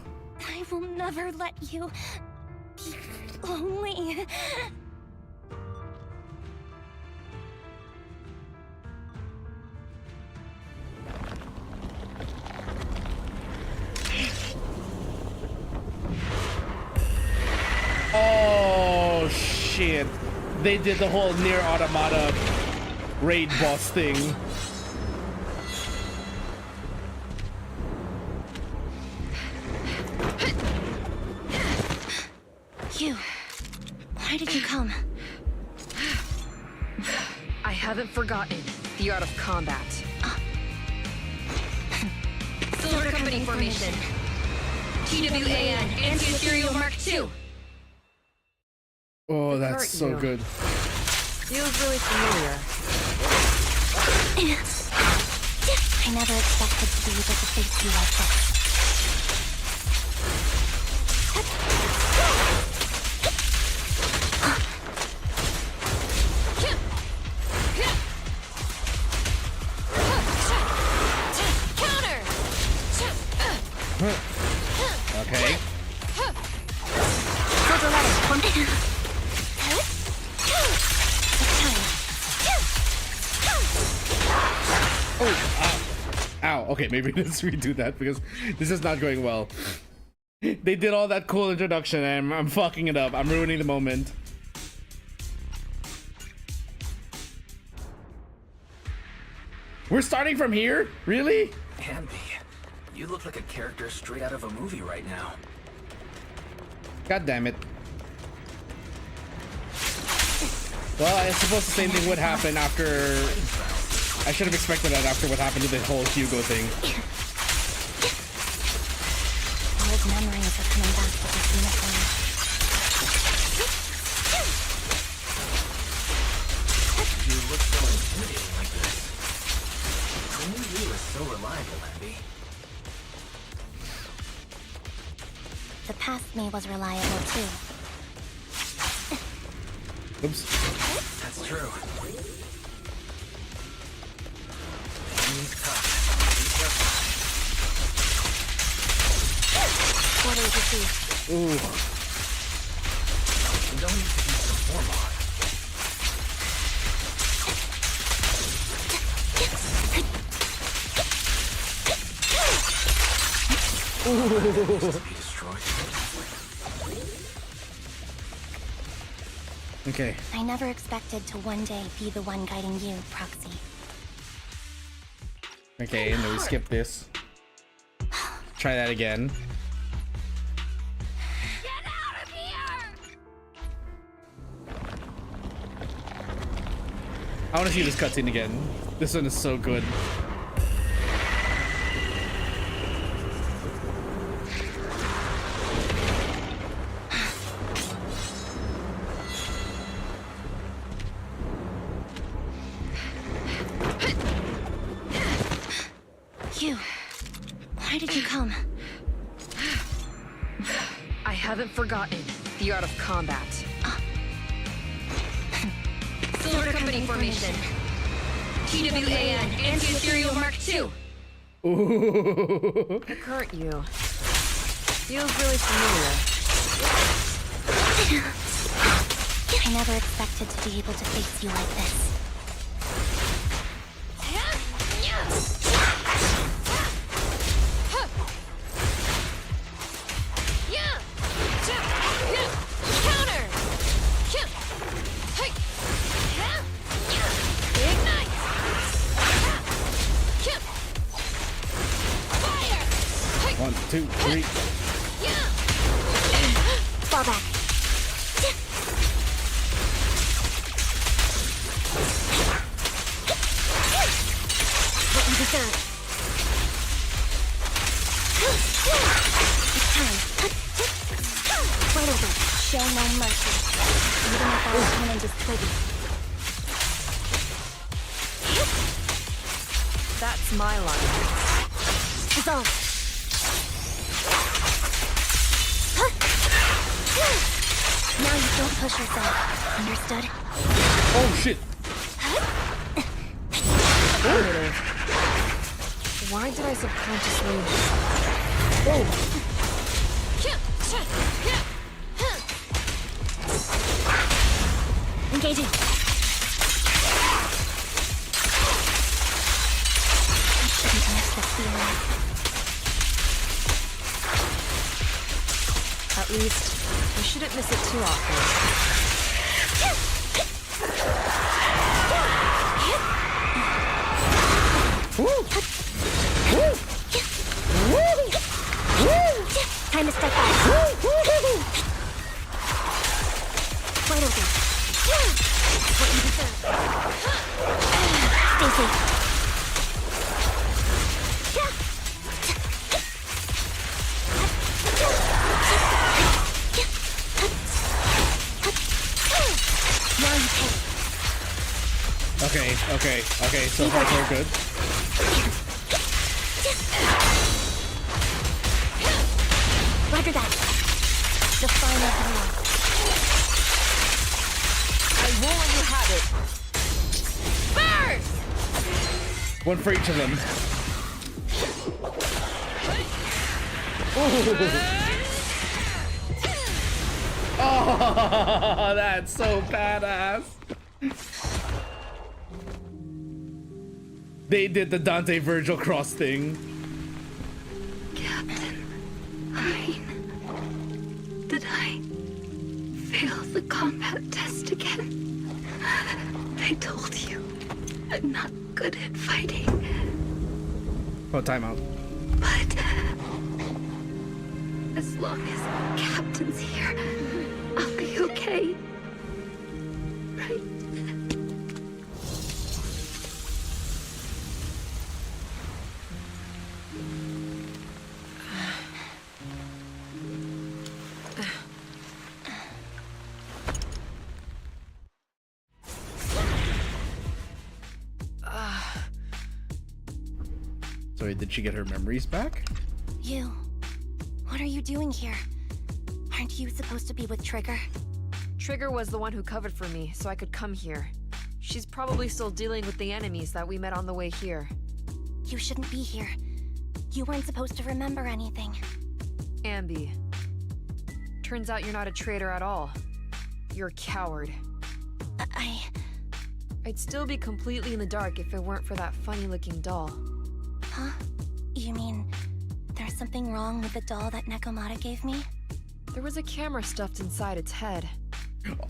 I will never let you be lonely. Oh shit. They did the whole Nier Automata raid boss thing. You. Why did you come? I haven't forgotten the art of combat. Silver Company formation. TWAN, Anti-Ethereal Mark II. Oh, The that's current so you. good. Feels really familiar. I never expected to be able to face you like this. Okay. Ow. Okay, maybe let's redo that because this is not going well. They did all that cool introduction and I'm fucking it up. I'm ruining the moment. We're starting from here? Really? Andy, you look like a character straight out of a movie right now. God damn it. Well, I suppose the same thing would happen after... I should have expected that after what happened to the whole Hugo thing. Old memories are coming back with this uniform. You look so intimidating like this. Who knew you were so reliable, Andy? The past me was reliable too. Oops. That's true. He's tough. Be careful. What did you see? Ooh. You don't need to be so formal. To be destroyed. Okay. I never expected to one day be the one guiding you, Proxy. Okay, and then we skip this. Try that again. Get out of here! I want to see this cutscene again. This one is so good. You. Why did you come? I haven't forgotten the art of combat. Silver Company formation. TWAN, Anti-Ethereal Mark II. Ooh. The current you. Feels really familiar. I never expected to be able to face you like this. One, two, three. Fall back. What you deserve. It's time. Right over. Show no mercy. Even if our opponent is twiggy. That's my line. Dissolve. Now you don't push yourself. Understood? Oh shit. Affirmative. Why did I subconsciously... Oh. Engaging. I shouldn't miss this feeling. At least, I shouldn't miss it too often. Time to step back. Wide open. What you deserve. Stay safe. Okay, so far so good. Roger that. The final blow. I won't let you have it. Burn! One for each of them. Oh, that's so badass. They did the Dante Virgil cross thing. Captain, did I fail the combat test again? They told you I'm not good at fighting. Oh, timeout. But as long as Captain's here, I'll be okay. Right? Sorry, did she get her memories back? You. What are you doing here? Aren't you supposed to be with Trigger? Trigger was the one who covered for me, so I could come here. She's probably still dealing with the enemies that we met on the way here. You shouldn't be here. You weren't supposed to remember anything. Ambi. Turns out you're not a traitor at all. You're a coward. I'd still be completely in the dark if it weren't for that funny-looking doll. Huh? You mean there's something wrong with the doll that Nekomata gave me? There was a camera stuffed inside its head.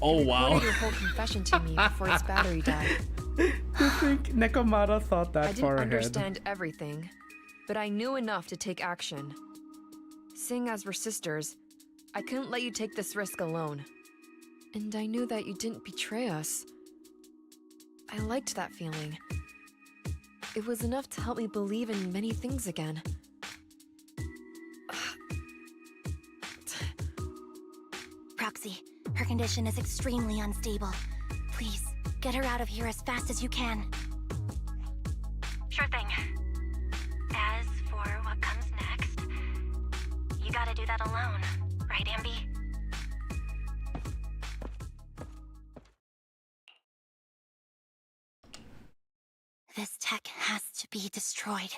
Oh, wow. Recorded your whole confession to me before its battery died. I think Nekomata thought that I didn't far ahead. understand everything, but I knew enough to take action. Seeing as we're sisters, I couldn't let you take this risk alone. And I knew that you didn't betray us. I liked that feeling. It was enough to help me believe in many things again. Proxy, her condition is extremely unstable. Please, get her out of here as fast as you can. Sure thing. As for what comes next, you gotta do that alone, right, Ambi? This tech has to be destroyed.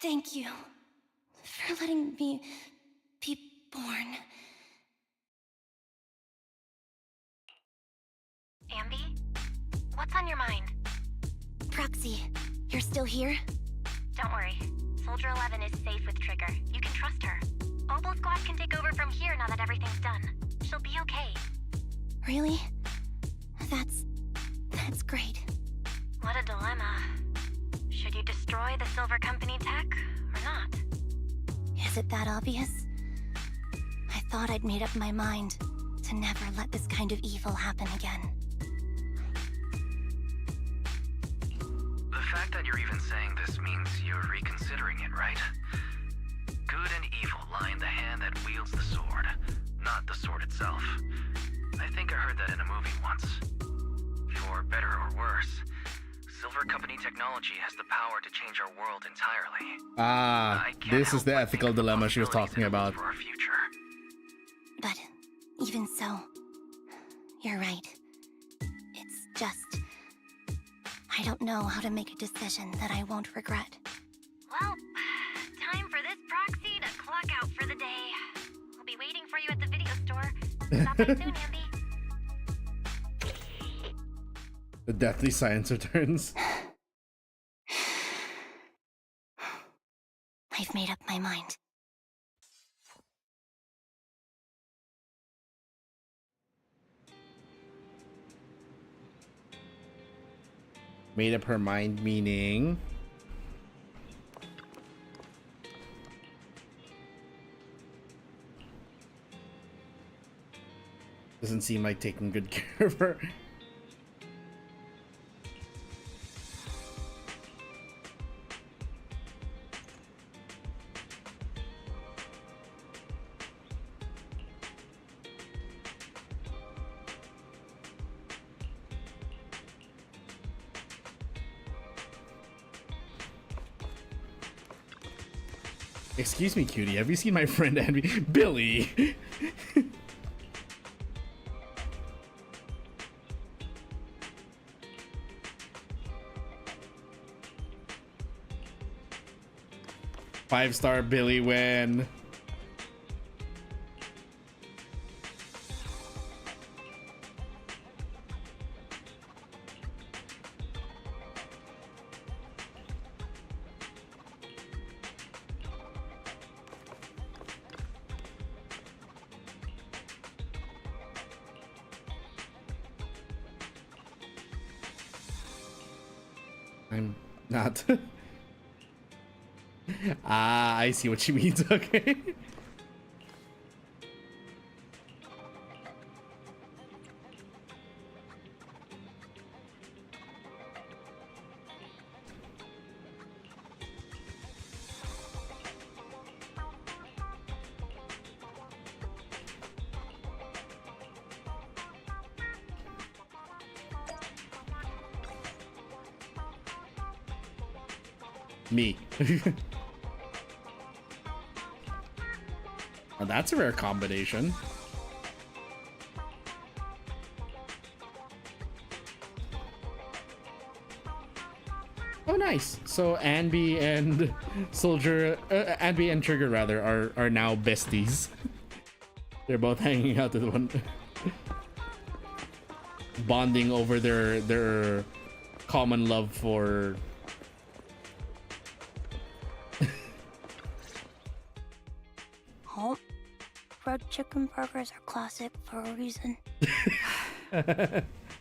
Thank you for letting me be born. Ambi? What's on your mind? Proxy, you're still here? Don't worry. Soldier 11 is safe with Trigger. You can trust her. Oboe Squad can take over from here now that everything's done. She'll be okay. Really? That's great. What a dilemma. Should you destroy the Silver Company tech, or not? Is it that obvious? I thought I'd made up my mind to never let this kind of evil happen again. The fact that you're even saying this means you're reconsidering it, right? Good and evil lie in the hand that wields the sword, not the sword itself. I think I heard that in a movie once. For better or worse, Silver Company technology has the power to change our world entirely. Ah, this is the ethical dilemma she was talking about. For our future. But even so, you're right. It's just, I don't know how to make a decision that I won't regret. Well, time for this proxy to clock out for the day. I'll be waiting for you at the video store. Stop by soon, Ambi. The deathly science returns. I've made up my mind. Made up her mind, meaning... Doesn't seem like taking good care of her. Excuse me, cutie. Have you seen my friend Anby? Billy! Five-star Billy win. I'm not. Ah, I see what she means. Okay. Me. Well, that's a rare combination. Oh, nice. So Anby and Anby and Trigger rather are now besties. They're both hanging out with one, bonding over their common love for. Red chicken burgers are classic for a reason.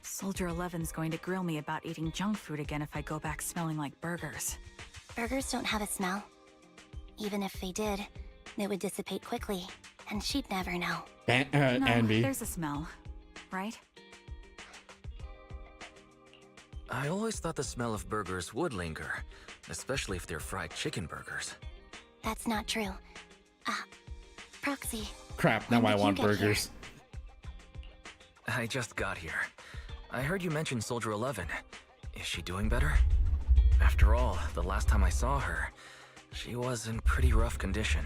Soldier 11's going to grill me about eating junk food again if I go back smelling like burgers. Burgers don't have a smell. Even if they did, it would dissipate quickly, and she'd never know. No, Anby. there's a smell, right? I always thought the smell of burgers would linger, especially if they're fried chicken burgers. That's not true. Proxy. Crap, now I want burgers. I just got here. I heard you mention Soldier 11. Is she doing better? After all, the last time I saw her, she was in pretty rough condition.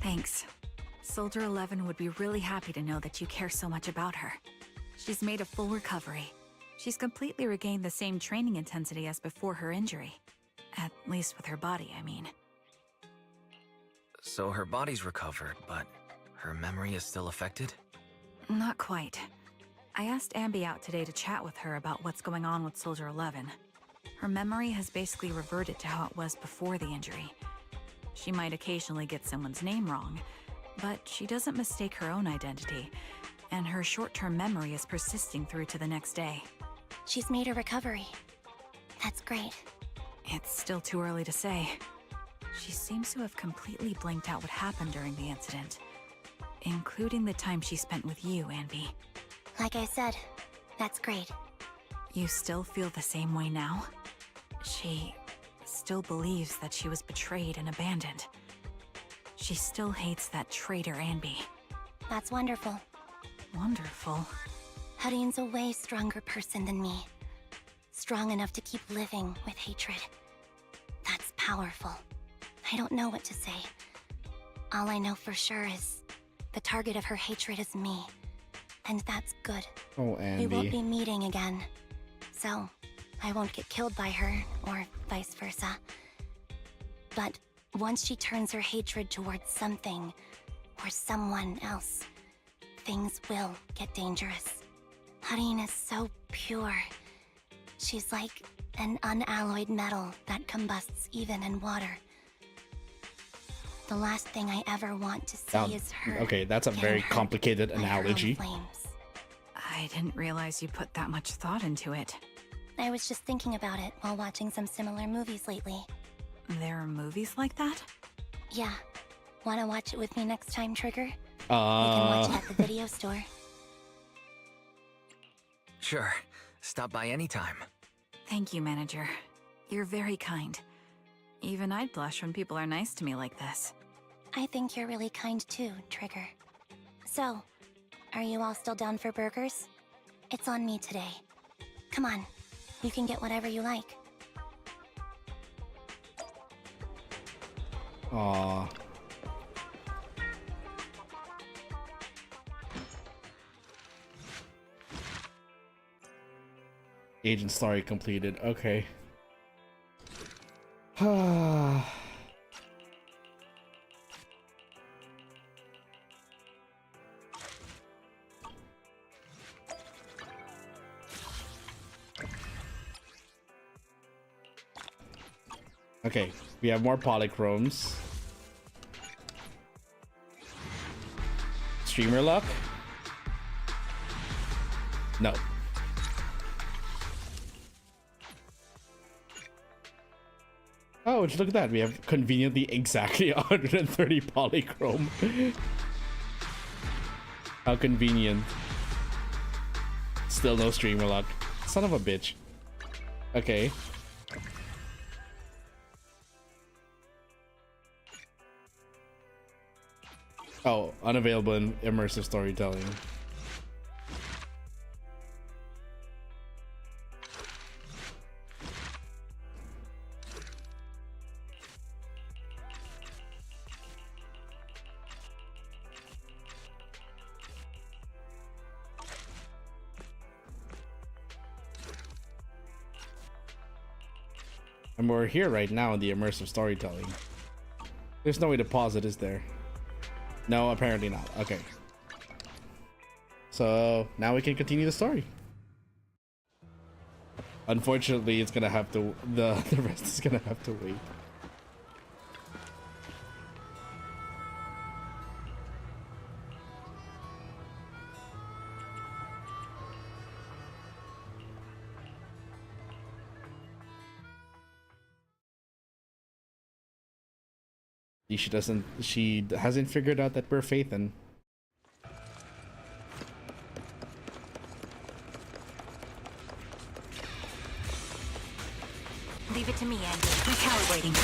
Thanks. Soldier 11 would be really happy to know that you care so much about her. She's made a full recovery. She's completely regained the same training intensity as before her injury. At least with her body, I mean. So her body's recovered, but her memory is still affected? Not quite. I asked Anby out today to chat with her about what's going on with Soldier 11. Her memory has basically reverted to how it was before the injury. She might occasionally get someone's name wrong, but she doesn't mistake her own identity, and her short-term memory is persisting through to the next day. She's made a recovery. That's great. It's still too early to say. She seems to have completely blanked out what happened during the incident, including the time she spent with you, Anby. Like I said, that's great. You still feel the same way now? She still believes that she was betrayed and abandoned. She still hates that traitor Anby. That's wonderful. Wonderful. Hadine's a way stronger person than me. Strong enough to keep living with hatred. That's powerful. I don't know what to say. All I know for sure is the target of her hatred is me. And that's good. Oh, Anby. We won't be meeting again. So, I won't get killed by her, or vice versa. But once she turns her hatred towards something, or someone else, things will get dangerous. Hadine is so pure. She's like an unalloyed metal that combusts even in water. The last thing I ever want to see is her. Okay, that's a very complicated analogy. Flames. I didn't realize you put that much thought into it. I was just thinking about it while watching some similar movies lately. There are movies like that? Yeah. Wanna watch it with me next time, Trigger? We can watch it at the video store. Sure. Stop by anytime. Thank you, Manager. You're very kind. Even I'd blush when people are nice to me like this. I think you're really kind too, Trigger. So, are you all still down for burgers? It's on me today. Come on, you can get whatever you like. Aww. Agent story completed. Okay. Okay, we have more polychromes. Streamer luck? No. Oh, just look at that. We have conveniently exactly 130 polychrome. How convenient. Still no streamer luck. Son of a bitch. Okay. Oh, unavailable in immersive storytelling. And we're here right now in the immersive storytelling. There's no way to pause it, is there? No, apparently not. Okay. So now we can continue the story. Unfortunately, it's gonna have to the rest is gonna have to wait. She hasn't figured out that we're Faithin. Leave it to me, Andy. Recalibrating.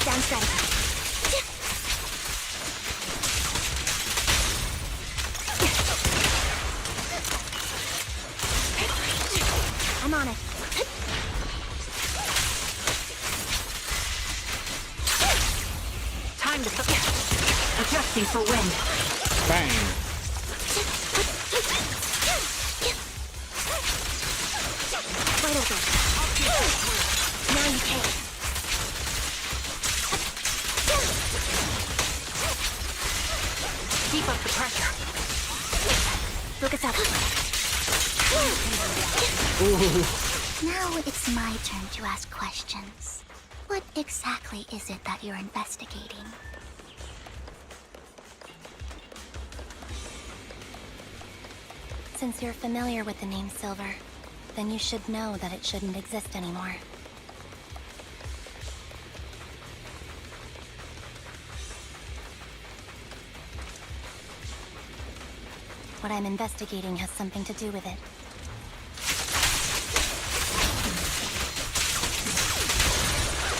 Stand steady. I'm on it. Time to adjusting for wind. Bang. Right over. Now you can. Keep up the pressure. Focus up. Now it's my turn to ask questions. What exactly is it that you're investigating? Since you're familiar with the name Silver, then you should know that it shouldn't exist anymore. What I'm investigating has something to do with it.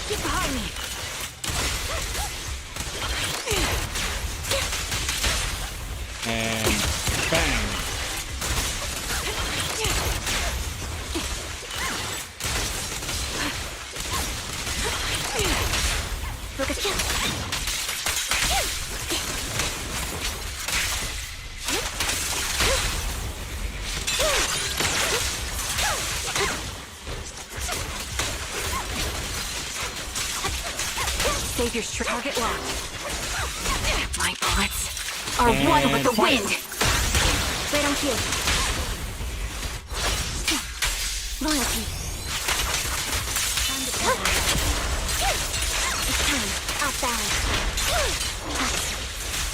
Get behind me! And bang. Focus. Save your target locked. My bullets are one with the wind. Right on cue. Loyalty. It's time. Off balance.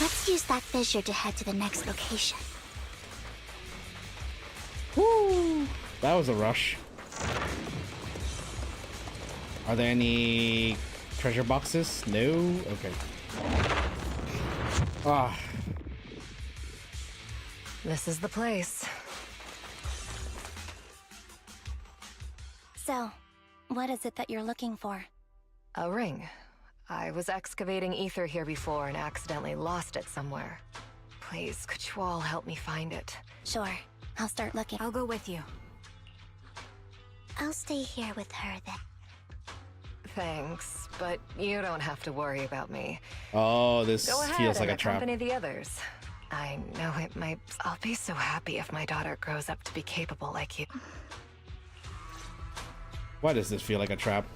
Let's use that fissure to head to the next location. Woo! That was a rush. Are there any treasure boxes? No? Okay. Ah. This is the place. So, what is it that you're looking for? A ring. I was excavating ether here before and accidentally lost it somewhere. Please, could you all help me find it? Sure. I'll start looking. I'll go with you. I'll stay here with her then. Thanks, but you don't have to worry about me. Oh, this Go ahead feels like and a trap. accompany the others. I know it might... I'll be so happy if my daughter grows up to be capable like you. Why does this feel like a trap?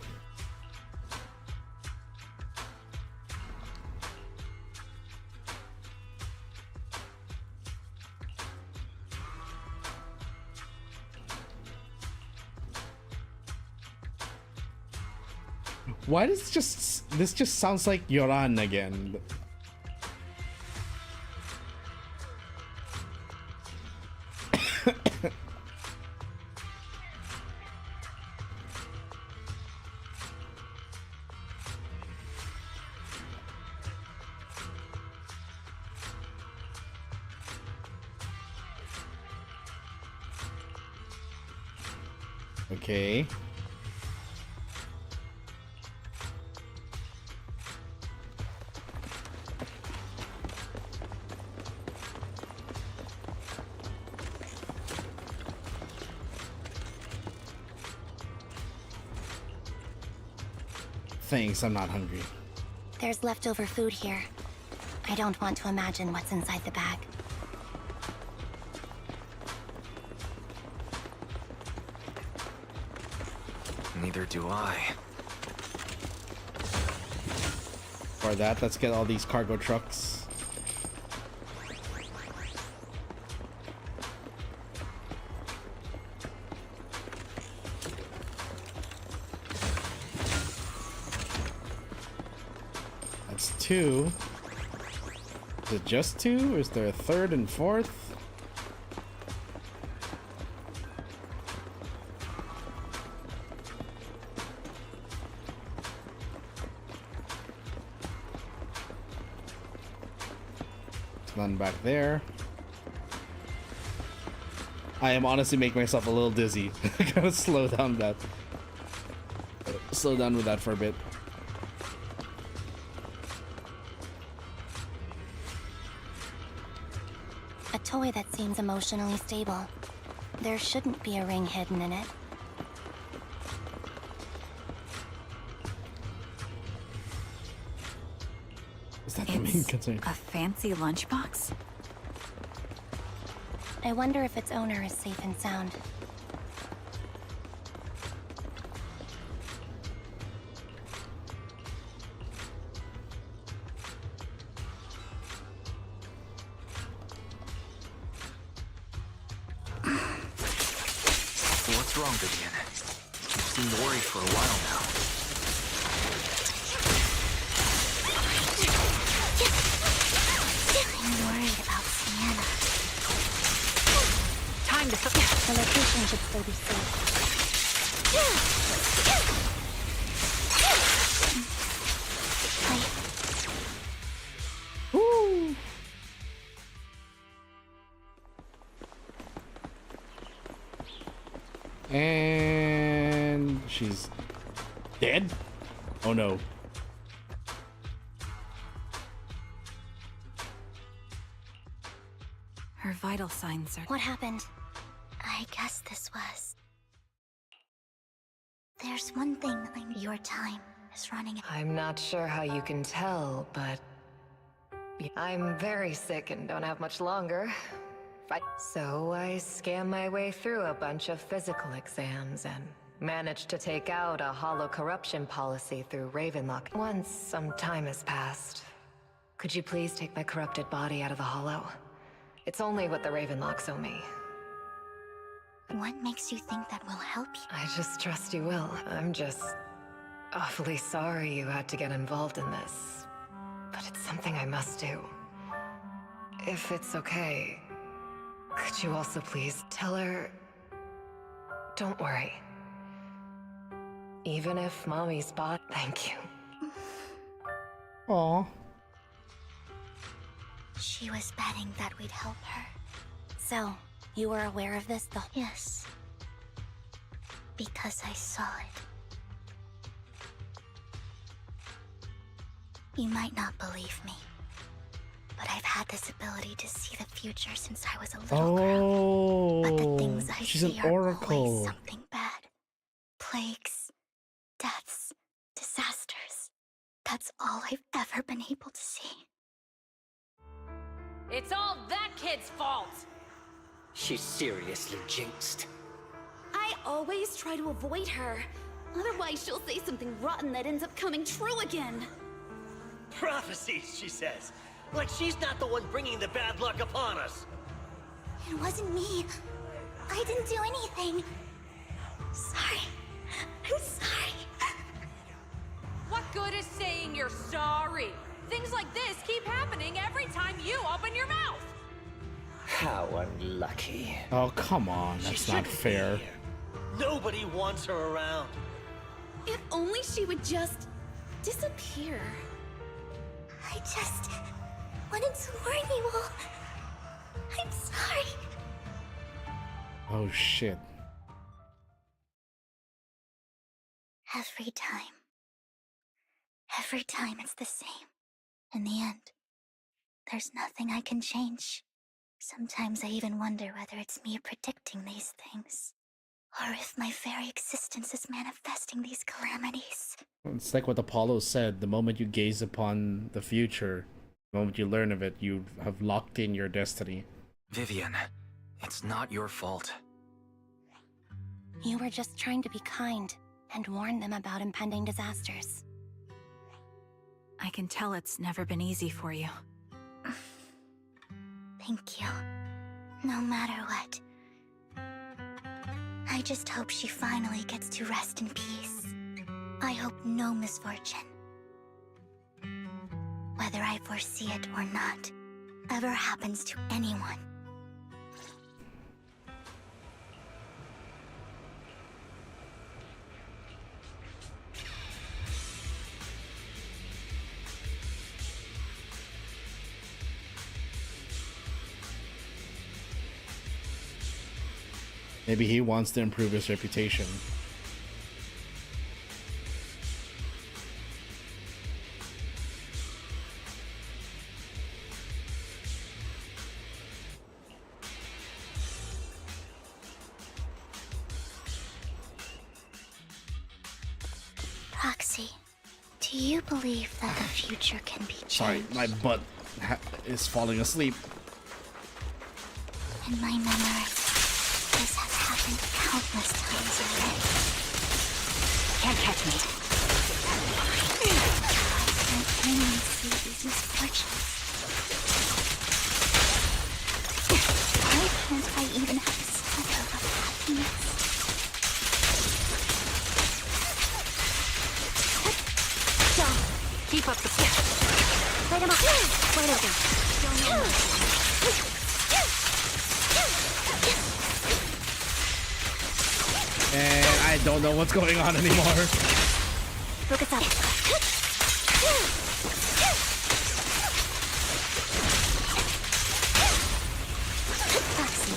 Why does this just sounds like Yoran again? Okay. Thanks, I'm not hungry. There's leftover food here. I don't want to imagine what's inside the bag. Neither do I. For that, let's get all these cargo trucks. That's two. Is it just two? Or is there a third and fourth? None back there. I am honestly making myself a little dizzy. I gotta slow down that. Slow down with that for a bit. A toy that seems emotionally stable. There shouldn't be a ring hidden in it. Is that the main concern? A fancy lunchbox? I wonder if its owner is safe and sound. What's wrong, Vivian? You seem worried for a while now. I'm worried about Sienna. Time to... The location should still be safe. Woo! And she's dead? Oh no. Her vital signs are... What happened? I guess this was... There's one thing your time is running out. I'm not sure how you can tell, but... I'm very sick and don't have much longer. So I scammed my way through a bunch of physical exams and managed to take out a hollow corruption policy through Ravenlock. Once some time has passed, could you please take my corrupted body out of the hollow? It's only what the Ravenlocks owe me. What makes you think that will help you? I just trust you will. I'm just awfully sorry you had to get involved in this. But it's something I must do. If it's okay, could you also please tell her... Don't worry. Even if Mommy's bot... Thank you. Aww. She was betting that we'd help her. So, you were aware of this though? Yes. Because I saw it. You might not believe me, but I've had this ability to see the future since I was a little girl. But the things I she's see an are oracle. always something bad. Plagues, deaths, disasters. That's all I've ever been able to see. It's all that kid's fault! She's seriously jinxed. I always try to avoid her. Otherwise, she'll say something rotten that ends up coming true again. Prophecies, she says. Like she's not the one bringing the bad luck upon us. It wasn't me. I didn't do anything. Sorry. I'm sorry. What good is saying you're sorry? Things like this keep happening every time you open your mouth! How unlucky. Oh, come on. That's not fair. Nobody wants her around. If only she would just disappear. I just wanted to warn you all. I'm sorry. Oh, shit. Every time it's the same. In the end, there's nothing I can change. Sometimes I even wonder whether it's me predicting these things, or if my very existence is manifesting these calamities. It's like what Apollo said, the moment you gaze upon the future, the moment you learn of it, you have locked in your destiny. Vivian, it's not your fault. You were just trying to be kind and warn them about impending disasters. I can tell it's never been easy for you. Thank you. No matter what. I just hope she finally gets to rest in peace. I hope no misfortune, whether I foresee it or not, ever happens to anyone. Maybe he wants to improve his reputation. Proxy, do you believe that the future can be changed? Sorry, my butt is falling asleep. In my memory, this has happened countless times already. Can't catch me. Why can't anyone see these misfortunes? Why can't I even have a sliver of happiness? Keep up the pitch. Light him up. Wide open. And I don't know what's going on anymore. Focus up. Proxy,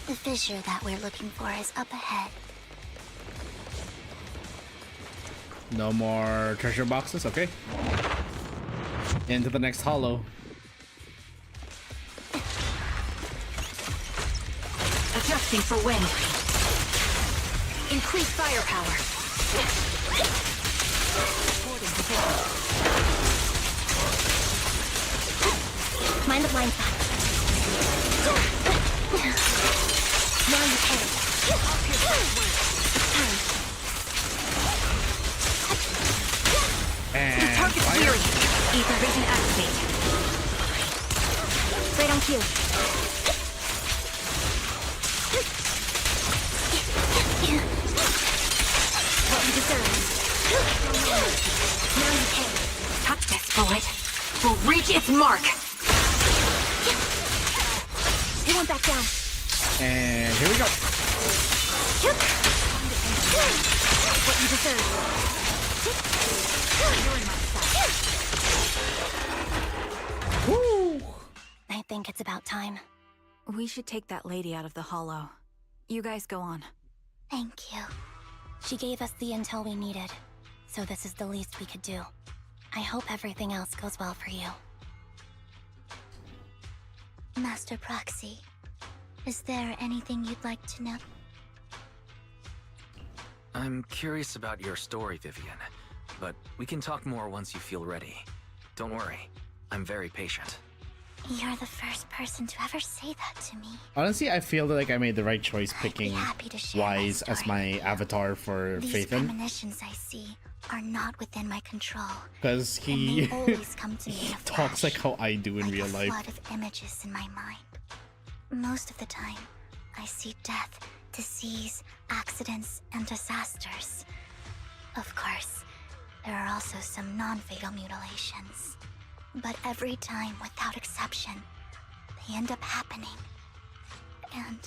the fissure that we're looking for is up ahead. No more treasure boxes, okay. Into the next hollow. Adjusting for wind. Increase firepower. Mind the blind spot. Now you can. It's time. And the target's fire. weary. Ether vision activate. Right on cue. What you deserve. Now you can. Touch this bullet. Will reach its mark. You won't back down. And here we go. What you deserve. Woo! I think it's about time. We should take that lady out of the hollow. You guys go on. Thank you. She gave us the intel we needed, so this is the least we could do. I hope everything else goes well for you. Master Proxy, is there anything you'd like to know? I'm curious about your story, Vivian, but we can talk more once you feel ready. Don't worry, I'm very patient. You're the first person to ever say that to me. Honestly, I feel like I made the right choice picking happy to share Wise as my avatar for These Phaethon. premonitions I see are not within my control. Because And he they always come to me in a talks like how I do in like real a life. flood of images in my mind. Most of the time, I see death, disease, accidents, and disasters. Of course, there are also some non-fatal mutilations. But every time, without exception, they end up happening. And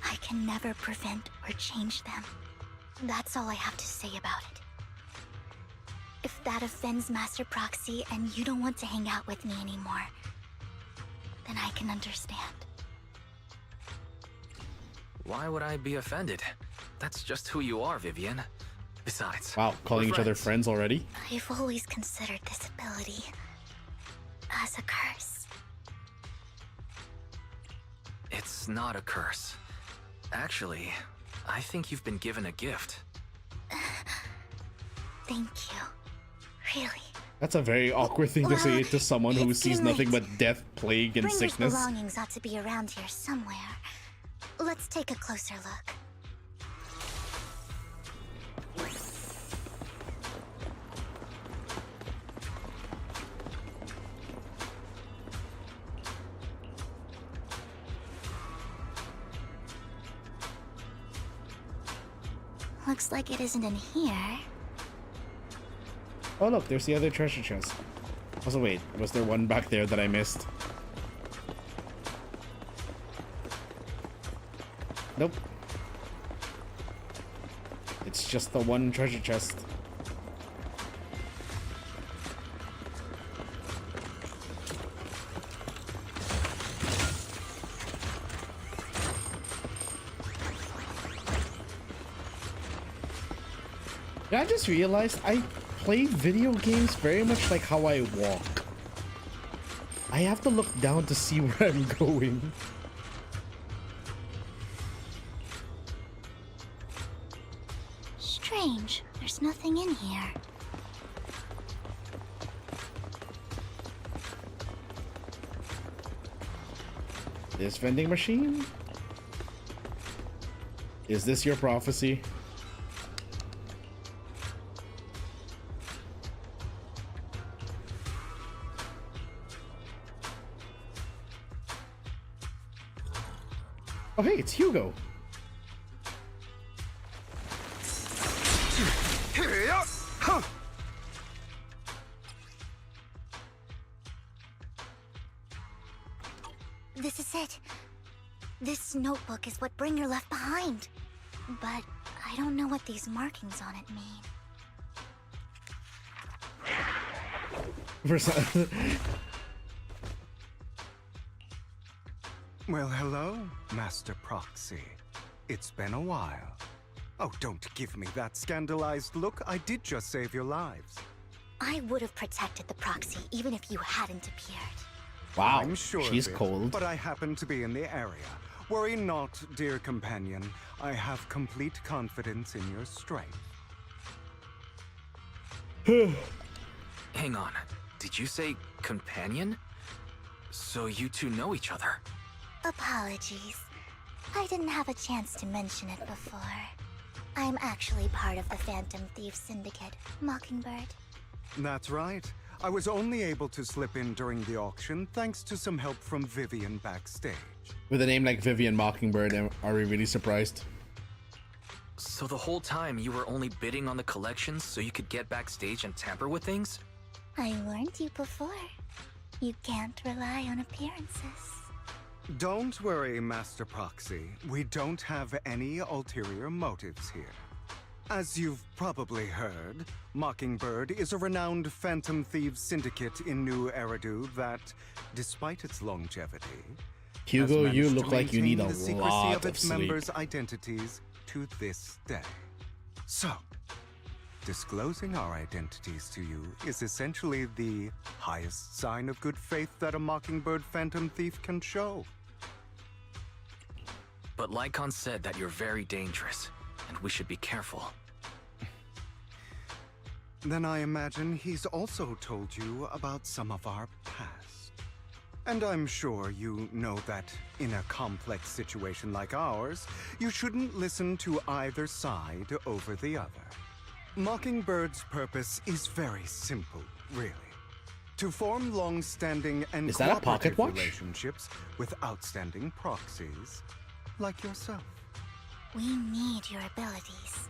I can never prevent or change them. That's all I have to say about it. If that offends Master Proxy and you don't want to hang out with me anymore, then I can understand. Why would I be offended? That's just who you are, Vivian. Besides, Wow, calling we're each other friends already? I've always considered this ability as a curse. It's not a curse. Actually, I think you've been given a gift. Thank you. Really. That's a very awkward thing to say to someone who it's sees too nothing late. but death, plague, and Bringer's sickness. belongings ought to be around here somewhere. Let's take a closer look. Looks like it isn't in here. Oh look, there's the other treasure chest. Also wait, was there one back there that I missed? Nope. It's just the one treasure chest. Yeah, I just realized I play video games very much like how I walk. I have to look down to see where I'm going. Strange. There's nothing in here. This vending machine? Is this your prophecy? Oh hey, it's Hugo. This is it. This notebook is what Bringer left behind. But I don't know what these markings on it mean. Well, hello, Master Proxy. It's been a while. Oh, don't give me that scandalized look. I did just save your lives. I would have protected the proxy even if you hadn't appeared. Wow, I'm sure she's of it, cold. But I happen to be in the area. Worry not, dear companion. I have complete confidence in your strength. Hang on. Did you say companion? So you two know each other? Apologies. I didn't have a chance to mention it before. I'm actually part of the Phantom Thief Syndicate, Mockingbird. That's right. I was only able to slip in during the auction thanks to some help from Vivian backstage. With a name like Vivian Mockingbird, are we really surprised? So the whole time you were only bidding on the collections so you could get backstage and tamper with things? I warned you before. You can't rely on appearances. Don't worry, Master Proxy. We don't have any ulterior motives here. As you've probably heard, Mockingbird is a renowned Phantom Thieves syndicate in New Eridu that, despite its longevity, Hugo, has you managed look to like you need a maintain the secrecy lot of of its sleep. members' identities to this day. So, disclosing our identities to you is essentially the highest sign of good faith that a Mockingbird Phantom Thief can show. But Lycon said that you're very dangerous, and we should be careful. Then I imagine he's also told you about some of our past. And I'm sure you know that in a complex situation like ours, you shouldn't listen to either side over the other. Mockingbird's purpose is very simple, really. To form long-standing and Is that a pocket cooperative watch? relationships with outstanding proxies, like yourself. We need your abilities.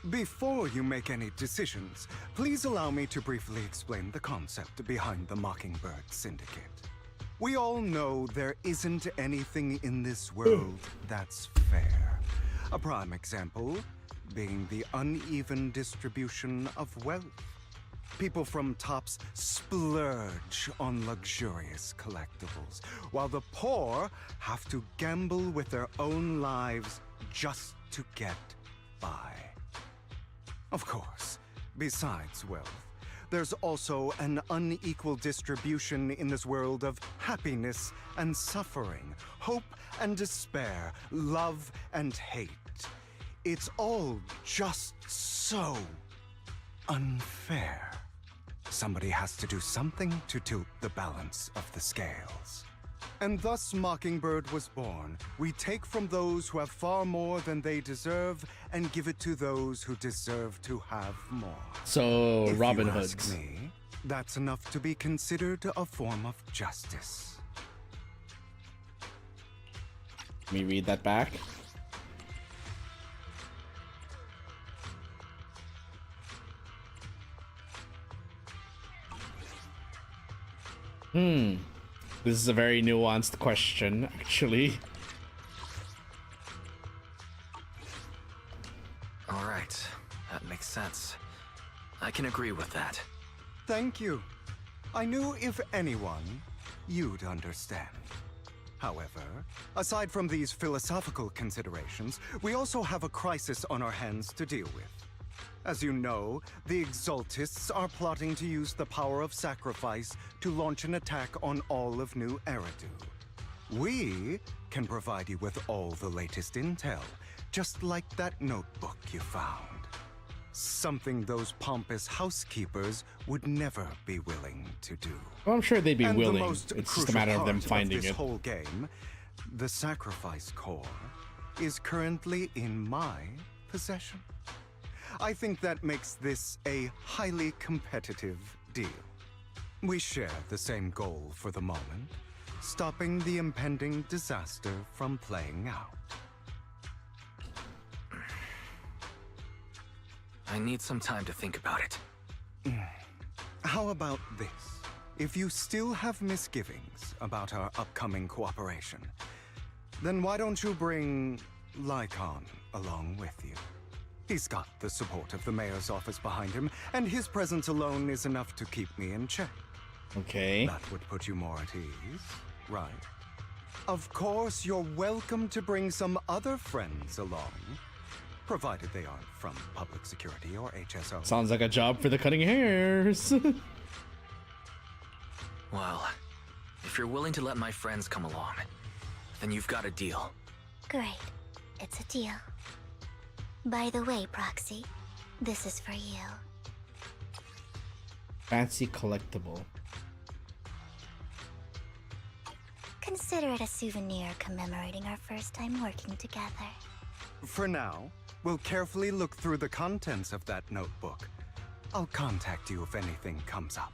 Before you make any decisions, please allow me to briefly explain the concept behind the Mockingbird Syndicate. We all know there isn't anything in this world that's fair. A prime example being the uneven distribution of wealth. People from tops splurge on luxurious collectibles, while the poor have to gamble with their own lives just to get by. Of course, besides wealth, there's also an unequal distribution in this world of happiness and suffering, hope and despair, love and hate. It's all just so unfair. Somebody has to do something to tilt the balance of the scales. And thus Mockingbird was born. We take from those who have far more than they deserve and give it to those who deserve to have more. So If Robin you Hood's. ask me, that's enough to be considered a form of justice. Let me read that back. This is a very nuanced question, actually. All right, that makes sense. I can agree with that. Thank you. I knew if anyone, you'd understand. However, aside from these philosophical considerations, we also have a crisis on our hands to deal with. As you know, the Exaltists are plotting to use the power of sacrifice to launch an attack on all of New Eridu. We can provide you with all the latest intel, just like that notebook you found. Something those pompous housekeepers would never be willing to do. Well, I'm sure they'd be And willing. the most It's just a crucial matter of them part finding this it. whole game, the sacrifice core, is currently in my possession. I think that makes this a highly competitive deal. We share the same goal for the moment, stopping the impending disaster from playing out. I need some time to think about it. How about this? If you still have misgivings about our upcoming cooperation, then why don't you bring Lycon along with you? He's got the support of the mayor's office behind him, and his presence alone is enough to keep me in check. Okay. That would put you more at ease, right? Of course, you're welcome to bring some other friends along, provided they aren't from public security or HSO. Sounds like a job for the cutting hairs. Well, if you're willing to let my friends come along, then you've got a deal. Great. It's a deal. By the way, Proxy, this is for you. Fancy collectible. Consider it a souvenir commemorating our first time working together. For now, we'll carefully look through the contents of that notebook. I'll contact you if anything comes up.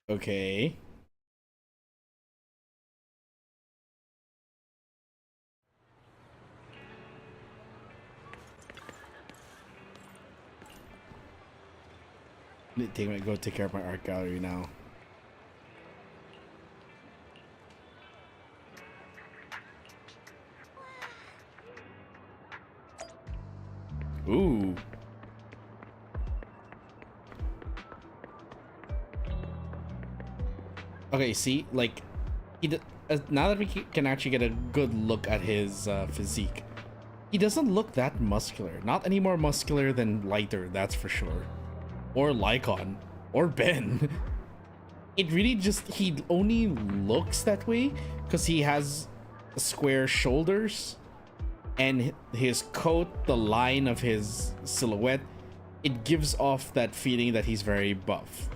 Okay. Go take care of my art gallery now. Ooh. Okay, see, like, now that we can actually get a good look at his physique, he doesn't look that muscular. Not any more muscular than Lighter, that's for sure. Or Lycon. Or Ben. It really just, he only looks that way because he has square shoulders. And his coat, the line of his silhouette, it gives off that feeling that he's very buff.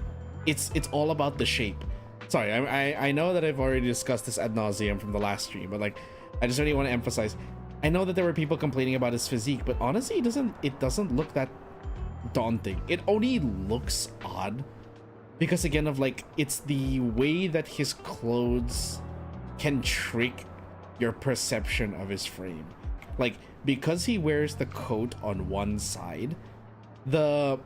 it's all about the shape. Sorry, I know that I've already discussed this ad nauseum from the last stream, but like, I just really want to emphasize. I know that there were people complaining about his physique, but honestly, it doesn't look that daunting. It only looks odd because again of like, it's the way that his clothes can trick your perception of his frame. Like, because he wears the coat on one side, the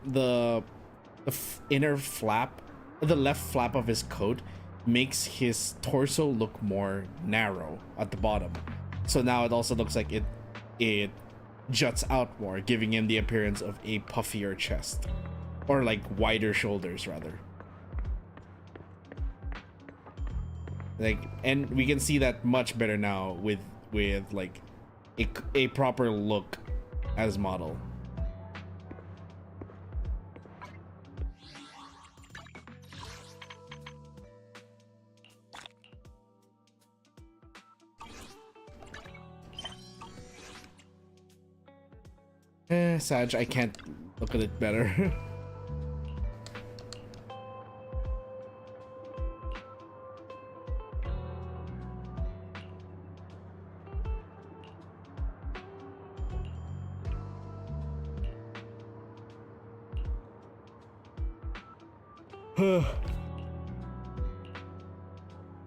inner flap, the left flap of his coat makes his torso look more narrow at the bottom. So now it also looks like it juts out more, giving him the appearance of a puffier chest, or like wider shoulders rather. Like, and we can see that much better now with like a proper look as model. Sag, I can't look at it better.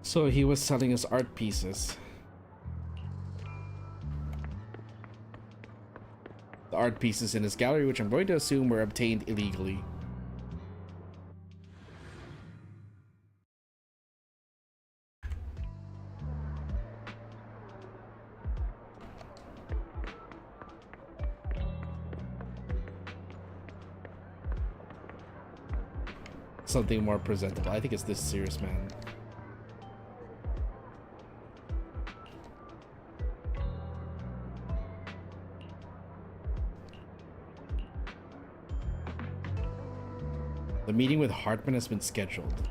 So he was selling us art pieces. The art pieces in his gallery, which I'm going to assume were obtained illegally. Something more presentable. I think it's this serious man. The meeting with Hartman has been scheduled.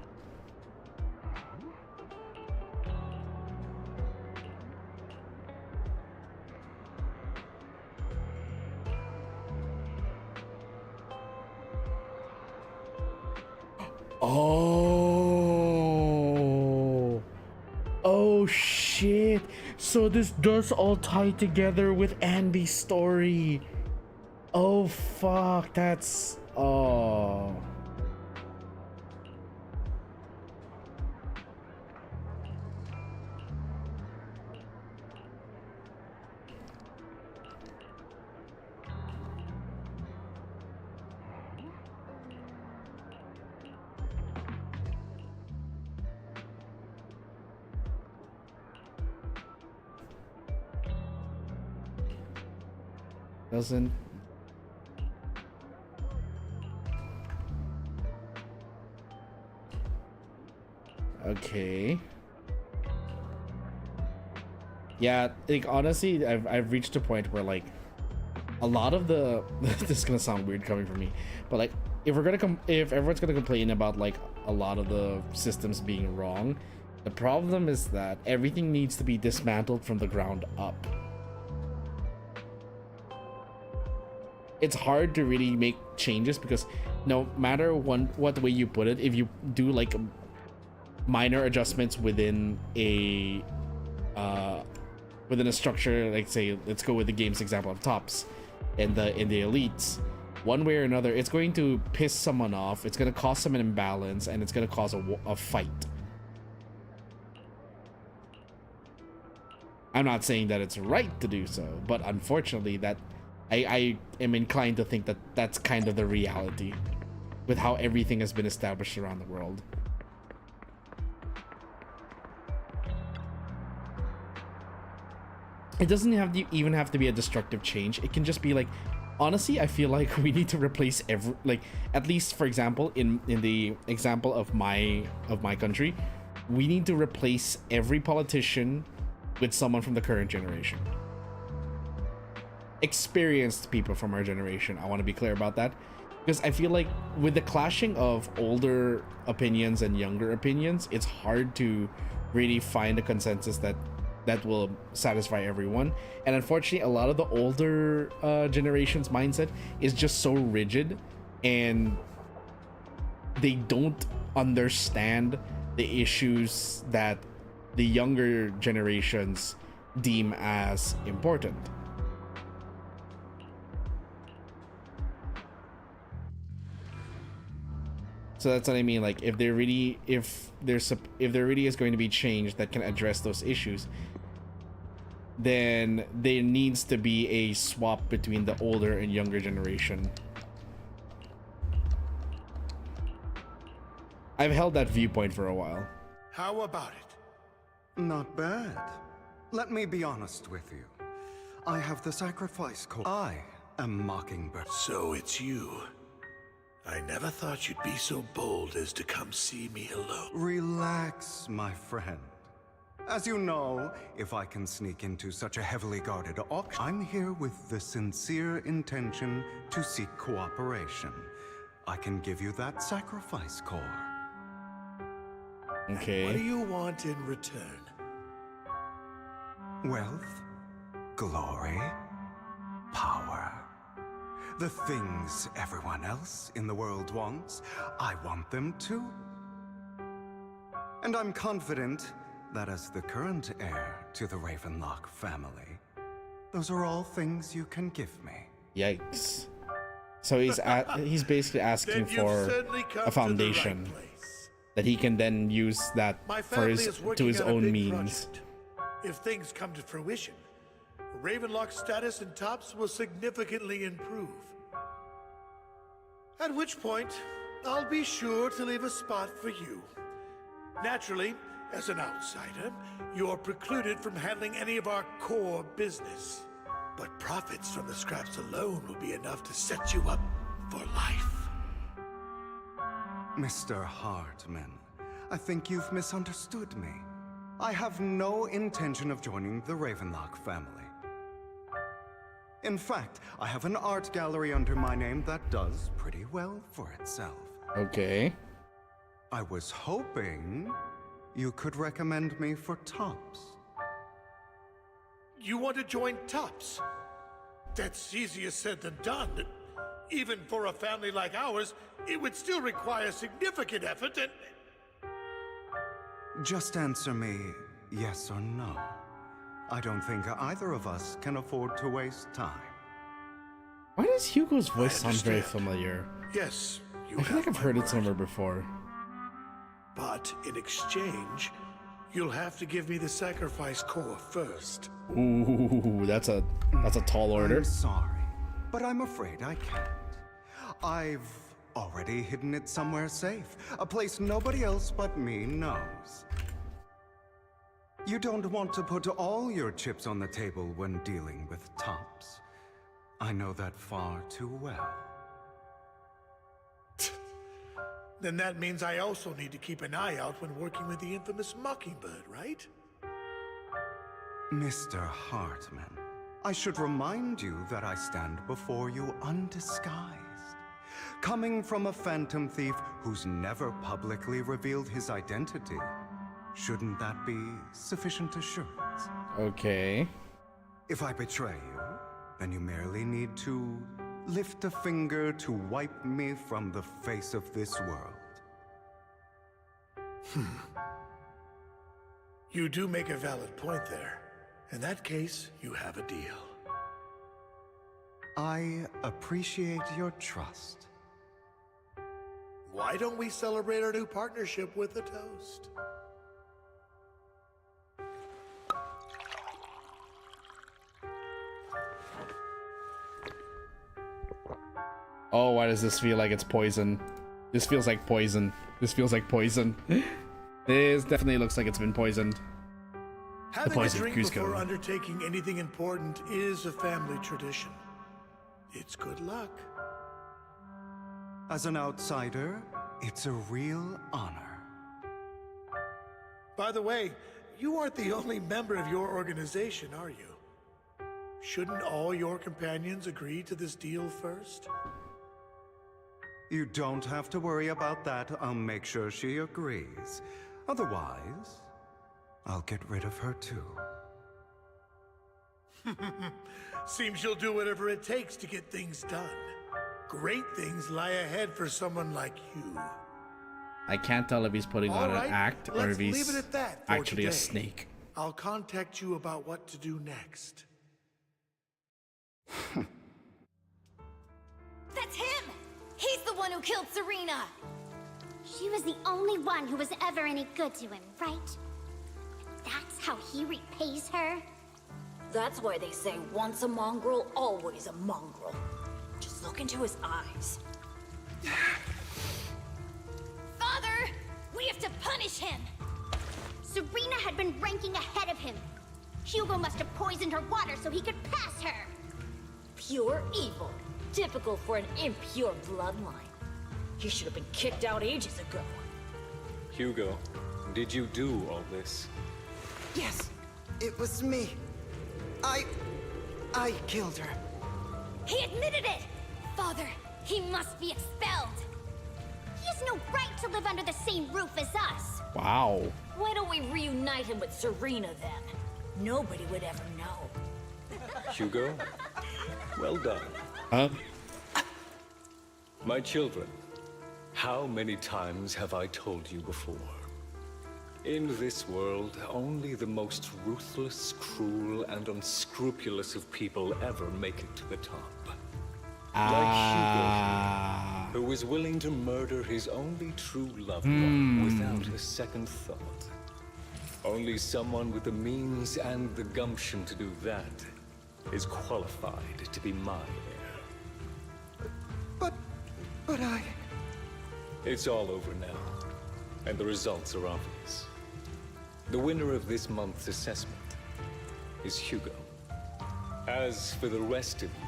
Oh shit. So this does all tie together with Andy's story. Oh fuck, that's doesn't. Okay. Yeah, like honestly, I've reached a point where like a lot of the this is gonna sound weird coming from me, but like if everyone's gonna complain about like a lot of the systems being wrong, the problem is that everything needs to be dismantled from the ground up. It's hard to really make changes because no matter what way you put it, if you do like minor adjustments within a structure, like say let's go with the game's example of tops and the elites, one way or another it's going to piss someone off, it's going to cause some an imbalance, and it's going to cause a fight. I'm not saying that it's right to do so, but unfortunately that I am inclined to think that that's kind of the reality with how everything has been established around the world. It doesn't even have to be a destructive change. It can just be like, honestly, I feel like we need to replace at least for example, in the example of my country, we need to replace every politician with someone from the current generation. Experienced people from our generation. I want to be clear about that, because I feel like with the clashing of older opinions and younger opinions, it's hard to really find a consensus that will satisfy everyone. And unfortunately, a lot of the older generation's mindset is just so rigid, and they don't understand the issues that the younger generations deem as important. So that's what I mean. Like, if there really is going to be change that can address those issues, then there needs to be a swap between the older and younger generation. I've held that viewpoint for a while. How about it? Not bad. Let me be honest with you. I have the sacrifice code. I am Mockingbird. So it's you. I never thought you'd be so bold as to come see me alone. Relax, my friend. As you know, if I can sneak into such a heavily guarded auction, I'm here with the sincere intention to seek cooperation. I can give you that sacrifice core. Okay. What do you want in return? Wealth, glory, power. The things everyone else in the world wants, I want them too. And I'm confident that as the current heir to the Ravenlock family, those are all things you can give me. Yikes. So he's basically asking for a foundation that he can then use that for his own means. Project. If things come to fruition, Ravenlock's status in Tops will significantly improve. At which point, I'll be sure to leave a spot for you. Naturally, as an outsider, you're precluded from handling any of our core business. But profits from the scraps alone will be enough to set you up for life. Mr. Hartman, I think you've misunderstood me. I have no intention of joining the Ravenlock family. In fact, I have an art gallery under my name that does pretty well for itself. Okay. I was hoping you could recommend me for Tops. You want to join Tops? That's easier said than done. Even for a family like ours, it would still require significant effort and... Just answer me yes or no. I don't think either of us can afford to waste time. Why does Hugo's voice sound very familiar? Yes, you I feel like I've heard it somewhere before. But in exchange, you'll have to give me the sacrifice core first. Ooh, that's a tall order. I'm sorry, but I'm afraid I can't. I've already hidden it somewhere safe, a place nobody else but me knows. You don't want to put all your chips on the table when dealing with Tops. I know that far too well. Then that means I also need to keep an eye out when working with the infamous Mockingbird, right? Mr. Hartman, I should remind you that I stand before you undisguised. Coming from a phantom thief who's never publicly revealed his identity, shouldn't that be sufficient assurance? Okay. If I betray you, then you merely need to lift a finger to wipe me from the face of this world. You do make a valid point there. In that case, you have a deal. I appreciate your trust. Why don't we celebrate our new partnership with a toast? Oh, why does this feel like it's poison? This feels like poison. This feels like poison. This definitely looks like it's been poisoned. Having a drink before undertaking anything important is a family tradition. It's good luck. As an outsider, it's a real honor. By the way, you aren't the only member of your organization, are you? Shouldn't all your companions agree to this deal first? You don't have to worry about that. I'll make sure she agrees. Otherwise, I'll get rid of her too. Seems you'll do whatever it takes to get things done. Great things lie ahead for someone like you. I can't tell if he's putting on All right, an act or let's if he's leave it at that for actually a today. snake. I'll contact you about what to do next. That's him! He's the one who killed Serena! She was the only one who was ever any good to him, right? That's how he repays her? That's why they say once a mongrel, always a mongrel. Just look into his eyes. Father! We have to punish him! Serena had been ranking ahead of him. Hugo must have poisoned her water so he could pass her. Pure evil. Typical for an impure bloodline. He should have been kicked out ages ago. Hugo, did you do all this? Yes, it was me. I killed her. He admitted it! Father, he must be expelled. He has no right to live under the same roof as us. Wow. Why don't we reunite him with Serena then? Nobody would ever know. Hugo, well done. Huh? My children, how many times have I told you before? In this world, only the most ruthless, cruel, and unscrupulous of people ever make it to the top. Like Hugo, who was willing to murder his only true loved one without a second thought. Only someone with the means and the gumption to do that is qualified to be my heir. But I... It's all over now, and the results are obvious. The winner of this month's assessment is Hugo. As for the rest of you,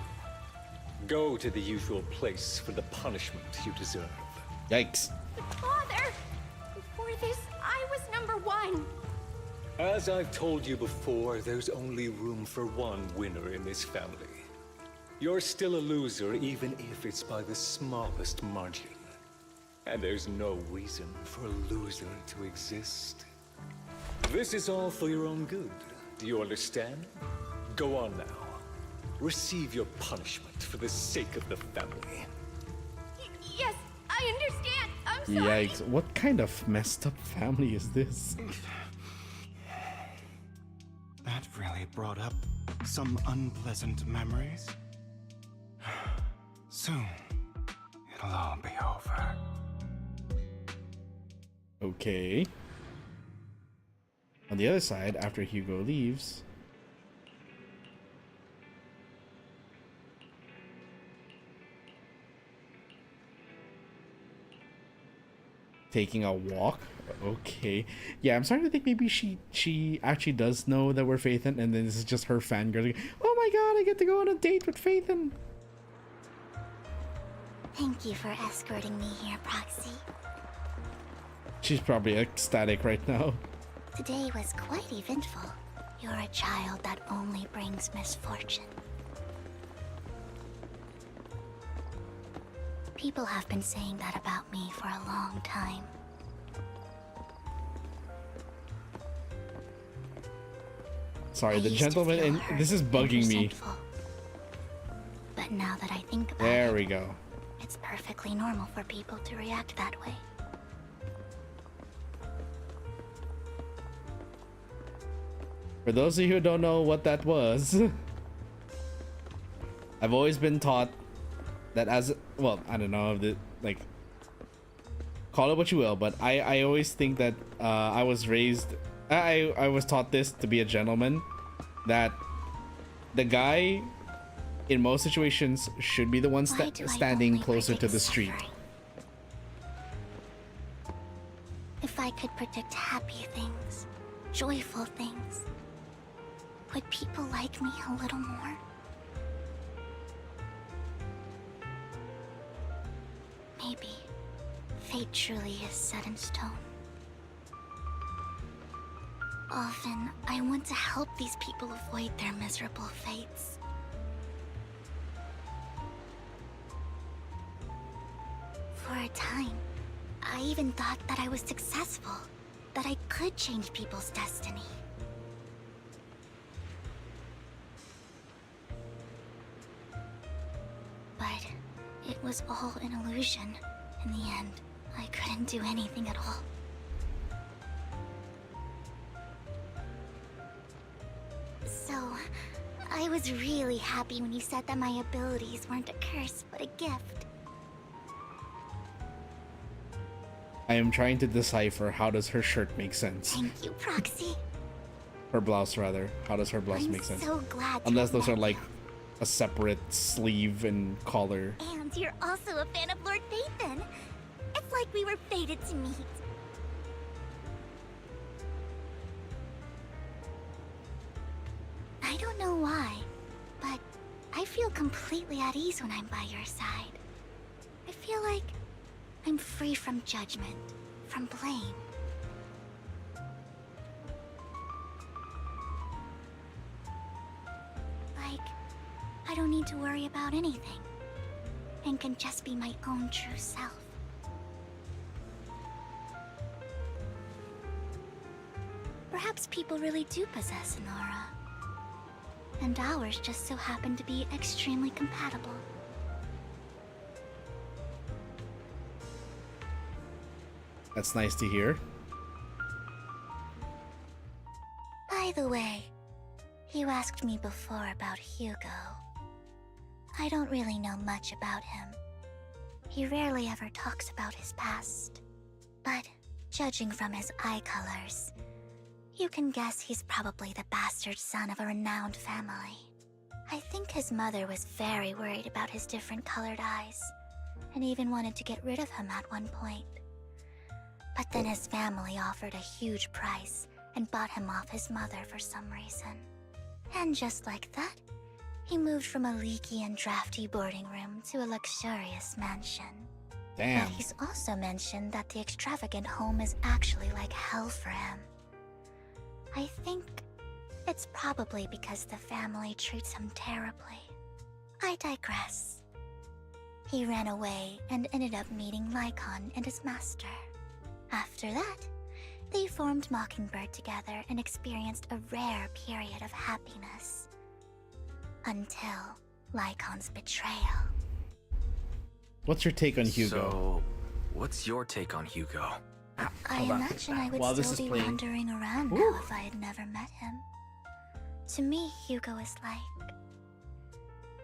go to the usual place for the punishment you deserve. Yikes. Father! Before this, I was #1. As I've told you before, there's only room for one winner in this family. You're still a loser, even if it's by the smallest margin. And there's no reason for a loser to exist. This is all for your own good. Do you understand? Go on now. Receive your punishment for the sake of the family. Yes, I understand. I'm sorry. Yikes. What kind of messed up family is this? That really brought up some unpleasant memories. Soon, it'll all be over. Okay. On the other side, after Hugo leaves, taking a walk. Okay. Yeah, I'm starting to think maybe she actually does know that we're Phaethon, and then this is just her fangirl. Like, oh my god, I get to go on a date with Phaethon. Thank you for escorting me here, Proxy. She's probably ecstatic right now. Today was quite eventful. You're a child that only brings misfortune. People have been saying that about me for a long time. Sorry, the gentleman, and this is bugging me. But now that I think about There it, we go. it's perfectly normal for people to react that way. For those of you who don't know what that was, I've always been taught that as, well, I don't know, like, call it what you will, but I always think that I was raised, I was taught this to be a gentleman, that the guy in most situations should be the one standing closer to the street. If I could predict happy things, joyful things, would people like me a little more? Maybe fate truly is set in stone. Often, I want to help these people avoid their miserable fates. For a time, I even thought that I was successful, that I could change people's destiny. But it was all an illusion. In the end, I couldn't didn't do anything at all. So, I was really happy when you said that my abilities weren't a curse, but a gift. I am trying to decipher how does her shirt make sense. Thank you, Proxy. Her blouse, rather. How does her blouse make sense? So glad to Unless have those are met like a separate sleeve and collar. And you're also a fan of Lord Phaethon. It's like we were fated to meet. I don't know why, but I feel completely at ease when I'm by your side. I feel like I'm free from judgment, from blame. Like, I don't need to worry about anything, and can just be my own true self. Perhaps people really do possess an aura, and ours just so happen to be extremely compatible. That's nice to hear. By the way, you asked me before about Hugo. I don't really know much about him. He rarely ever talks about his past. But judging from his eye colors, you can guess he's probably the bastard son of a renowned family. I think his mother was very worried about his different colored eyes, and even wanted to get rid of him at one point. But then his family offered a huge price and bought him off his mother for some reason. And just like that, he moved from a leaky and drafty boarding room to a luxurious mansion. Damn. But he's also mentioned that the extravagant home is actually like hell for him. I think it's probably because the family treats him terribly. I digress. He ran away and ended up meeting Lycon and his master. After that, they formed Mockingbird together and experienced a rare period of happiness. Until Lycon's betrayal. What's your take on Hugo? So, what's your take on Hugo? I imagine I would still be wandering around now if I had never met him. To me, Hugo is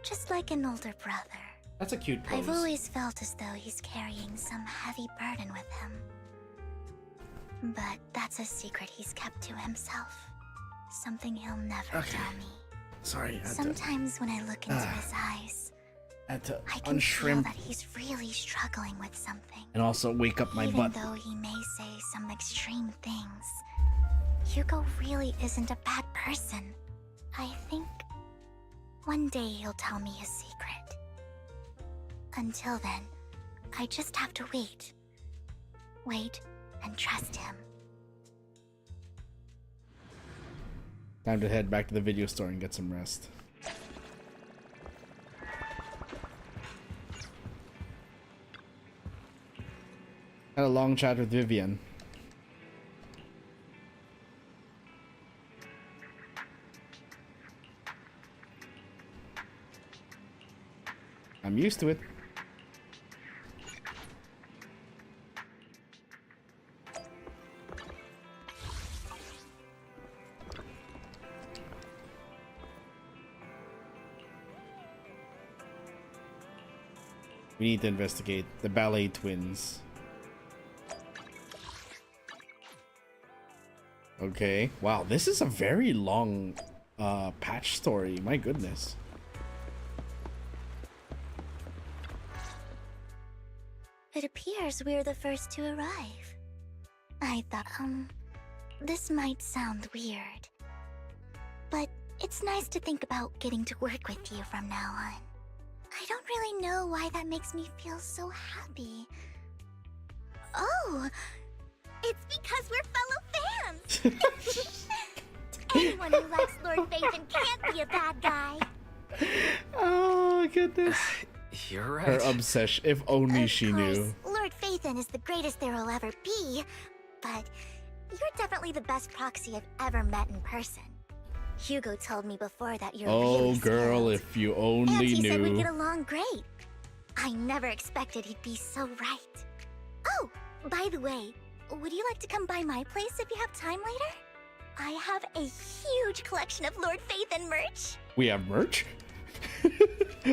just like an older brother. That's a cute pose. I've always felt as though he's carrying some heavy burden with him. But that's a secret he's kept to himself. Something he'll never tell me. Sorry. Sometimes when I look into his eyes, I can feel that he's really struggling with something. And also wake up my butt. Even though he may say some extreme things, Hugo really isn't a bad person. I think one day he'll tell me his secret. Until then, I just have to wait. Wait and trust him. Time to head back to the video store and get some rest. Had a long chat with Vivian. I'm used to it. We need to investigate the ballet twins. Okay. Wow, this is a very long patch story. My goodness. It appears we're the first to arrive. I thought, this might sound weird, but it's nice to think about getting to work with you from now on. I don't really know why that makes me feel so happy. Oh, it's because we're fellow fans! Anyone who likes Lord Phaethon can't be a bad guy. Oh, goodness. You're right. Her obsession, if only she knew. Lord Phaethon is the greatest there will ever be, but you're definitely the best proxy I've ever met in person. Hugo told me before that you're really girl, skilled. if you only And he knew. said we'd get along great. I never expected he'd be so right. Oh, By the way, would you like to come by my place if you have time later? I have a huge collection of Lord Phaethon merch. We have merch?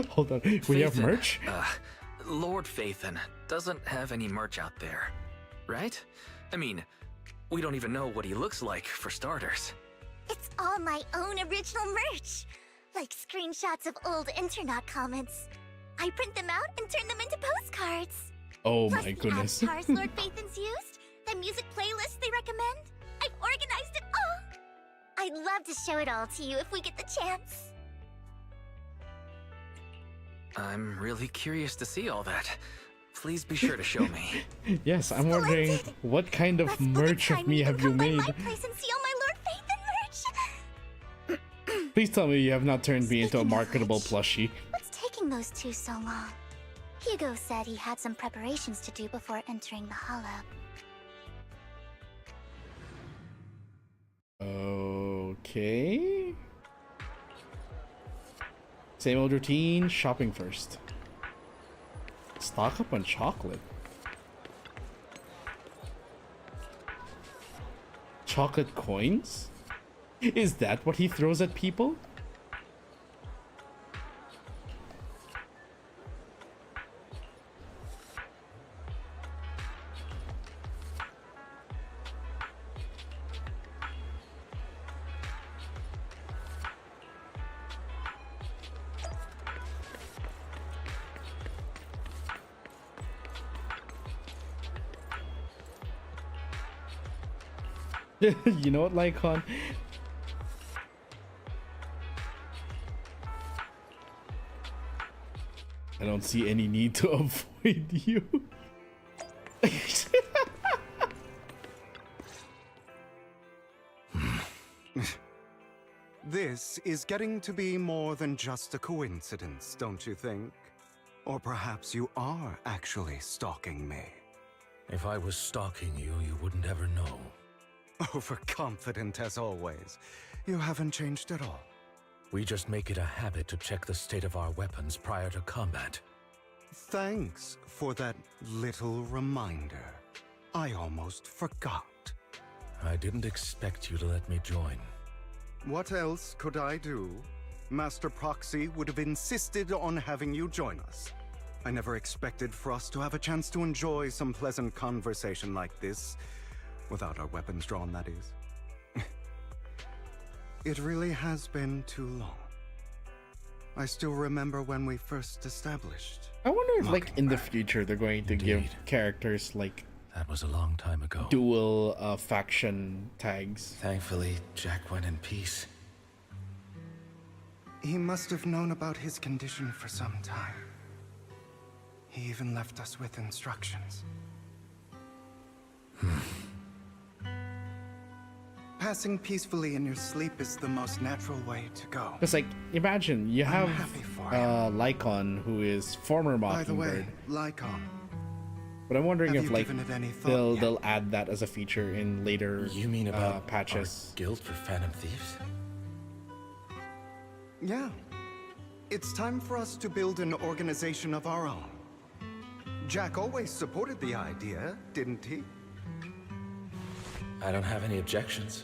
Hold on. We have Phaethon, merch? Lord Phaethon doesn't have any merch out there, right? I mean, we don't even know what he looks like, for starters. It's all my own original merch. Like screenshots of old Internet comments. I print them out and turn them into postcards. Oh Plus my the goodness. avatars Lord Phaethon's used, the music playlist they recommend. I've organized it all. I'd love to show it all to you if we get the chance. I'm really curious to see all that. Please be sure to show me. Yes, I'm wondering what kind of merch of me have you made? My place and see all my Lord Phaethon merch. Please tell me you have not turned me into a marketable plushie. What's taking those two so long? Hugo said he had some preparations to do before entering the Hollow. Okay. Same old routine, shopping first. Stock up on chocolate. Chocolate coins? Is that what he throws at people? You know what, Lycon? I don't see any need to avoid you. This is getting to be more than just a coincidence, don't you think? Or perhaps you are actually stalking me. If I was stalking you, you wouldn't ever know. Overconfident as always. You haven't changed at all. We just make it a habit to check the state of our weapons prior to combat. Thanks for that little reminder. I almost forgot. I didn't expect you to let me join. What else could I do? Master Proxy would have insisted on having you join us. I never expected for us to have a chance to enjoy some pleasant conversation like this. Without our weapons drawn, that is. It really has been too long. I still remember when we first established. I wonder if, like, in the future they're going to give characters, like... That was a long time ago. Dual faction tags. Thankfully, Jack went in peace. He must have known about his condition for some time. He even left us with instructions. Passing peacefully in your sleep is the most natural way to go. It's like, imagine, you have Lycon, who is former Mockingbird. By the way, Lycon. But I'm wondering Have if, you like, given it any thought yet? they'll add that as a feature in later You mean about patches. our guild for Phantom Thieves? Yeah. It's time for us to build an organization of our own. Jack always supported the idea, didn't he? I don't have any objections.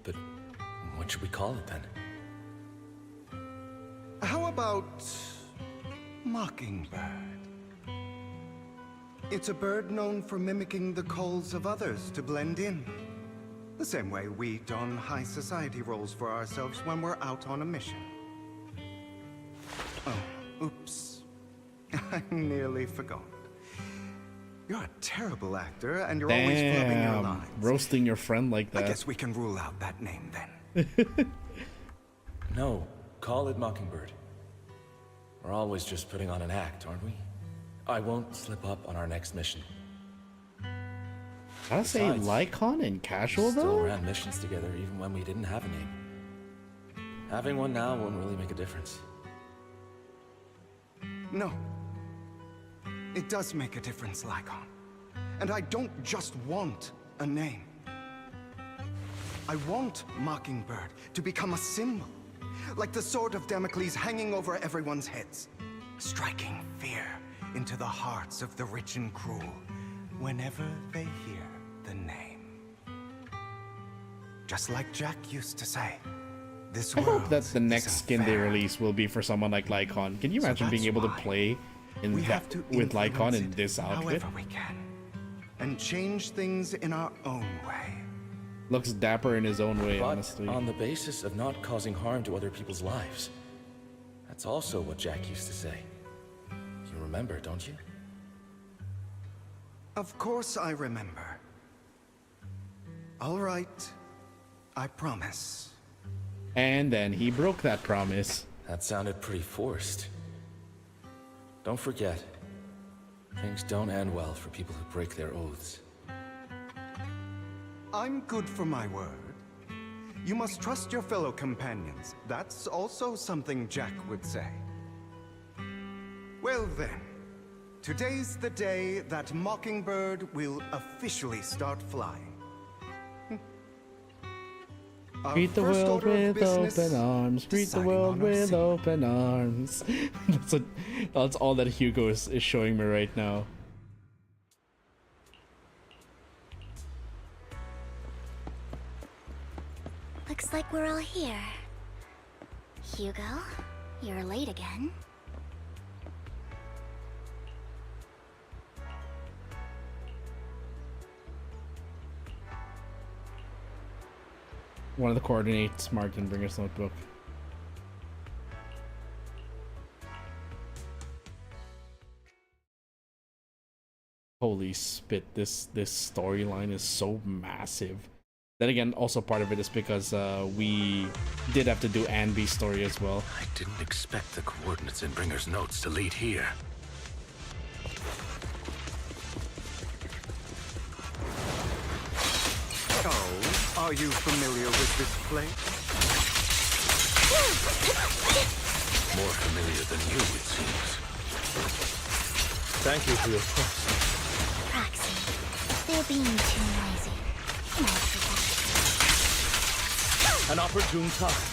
But what should we call it then? How about Mockingbird? It's a bird known for mimicking the calls of others to blend in. The same way we don high society roles for ourselves when we're out on a mission. Oh, oops. I nearly forgot. You're a terrible actor, and you're always flubbing your lines. Roasting your friend like that. I guess we can rule out that name then. No, call it Mockingbird. We're always just putting on an act, aren't we? I won't slip up on our next mission. Gotta say, Lycon and Casual, Still though? ran missions together even when we didn't have a name. Having one now won't really make a difference. No. It does make a difference, Lycon. And I don't just want a name. I want Mockingbird to become a symbol. Like the sword of Damocles hanging over everyone's heads. Striking fear into the hearts of the rich and cruel. whenever they hear the name. Just like Jack used to say, this I world hope that the next isn't skin they fair. release will be for someone like Lycon. Can you So imagine being that's able to why play in we that have to with Lycon influence in it this outfit? however we can, and change things in our own way. Looks dapper in his own way, But honestly. on the basis of not causing harm to other people's lives. That's also what Jack used to say. You remember, don't you? Of course I remember. All right, I promise. And then he broke that promise. That sounded pretty forced. Don't forget, things don't end well for people who break their oaths. I'm good for my word. You must trust your fellow companions. That's also something Jack would say. Well then, today's the day that Mockingbird will officially start flying. Our Greet the first world order of with business, open arms. Greet the deciding world on our with scene. open arms. That's all that Hugo is showing me right now. Looks like we're all here. Hugo, you're late again. One of the coordinates marked in Bringer's notebook. Holy spit, this storyline is so massive. Then again, also part of it is because we did have to do Anby's story as well. I didn't expect the coordinates in Bringer's notes to lead here. Oh, are you familiar with this place? More familiar than you, it seems. Thank you for your trust. Proxy, they're being too noisy. Nice with An opportune time.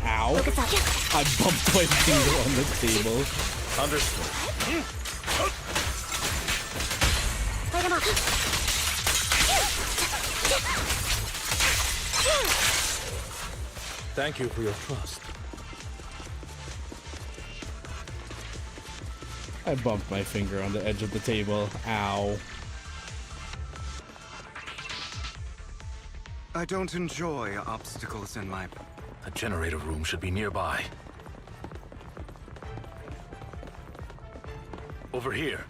Ow! I bumped my finger on the table. Understood. Light him up. Thank you for your trust. I bumped my finger on the edge of the table. Ow. I don't enjoy obstacles in my... A generator room should be nearby. Over here.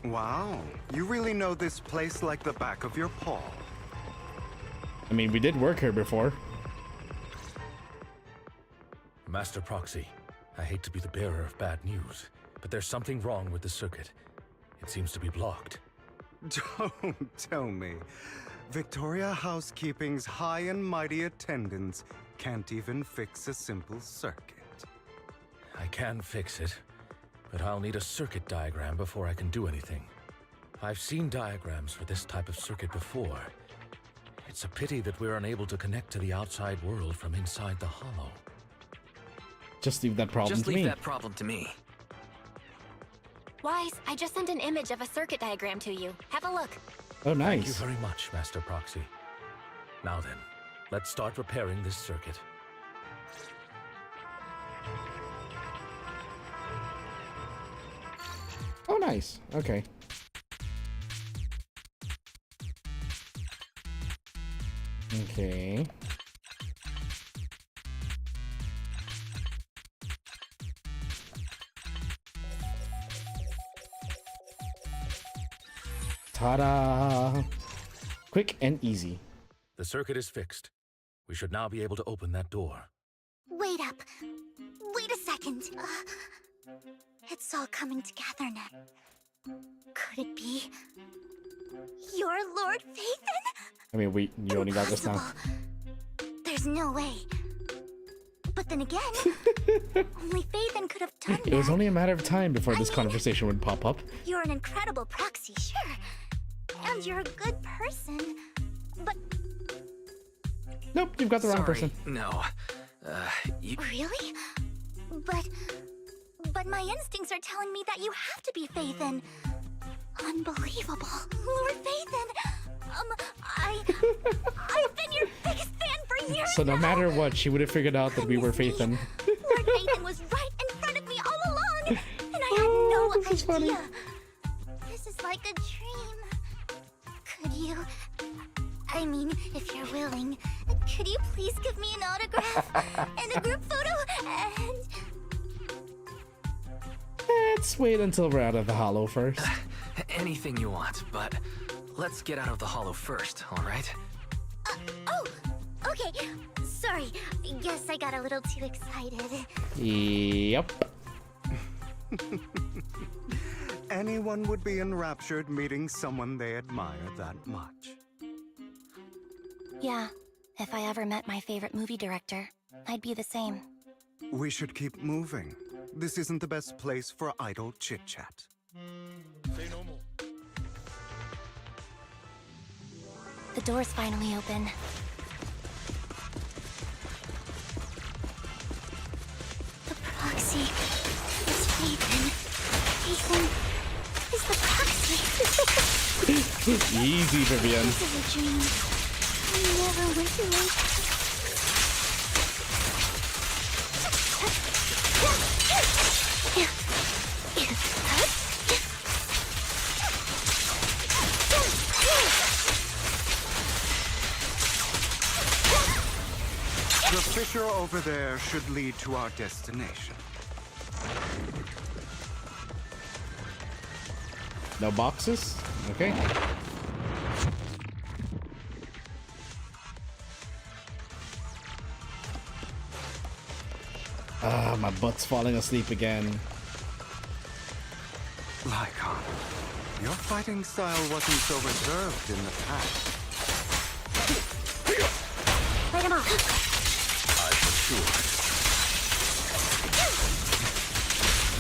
Wow, you really know this place like the back of your paw. I mean, we did work here before. Master Proxy, I hate to be the bearer of bad news, but there's something wrong with the circuit. It seems to be blocked. Don't tell me. Victoria Housekeeping's high and mighty attendants can't even fix a simple circuit. I can fix it, but I'll need a circuit diagram before I can do anything. I've seen diagrams for this type of circuit before. It's a pity that we're unable to connect to the outside world from inside the hollow. Just leave that problem to me. that problem to me. Wise, I just sent an image of a circuit diagram to you. Have a look. Oh, nice. Thank you very much, Master Proxy. Now then, let's start repairing this circuit. Oh, nice. Okay. Okay. Ta-da! Quick and easy. The circuit is fixed. We should now be able to open that door. Wait up. Wait a second. It's all coming together now. Could it be your Lord Phaethon? I mean, you only got this now. There's no way. But then again, only Phaethon could have done It was that. only a matter of time before this conversation would pop up. You're an incredible proxy, sure. And you're a good person. But Nope, you've got the wrong person. No. really? but my instincts are telling me that you have to be Phaethon. Unbelievable. Lord Phaethon! I've been your biggest fan for years So no now. matter what, she would have figured out that we were Phaethon. Lord Phaethon was right in front of me all along, and I had no idea. This is like a dream. Could you... I mean, if you're willing, could you please give me an autograph and a group photo and... Let's wait until we're out of the hollow first. Anything you want, but let's get out of the hollow first, alright? Oh, okay. Sorry, guess I got a little too excited. Yep. Anyone would be enraptured meeting someone they admire that much. Yeah, if I ever met my favorite movie director, I'd be the same. We should keep moving. This isn't the best place for idle chit-chat. Say no more. The door's finally open. The proxy is Phaethon. Phaethon is the proxy. Easy, Vivian. This is a dream. I never went to it. The fissure over there should lead to our destination. No boxes? Okay. Ah, my butt's falling asleep again. Lycon, your fighting style wasn't so reserved in the past. Light him off. Sure.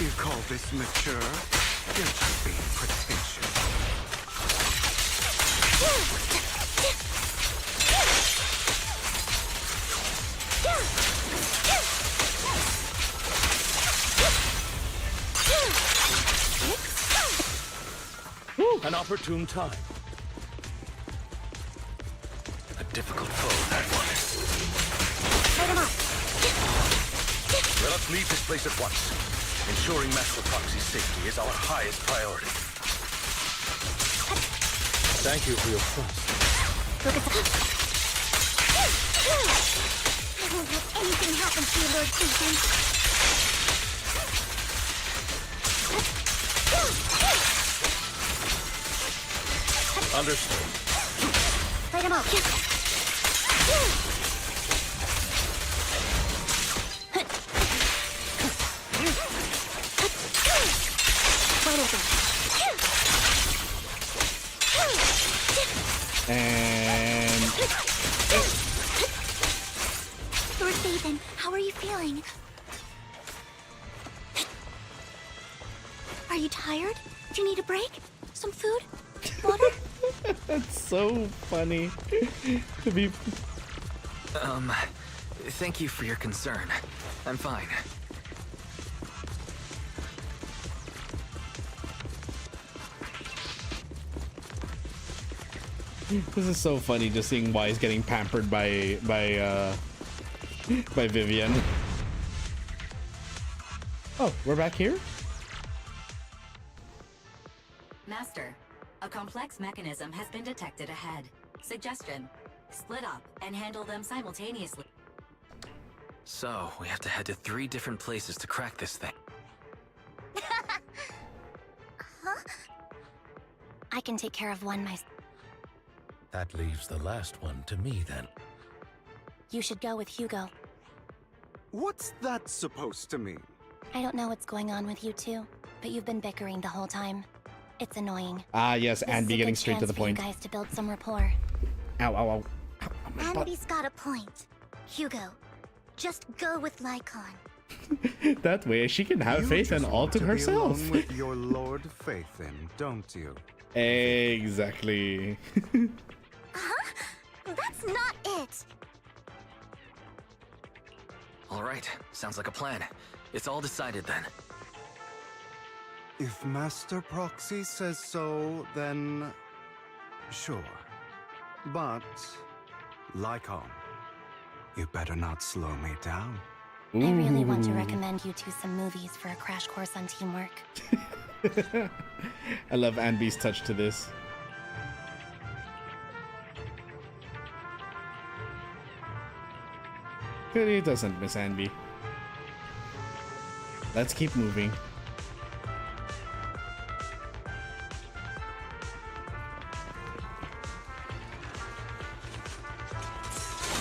You call this mature? You're just being pretentious. An opportune time. A difficult foe, that one. Light him off. Let us leave this place at once. Ensuring Master Proxy's safety is our highest priority. Thank you for your trust. Look at the... I won't let anything happen to you, Lord Phaethon. Understood. Light him off. Wide open. And... Lord Phaethon, how are you feeling? Are you tired? Do you need a break? Some food? Water? That's so funny. To be... Thank you for your concern. I'm fine. This is so funny, just seeing Wise getting pampered by Vivian. Oh, we're back here? Master, a complex mechanism has been detected ahead. Suggestion: split up and handle them simultaneously. So, we have to head to 3 different places to crack this thing. Huh? I can take care of one myself. That leaves the last one to me, then. You should go with Hugo. What's that supposed to mean? I don't know what's going on with you two, but you've been bickering the whole time. It's annoying. Ah, yes, This and is be a getting good straight to chance the for you point. guys to build some rapport. Ow, ow, ow. Andy's got a point. Hugo, just go with Lycon. That way she can have You faith in just all want to be herself. alone with your Lord Phaethon, don't you? Exactly. Huh? That's not it. Alright, sounds like a plan. It's all decided then. If Master Proxy says so, then sure. But, Lycon, you better not slow me down. I really want to recommend you two some movies for a crash course on teamwork. I love Anby's touch to this. He doesn't miss Anby. Let's keep moving.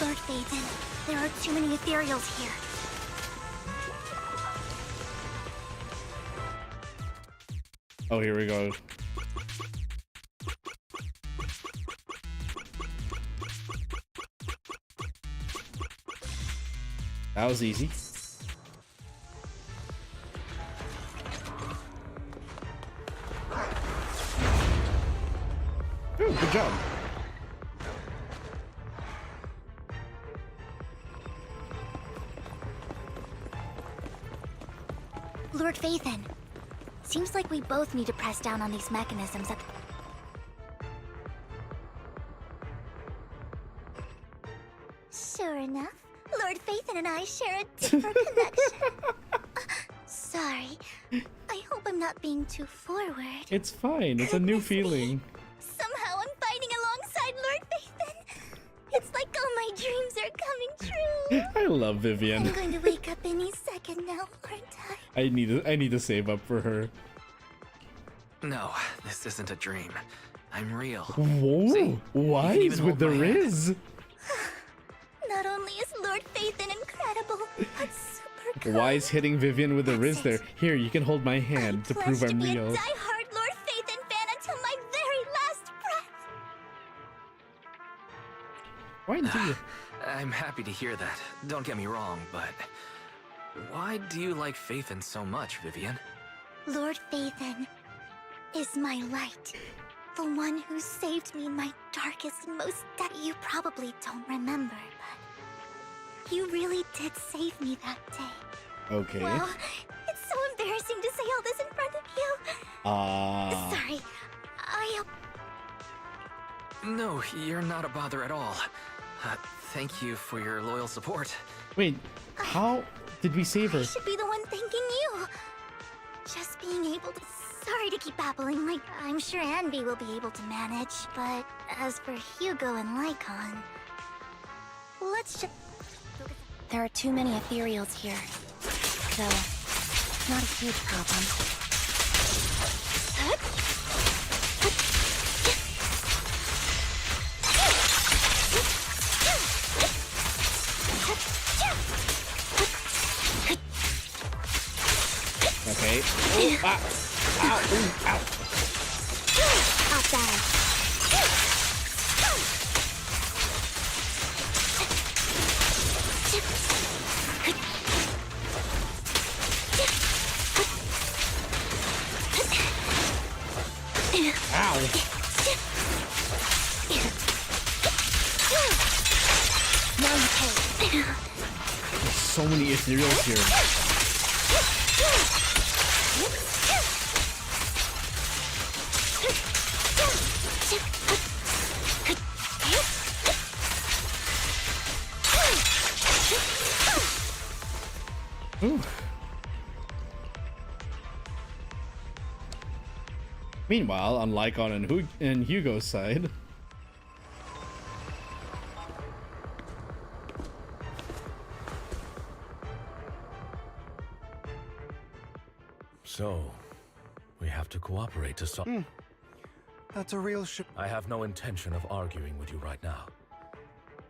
Lord Phaethon, there are too many ethereals here. Oh, here we go. That was easy. Ooh, good job. Lord Phaethon, seems like we both need to press down on these mechanisms at Sure enough, Lord Phaethon and I share a deeper connection. Sorry. I hope I'm not being too forward. It's fine. It's a new feeling. Somehow I'm fighting alongside Lord Phaethon. It's like all my dreams are coming true. I love Vivian. I'm going to wake up any second now, aren't I? I need to save up for her. No, this isn't a dream. I'm real. Whoa! See? Wise with the Riz. Not only is Lord Phaethon incredible, but super cool. Wise hitting Vivian with the Riz there. Here, you can hold my hand to prove I'm be real. a die-hard Lord Phaethon fan until my very last breath. Why do you? I'm happy to hear that. Don't get me wrong, but why do you like Phaethon so much, Vivian? Lord Phaethon is my light. The one who saved me in my darkest and most you probably don't remember, but you really did save me that day. Okay. Well, it's so embarrassing to say all this in front of you. Sorry. No, you're not a bother at all. Thank you for your loyal support. Wait, how did we save her? I should be the one thanking you. Just being able to... Sorry to keep babbling, like, I'm sure Anby will be able to manage, but as for Hugo and Lycon... Let's just... There are too many ethereals here. So, not a huge problem. Okay. Ooh, ah. Ow, ooh, ow. Outside. Ow. Now you pay. There's so many ethereals here. Ooh. Meanwhile, on Lycon and Hugo's side. So, we have to cooperate to solve. That's a real I have no intention of arguing with you right now.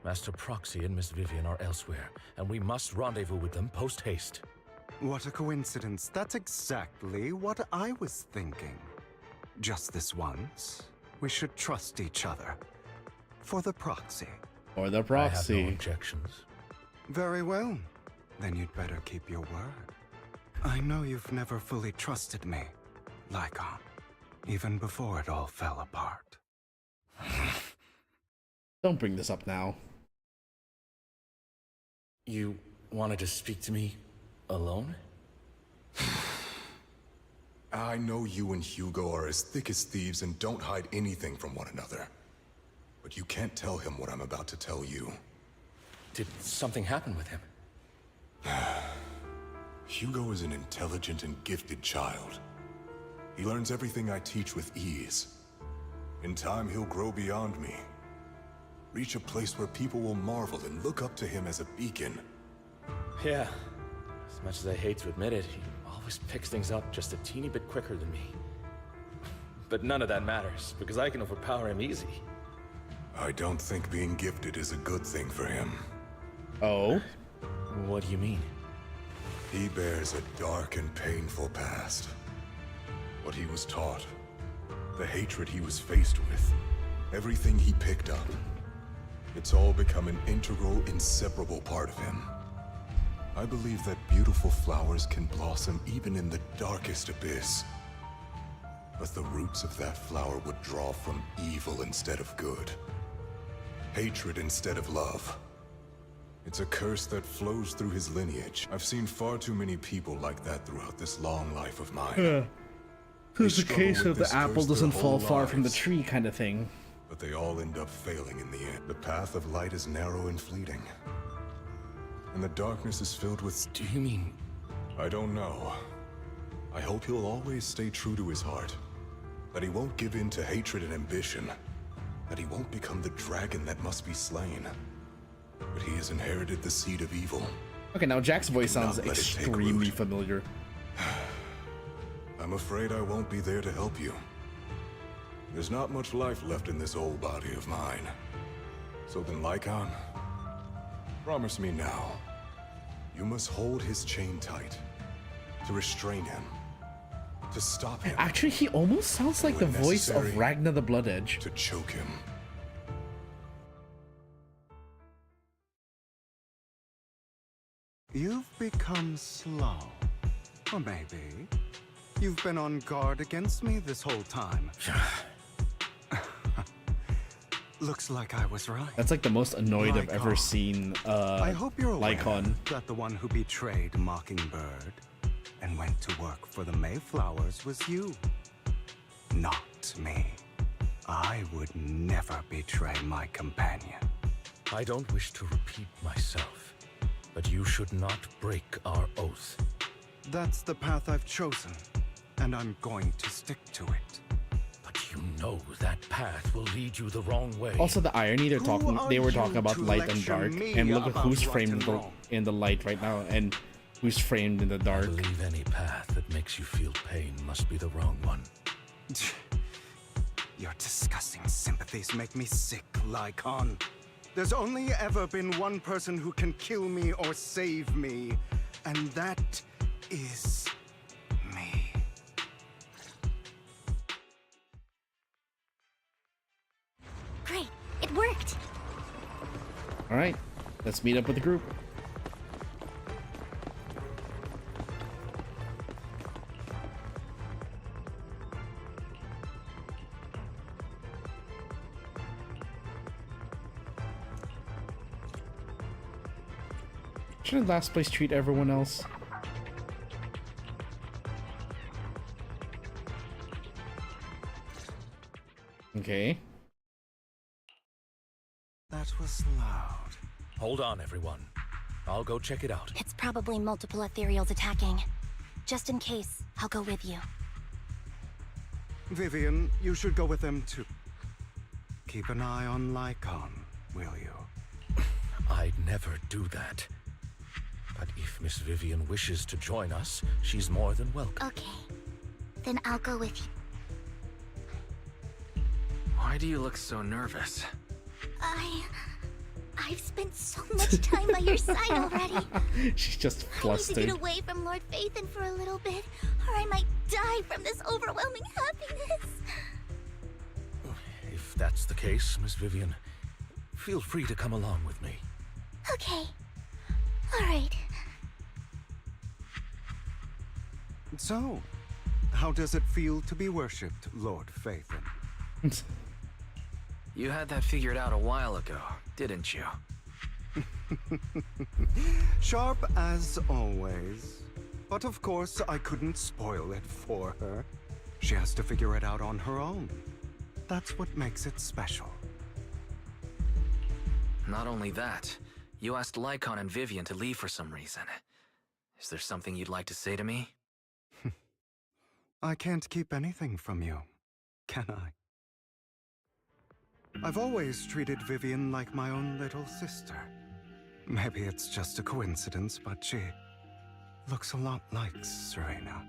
Master Proxy and Miss Vivian are elsewhere, and we must rendezvous with them post-haste. What a coincidence. That's exactly what I was thinking. Just this once, we should trust each other. For the Proxy. Or the Proxy. I have no objections. Very well. Then you'd better keep your word. I know you've never fully trusted me, Lycon, even before it all fell apart. Don't bring this up now. You wanted to speak to me alone? I know you and Hugo are as thick as thieves and don't hide anything from one another. But you can't tell him what I'm about to tell you. Did something happen with him? Hugo is an intelligent and gifted child. He learns everything I teach with ease. In time, he'll grow beyond me. Reach a place where people will marvel and look up to him as a beacon. Yeah. As much as I hate to admit it, he always picks things up just a teeny bit quicker than me. But none of that matters, because I can overpower him easy. I don't think being gifted is a good thing for him. Oh? What do you mean? He bears a dark and painful past. What he was taught, the hatred he was faced with, everything he picked up. It's all become an integral, inseparable part of him. I believe that beautiful flowers can blossom even in the darkest abyss. But the roots of that flower would draw from evil instead of good. Hatred instead of love. It's a curse that flows through his lineage. I've seen far too many people like that throughout this long life of mine. Yeah. It's a struggle case with of the this apple curse their doesn't fall whole far from the lives. tree kind of thing. But they all end up failing in the end. The path of light is narrow and fleeting. And the darkness is filled with... Do you mean... I don't know. I hope he'll always stay true to his heart. That he won't give in to hatred and ambition. That he won't become the dragon that must be slain. But he has inherited the seed of evil. Okay, now Jack's voice Do not sounds let it take extremely root. familiar. I'm afraid I won't be there to help you. There's not much life left in this old body of mine. So then, Lycon, promise me now. You must hold his chain tight. To restrain him. To stop him. Actually, he almost sounds like the When voice of necessary, Ragnar the Blood Edge. To choke him. You've become slow. Or maybe you've been on guard against me this whole time. Looks like I was right. That's like the most annoyed I've ever Lycon. seen I hope you're aware Lycon. that the one who betrayed Mockingbird and went to work for the Mayflowers was you. Not me. I would never betray my companion. I don't wish to repeat myself, but you should not break our oath. That's the path I've chosen, and I'm going to stick to it. But you know that path will lead you the wrong way. Also, the irony they were are talking you about to light and lecture dark, me and look at about who's right framed and wrong? in the light right now, and who's framed in the dark. I believe any path that makes you feel pain must be the wrong one. Your disgusting sympathies make me sick, Lycon. There's only ever been one person who can kill me or save me, and that is me. Great, it worked. All right, let's meet up with the group. Shouldn't last place treat everyone else? Okay. That was loud. Hold on, everyone. I'll go check it out. It's probably multiple ethereals attacking. Just in case, I'll go with you. Vivian, you should go with them too. Keep an eye on Lycon, will you? I'd never do that. But if Miss Vivian wishes to join us, she's more than welcome. Okay. Then I'll go with you. Why do you look so nervous? I've spent so much time by your side already. She's just I need to flustered. get away from Lord Phaethon for a little bit, or I might die from this overwhelming happiness. If that's the case, Miss Vivian, feel free to come along with me. Okay. All right. So, how does it feel to be worshipped, Lord Phaethon? You had that figured out a while ago, didn't you? Sharp as always. But of course, I couldn't spoil it for her. She has to figure it out on her own. That's what makes it special. Not only that, you asked Lycon and Vivian to leave for some reason. Is there something you'd like to say to me? I can't keep anything from you, can I? I've always treated Vivian like my own little sister. Maybe it's just a coincidence, but she looks a lot like Serena.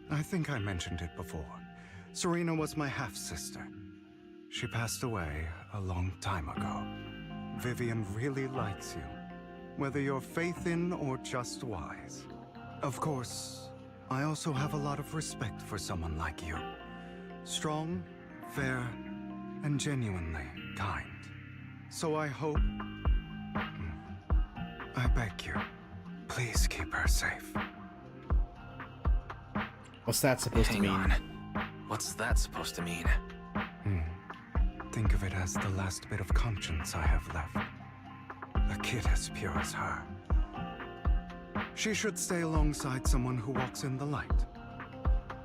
I think I mentioned it before. Serena was my half-sister. She passed away a long time ago. Vivian really likes you, whether you're faith-in or just wise. Of course, I also have a lot of respect for someone like you. Strong, fair, and genuinely kind. So I hope... I beg you, please keep her safe. What's that supposed to mean? Hang on. What's that supposed to mean? Think of it as the last bit of conscience I have left. A kid as pure as her. She should stay alongside someone who walks in the light.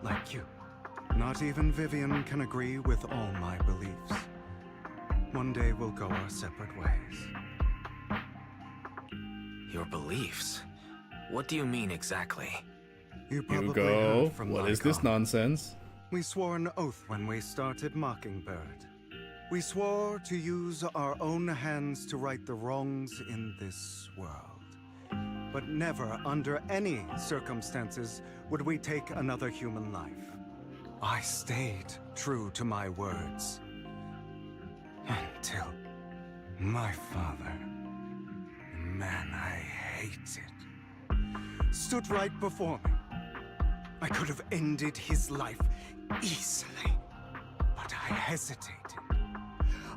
Like you. Not even Vivian can agree with all my beliefs. One day we'll go our separate ways. Your beliefs? What do you mean exactly? You probably Hugo, heard from what is this Lycon. nonsense? We swore an oath when we started Mockingbird. We swore to use our own hands to right the wrongs in this world. But never, under any circumstances, would we take another human life. I stayed true to my words. Until my father, the man I hated, stood right before me. I could have ended his life easily, but I hesitated.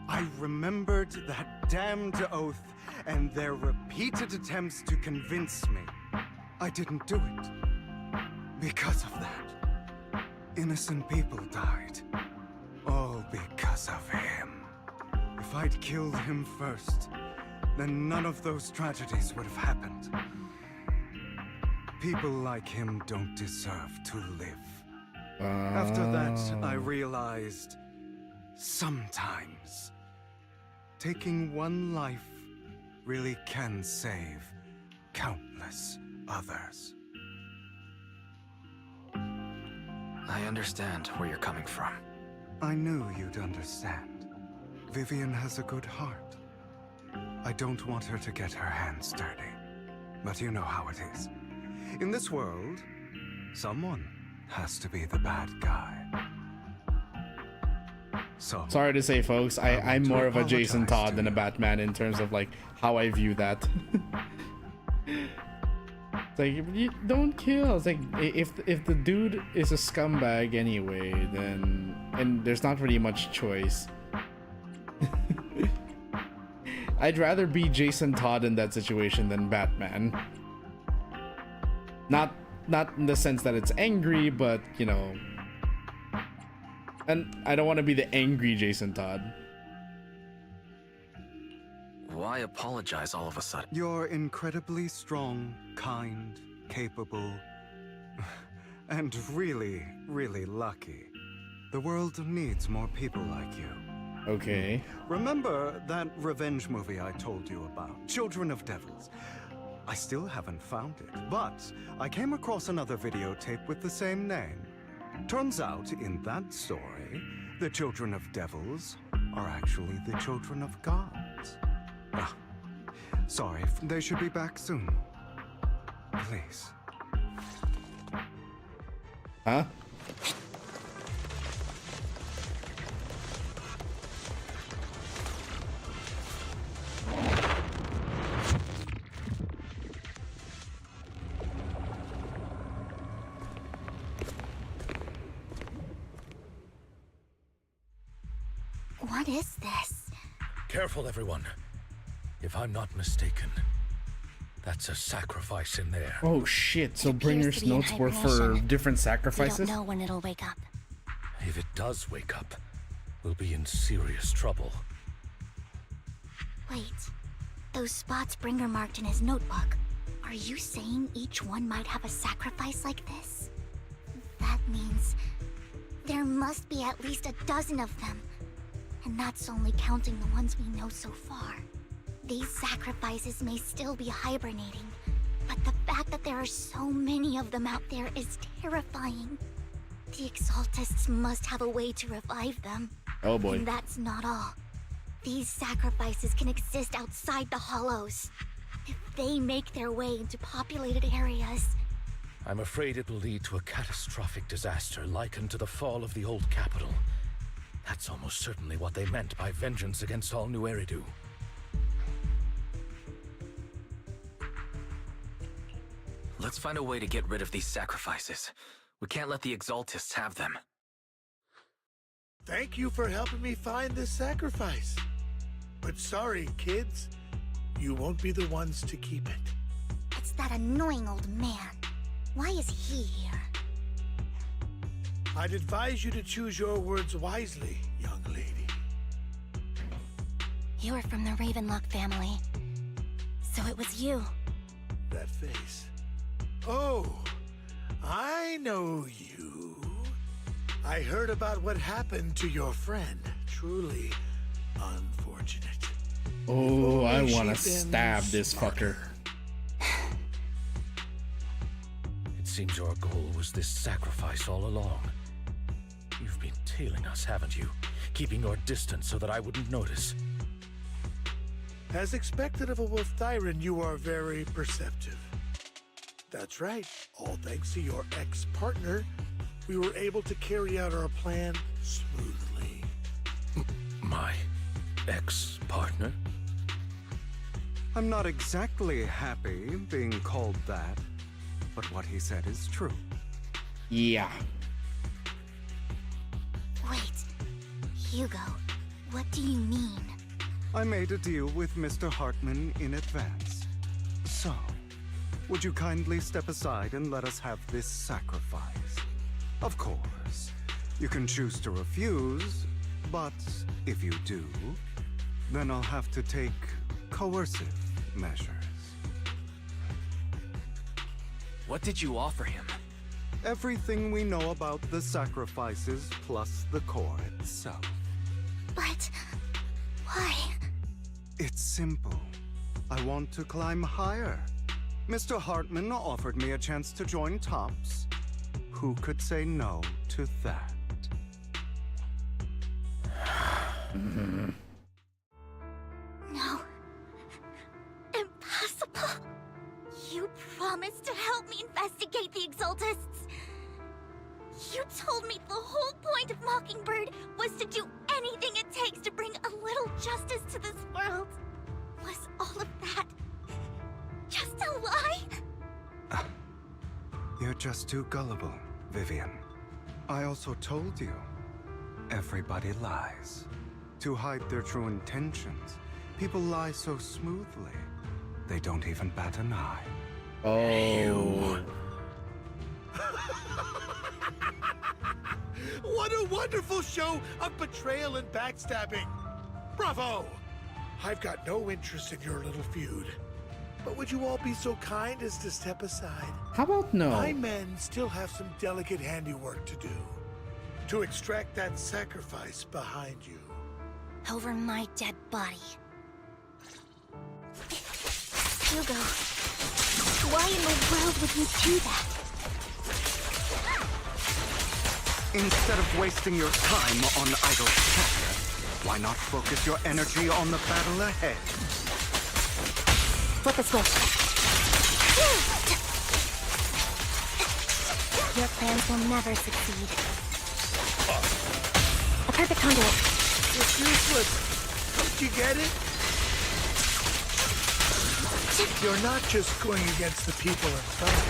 I remembered that damned oath and their repeated attempts to convince me I didn't do it. Because of that, innocent people died. All because of him. If I'd killed him first, then none of those tragedies would have happened. People like him don't deserve to live. After that, I realized sometimes taking one life really can save countless others. I understand where you're coming from. I knew you'd understand. Vivian has a good heart. I don't want her to get her hands dirty. But you know how it is. In this world, someone has to be the bad guy. So, sorry to say, folks, I'm more of a Jason Todd than a Batman in terms of like how I view that. It's like, you don't kill. It's like, if the dude is a scumbag anyway, then and there's not really much choice. I'd rather be Jason Todd in that situation than Batman. Not in the sense that it's angry, but you know. And I don't want to be the angry Jason Todd. Why apologize all of a sudden? You're incredibly strong, kind, capable, and really, really lucky. The world needs more people like you. Okay. Remember that revenge movie I told you about, Children of Devils? I still haven't found it, but I came across another videotape with the same name. Turns out, in that story, the children of devils are actually the children of gods. Ah, sorry, they should be back soon. Please. Huh? What is this? Careful, everyone. If I'm not mistaken, that's a sacrifice in there. Oh shit, so Appears Bringer's to be in notes were for hibernation. different We sacrifices? don't know when it'll wake up. If it does wake up, we'll be in serious trouble. Wait, those spots Bringer marked in his notebook. Are you saying each one might have a sacrifice like this? That means there must be at least a dozen of them. And that's only counting the ones we know so far. These sacrifices may still be hibernating, but the fact that there are so many of them out there is terrifying. The Exaltists must have a way to revive them. Oh boy. And that's not all. These sacrifices can exist outside the Hollows. If they make their way into populated areas... I'm afraid it will lead to a catastrophic disaster likened to the fall of the old capital. That's almost certainly what they meant by vengeance against all New Eridu. Let's find a way to get rid of these sacrifices. We can't let the Exaltists have them. Thank you for helping me find this sacrifice. But sorry, kids. You won't be the ones to keep it. It's that annoying old man. Why is he here? I'd advise you to choose your words wisely, young lady. You're from the Ravenlock family. So it was you. That face. Oh, I know you. I heard about what happened to your friend. Truly unfortunate. Oh, I want to stab this fucker. It seems your goal was this sacrifice all along. You've been tailing us, haven't you? Keeping your distance so that I wouldn't notice. As expected of a Wolf Thyran, you are very perceptive. That's right. All thanks to your ex-partner, we were able to carry out our plan smoothly. My ex-partner? I'm not exactly happy being called that, but what he said is true. Yeah. Wait, Hugo, what do you mean? I made a deal with Mr. Hartman in advance. So, would you kindly step aside and let us have this sacrifice? Of course, you can choose to refuse, but if you do, then I'll have to take coercive measures. What did you offer him? Everything we know about the sacrifices plus the core itself. But... why? It's simple. I want to climb higher. Mr. Hartman offered me a chance to join Tops. Who could say no to that? No. Impossible. You promised to help me investigate the Exaltists. You told me the whole point of Mockingbird was to do anything it takes to bring a little justice to this world. Was all of that just a lie? You're just too gullible, Vivian. I also told you, everybody lies. To hide their true intentions, people lie so smoothly, they don't even bat an eye. Oh. What a wonderful show of betrayal and backstabbing! Bravo! I've got no interest in your little feud. But would you all be so kind as to step aside? How about no? My men still have some delicate handiwork to do. To extract that sacrifice behind you. Over my dead body. Hugo, why in the world would you do that? Instead of wasting your time on idle chatter, why not focus your energy on the battle ahead? Flip a switch. Your plans will never succeed. A perfect conduit. It's useless. Don't you get it? You're not just going against the people inside.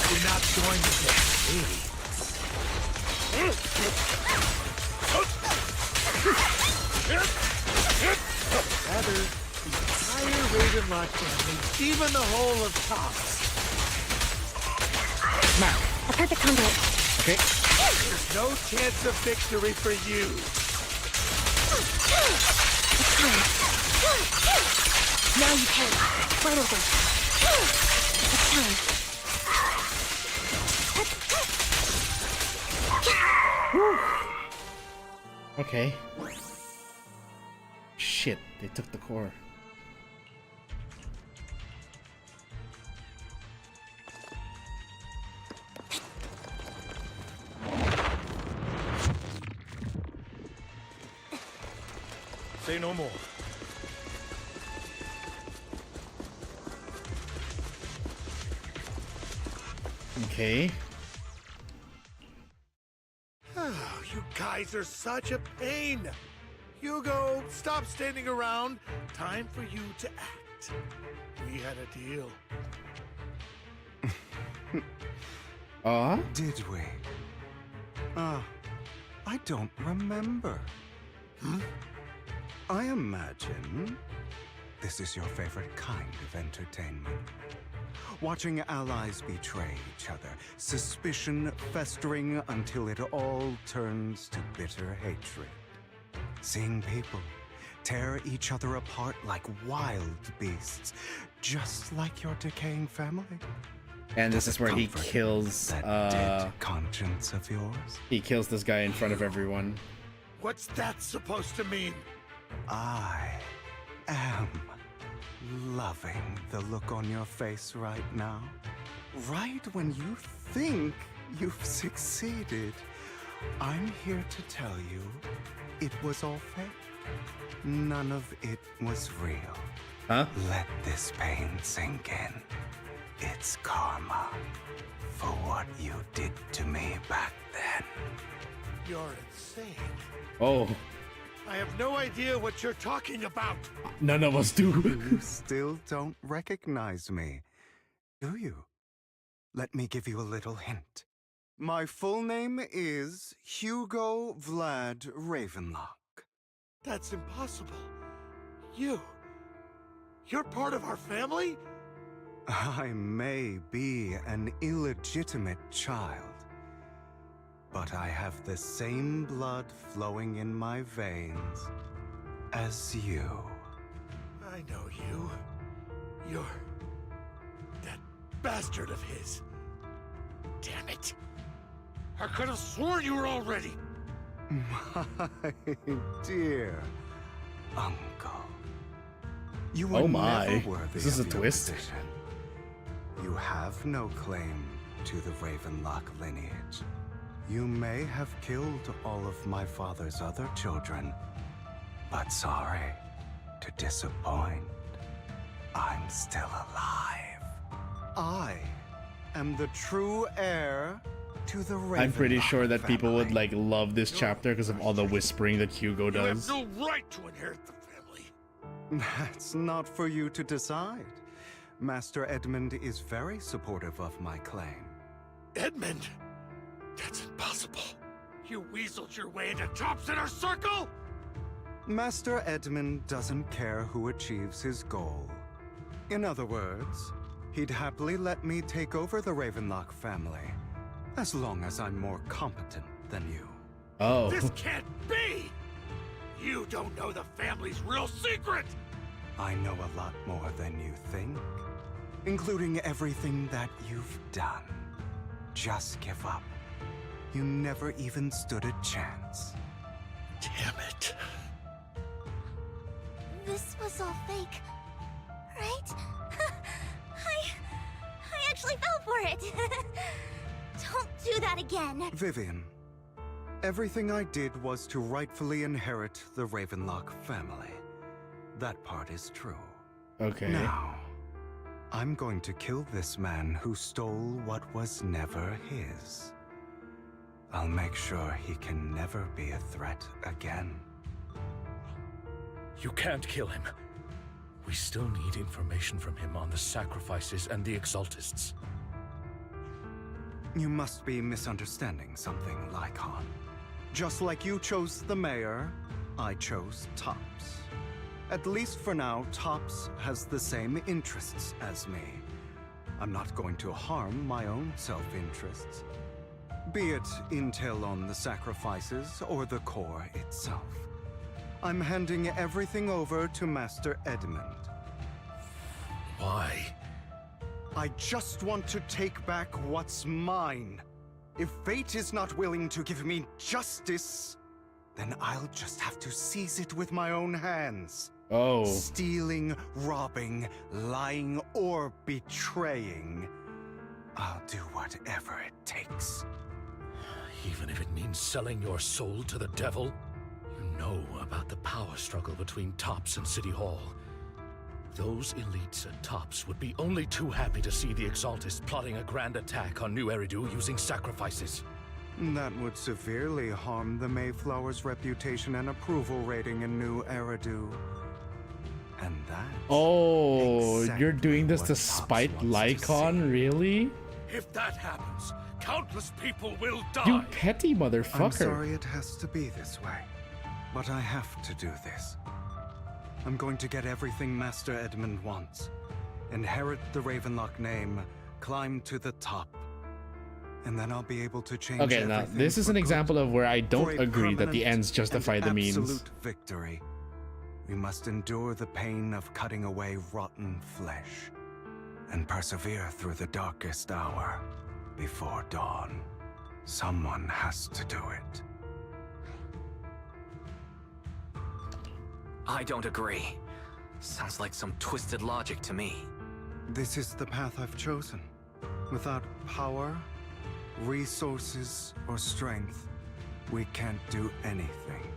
You're not going against me. Rather, the entire Ravenlock family, even the whole of Tops. Now. A perfect conduit. Okay. There's no chance of victory for you. It's time. Now you pay. Right over. Okay. Shit, they took the core. Say no more. Okay. You guys are such a pain. Hugo, stop standing around. Time for you to act. We had a deal. Did we? I don't remember. I imagine this is your favorite kind of entertainment. Watching allies betray each other, suspicion festering until it all turns to bitter hatred. Seeing people tear each other apart like wild beasts, just like your decaying family. And this is where he kills that dead conscience of yours. He kills this guy in front of everyone. What's that supposed to mean? I am loving the look on your face right now. Right when you think you've succeeded, I'm here to tell you it was all fake. None of it was real. Huh? Let this pain sink in. It's karma for what you did to me back then. You're insane. Oh. I have no idea what you're talking about. None of us do. You still don't recognize me, do you? Let me give you a little hint. My full name is Hugo Vlad Ravenlock. That's impossible. You're part of our family? I may be an illegitimate child, but I have the same blood flowing in my veins as you. I know you. You're that bastard of his. Damn it. I could have sworn you were already. My dear uncle. You were Oh my. never worthy This is of a your twist. position. You have no claim to the Ravenlock lineage. You may have killed all of my father's other children, but sorry to disappoint. I'm still alive. I am the true heir to the Ravenlock I'm pretty sure that people would family. like love this chapter because of all the whispering that Hugo You have does. no right to inherit the family. That's not for you to decide. Master Edmund is very supportive of my claim. Edmund? That's impossible. You weaseled your way into Top's inner circle? Master Edmund doesn't care who achieves his goal. In other words, he'd happily let me take over the Ravenlock family, as long as I'm more competent than you. Oh. This can't be! You don't know the family's real secret! I know a lot more than you think, including everything that you've done. Just give up. You never even stood a chance. Damn it. This was all fake, right? I actually fell for it. Don't do that again. Vivian, everything I did was to rightfully inherit the Ravenlock family. That part is true. Okay. Now, I'm going to kill this man who stole what was never his. I'll make sure he can never be a threat again. You can't kill him. We still need information from him on the sacrifices and the Exaltists. You must be misunderstanding something, Lycon. Just like you chose the mayor, I chose Tops. At least for now, Tops has the same interests as me. I'm not going to harm my own self-interests. Be it intel on the sacrifices or the core itself. I'm handing everything over to Master Edmund. Why? I just want to take back what's mine. If fate is not willing to give me justice, then I'll just have to seize it with my own hands. Oh. Stealing, robbing, lying, or betraying. I'll do whatever it takes. Even if it means selling your soul to the devil? You know about the power struggle between Tops and City Hall. Those elites at Tops would be only too happy to see the Exaltists plotting a grand attack on New Eridu using sacrifices. That would severely harm the Mayflower's reputation and approval rating in New Eridu. And that. Oh, you're doing this to spite Lycon, really? If that happens, countless people will die. You petty motherfucker. I'm sorry it has to be this way, but I have to do this. I'm going to get everything Master Edmund wants. Inherit the Ravenlock name, climb to the top. And then I'll be able to change Okay, now this is an example of where I don't agree that the ends justify the means. Absolute victory. We must endure the pain of cutting away rotten flesh and persevere through the darkest hour before dawn. Someone has to do it. I don't agree. Sounds like some twisted logic to me. This is the path I've chosen. Without power, resources, or strength, we can't do anything.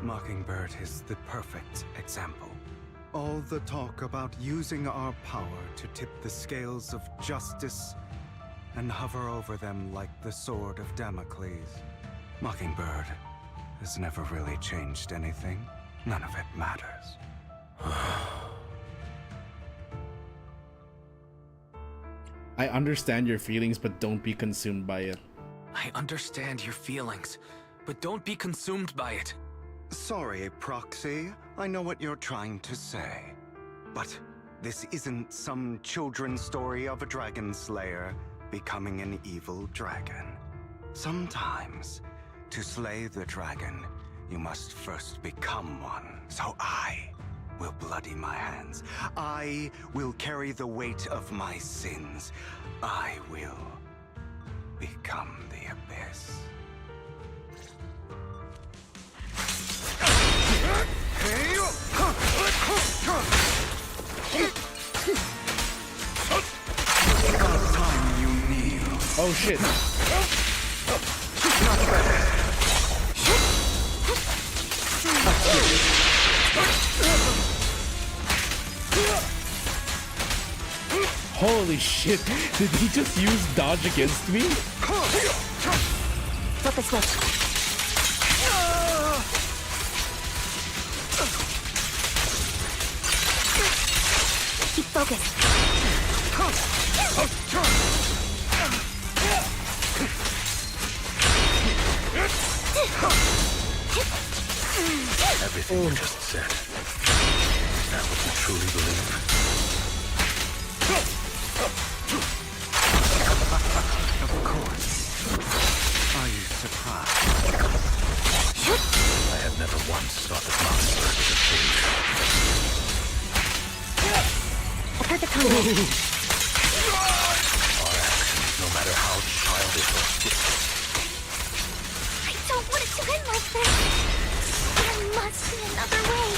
Mockingbird is the perfect example. All the talk about using our power to tip the scales of justice and hover over them like the sword of Damocles. Mockingbird has never really changed anything. None of it matters. I understand your feelings, but don't be consumed by it. I understand your feelings, but don't be consumed by it. Sorry, Proxy. I know what you're trying to say. But this isn't some children's story of a dragon slayer becoming an evil dragon. Sometimes, to slay the dragon, you must first become one. So I will bloody my hands. I will carry the weight of my sins. I will become the abyss. About time you kneel. Oh shit. Not bad. Holy shit. Did he just use dodge against me? Flip the switch. Keep focused. Everything you just said. Is that what you truly believe? Of course. Are you surprised? I have never once thought that Mockingbird was a change. A perfect combo. Our actions, no matter how childish or stupid. I don't want it to end like this. There must be another way.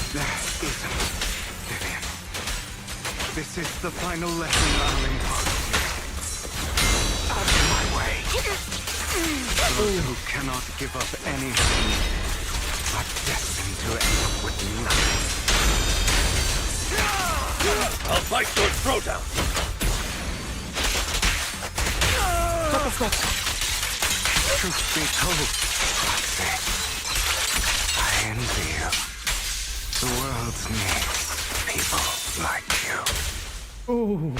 There isn't, Vivian. This is the final lesson I'll impart. Out of my way. Those who cannot give up anything are destined to end up with nothing. I'll fight your throwdown. Flip the switch. Truth be told, Roxy, I envy you. The world needs people like you. Ooh.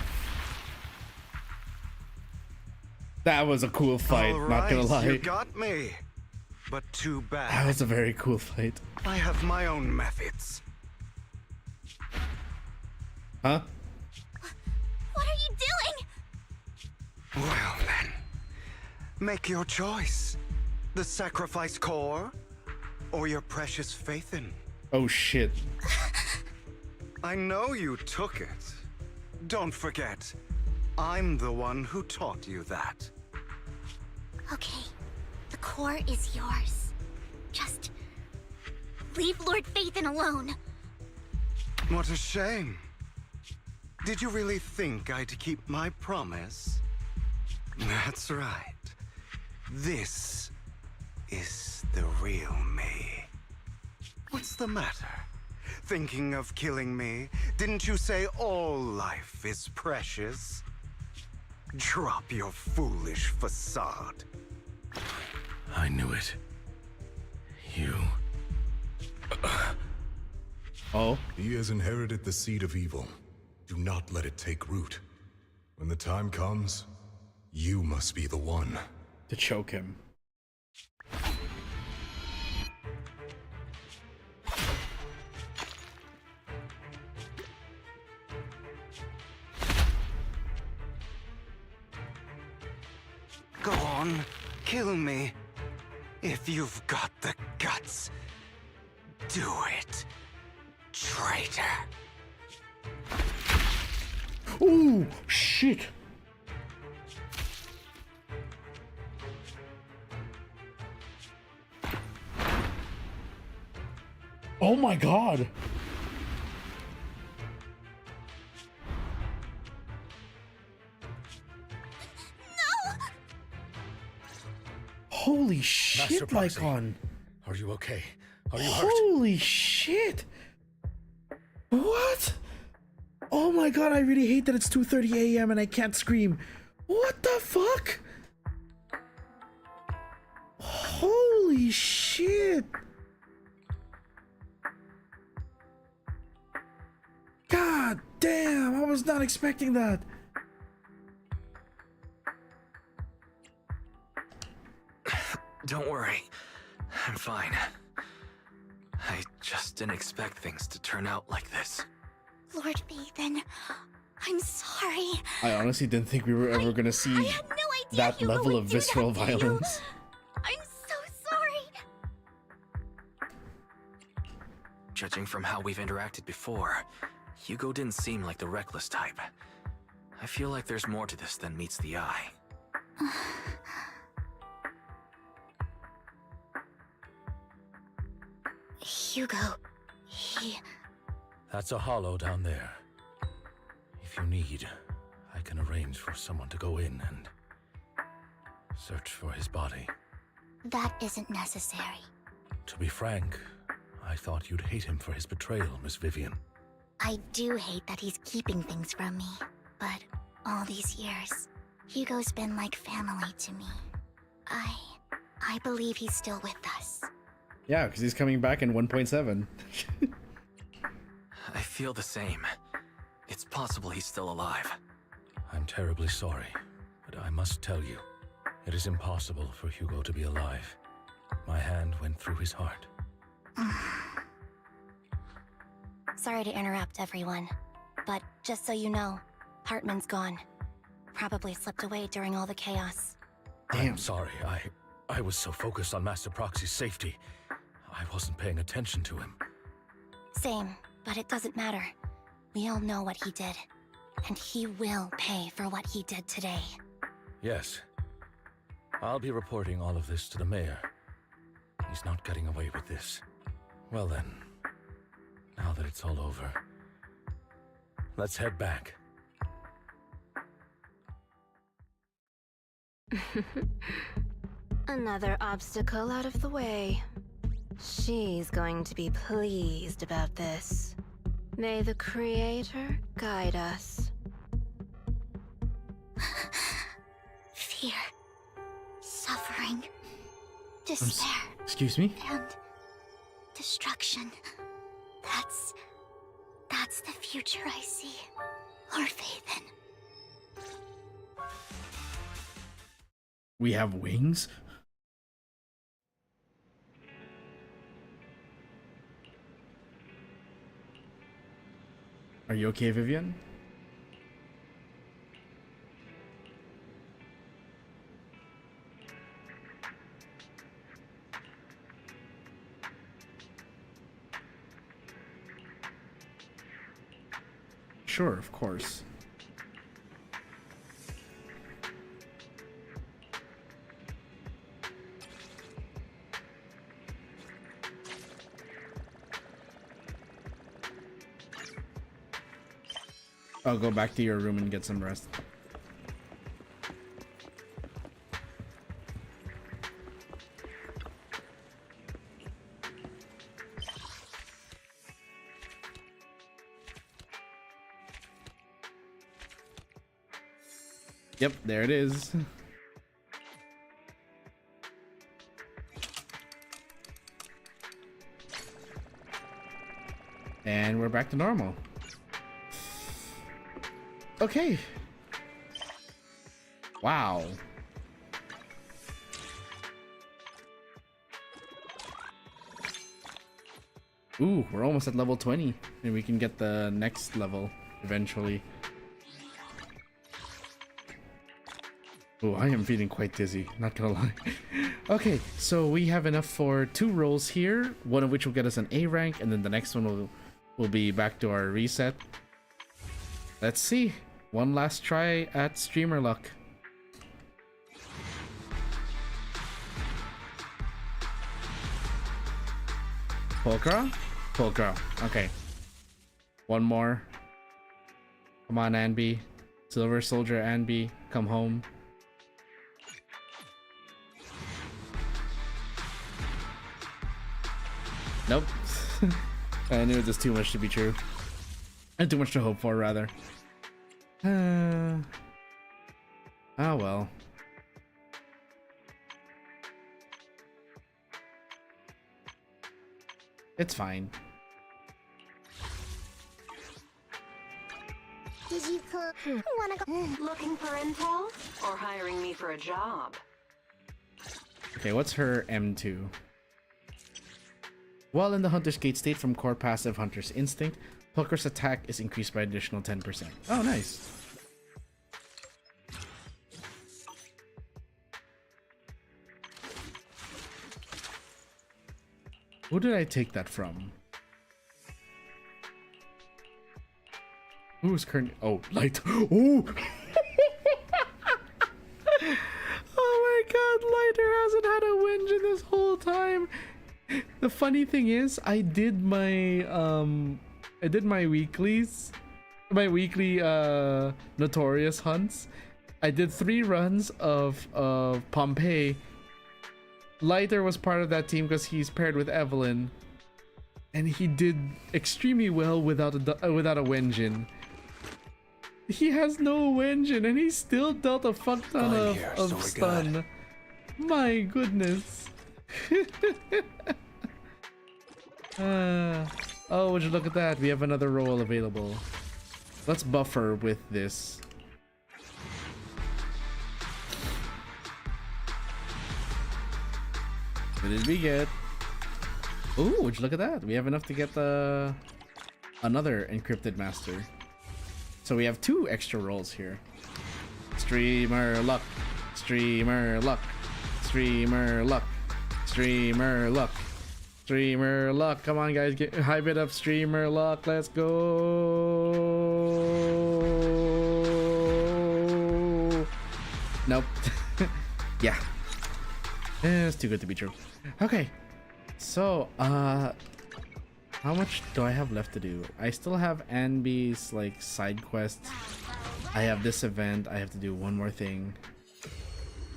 That was a cool fight, not gonna lie. You got me. But too bad. That was a very cool fight. I have my own methods. Huh? What are you doing? Well then, make your choice. The sacrifice core, or your precious faith in. Oh shit. I know you took it. Don't forget, I'm the one who taught you that. Okay, the core is yours. Just leave Lord Phaethon alone. What a shame. Did you really think I'd keep my promise? That's right. This is the real me. What's the matter? Thinking of killing me? Didn't you say all life is precious? Drop your foolish facade. I knew it. You... Oh? He has inherited the seed of evil. Do not let it take root. When the time comes, you must be the one. To choke him. Go on, kill me. If you've got the guts, do it, traitor. Ooh, shit. Oh my god. Holy shit, Lycon. Are you okay? Are you hurt? Holy shit. What? Oh my god, I really hate that it's 2:30 a.m. and I can't scream. What the fuck? Holy shit. God damn, I was not expecting that. Don't worry. I'm fine. I just didn't expect things to turn out like this. Lord Phaethon, I'm sorry. I honestly didn't think we were ever gonna see that level of visceral violence. I'm so sorry. Judging from how we've interacted before, Hugo didn't seem like the reckless type. I feel like there's more to this than meets the eye. Hugo, he... That's a hollow down there. If you need, I can arrange for someone to go in and search for his body. That isn't necessary. To be frank, I thought you'd hate him for his betrayal, Miss Vivian. I do hate that he's keeping things from me, but all these years, Hugo's been like family to me. I believe he's still with us. Yeah, because he's coming back in 1.7. I feel the same. It's possible he's still alive. I'm terribly sorry, but I must tell you, it is impossible for Hugo to be alive. My hand went through his heart. Sorry to interrupt, everyone. But just so you know, Hartman's gone. Probably slipped away during all the chaos. I'm sorry, I was so focused on Master Proxy's safety. I wasn't paying attention to him. Same, but it doesn't matter. We all know what he did. And he will pay for what he did today. Yes. I'll be reporting all of this to the mayor. He's not getting away with this. Well then, now that it's all over, let's head back. Another obstacle out of the way. She's going to be pleased about this. May the Creator guide us. Fear, suffering, despair. Excuse me? And destruction. That's the future I see. Lord Phaethon. We have wings? Are you okay, Vivian? sure, of course. I'll go back to your room and get some rest. Yep, there it is. And we're back to normal. Okay. Wow. Ooh, we're almost at level 20, and we can get the next level eventually. Oh, I am feeling quite dizzy, not gonna lie. Okay, so we have enough for 2 rolls here, one of which will get us an A rank, and then the next one will be back to our reset. Let's see. One last try at streamer luck. Pulcra? Pulcra. Okay. One more. Come on, Anby. Silver Soldier Anby, come home. Nope. I knew it was too much to be true. And too much to hope for, rather. Oh well. It's fine. Did you wanna go? Looking for intel? Or hiring me for a job? Okay, what's her M2? While in the Hunter's Gate state from core passive Hunter's Instinct, Pulcra's attack is increased by additional 10%. Oh, nice. Who did I take that from? Who's current? Oh, Light. Oh! Oh my god, Lighter hasn't had a whinge in this whole time. The funny thing is, I did my weeklies, my weekly notorious hunts. I did 3 runs of Pompeii. Lighter was part of that team because he's paired with Evelyn, and he did extremely well without a Wenjin. He has no Wenjin, and he still dealt a fuck ton of stun. My goodness. Oh, would you look at that? We have another role available. Let's buffer with this. What did we get? Ooh, would you look at that? We have enough to get another encrypted master. So we have 2 extra rolls here. Streamer luck. Streamer luck. Streamer luck. Streamer luck. Streamer luck. Come on, guys, get hype it up. Streamer luck. Let's go. Nope. Yeah. It's too good to be true. Okay. So, how much do I have left to do? I still have Anby's like side quests. I have this event. I have to do one more thing.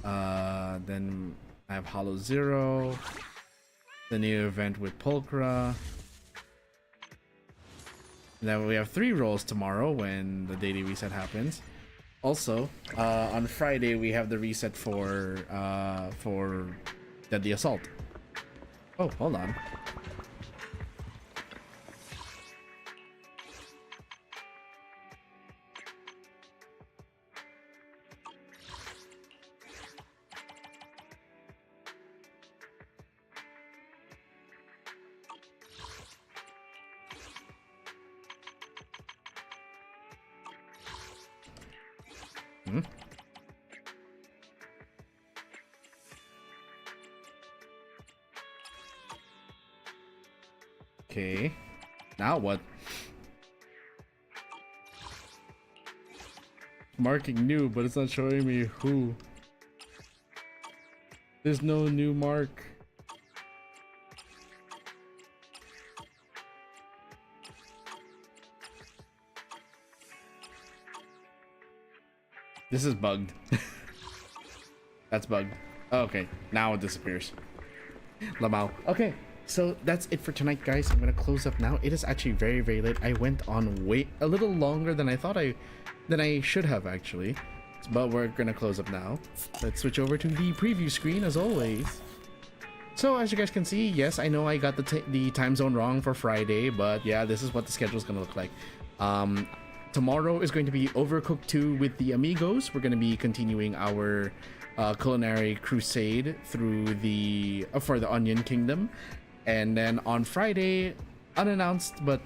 Then I have Hollow Zero. The new event with Pulcra. Then we have 3 rolls tomorrow when the daily reset happens. Also, on Friday we have the reset for Deadly Assault. Oh, hold on. Okay. Now what? marking new, but it's not showing me who. There's no new mark. This is bugged. That's bugged. Oh, okay, now it disappears. Lamau. Okay, so that's it for tonight, guys. I'm gonna close up now. It is actually very, very late. I went on a little longer than I thought than I should have actually. But we're gonna close up now. Let's switch over to the preview screen as always. So as you guys can see, yes, I know I got the time zone wrong for Friday, but yeah, this is what the schedule is gonna look like. Tomorrow is going to be Overcooked 2 with the Amigos. We're going to be continuing our culinary crusade through for the Onion Kingdom. And then on Friday, unannounced, but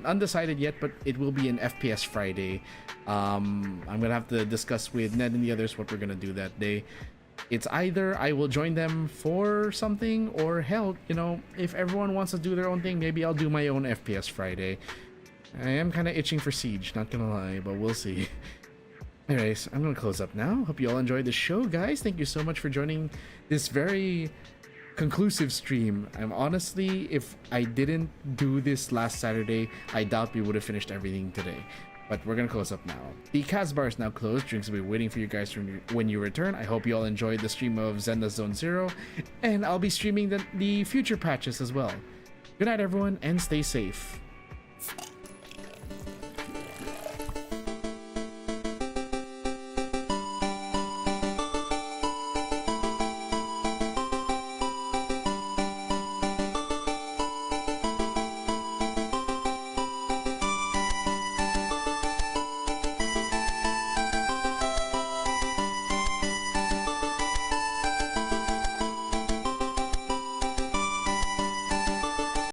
undecided yet, but it will be an FPS Friday. I'm going to have to discuss with Ned and the others what we're going to do that day. It's either I will join them for something, or hell, you know, if everyone wants to do their own thing, maybe I'll do my own FPS Friday. I am kind of itching for Siege, not gonna lie, but we'll see. Anyways, I'm gonna close up now. Hope you all enjoyed the show, guys. Thank you so much for joining this very conclusive stream. I'm honestly, if I didn't do this last Saturday, I doubt we would have finished everything today. But we're gonna close up now. The KAZ bar is now closed. Drinks will be waiting for you guys when you return. I hope you all enjoyed the stream of Zenless Zone Zero, and I'll be streaming the future patches as well. Good night, everyone, and stay safe.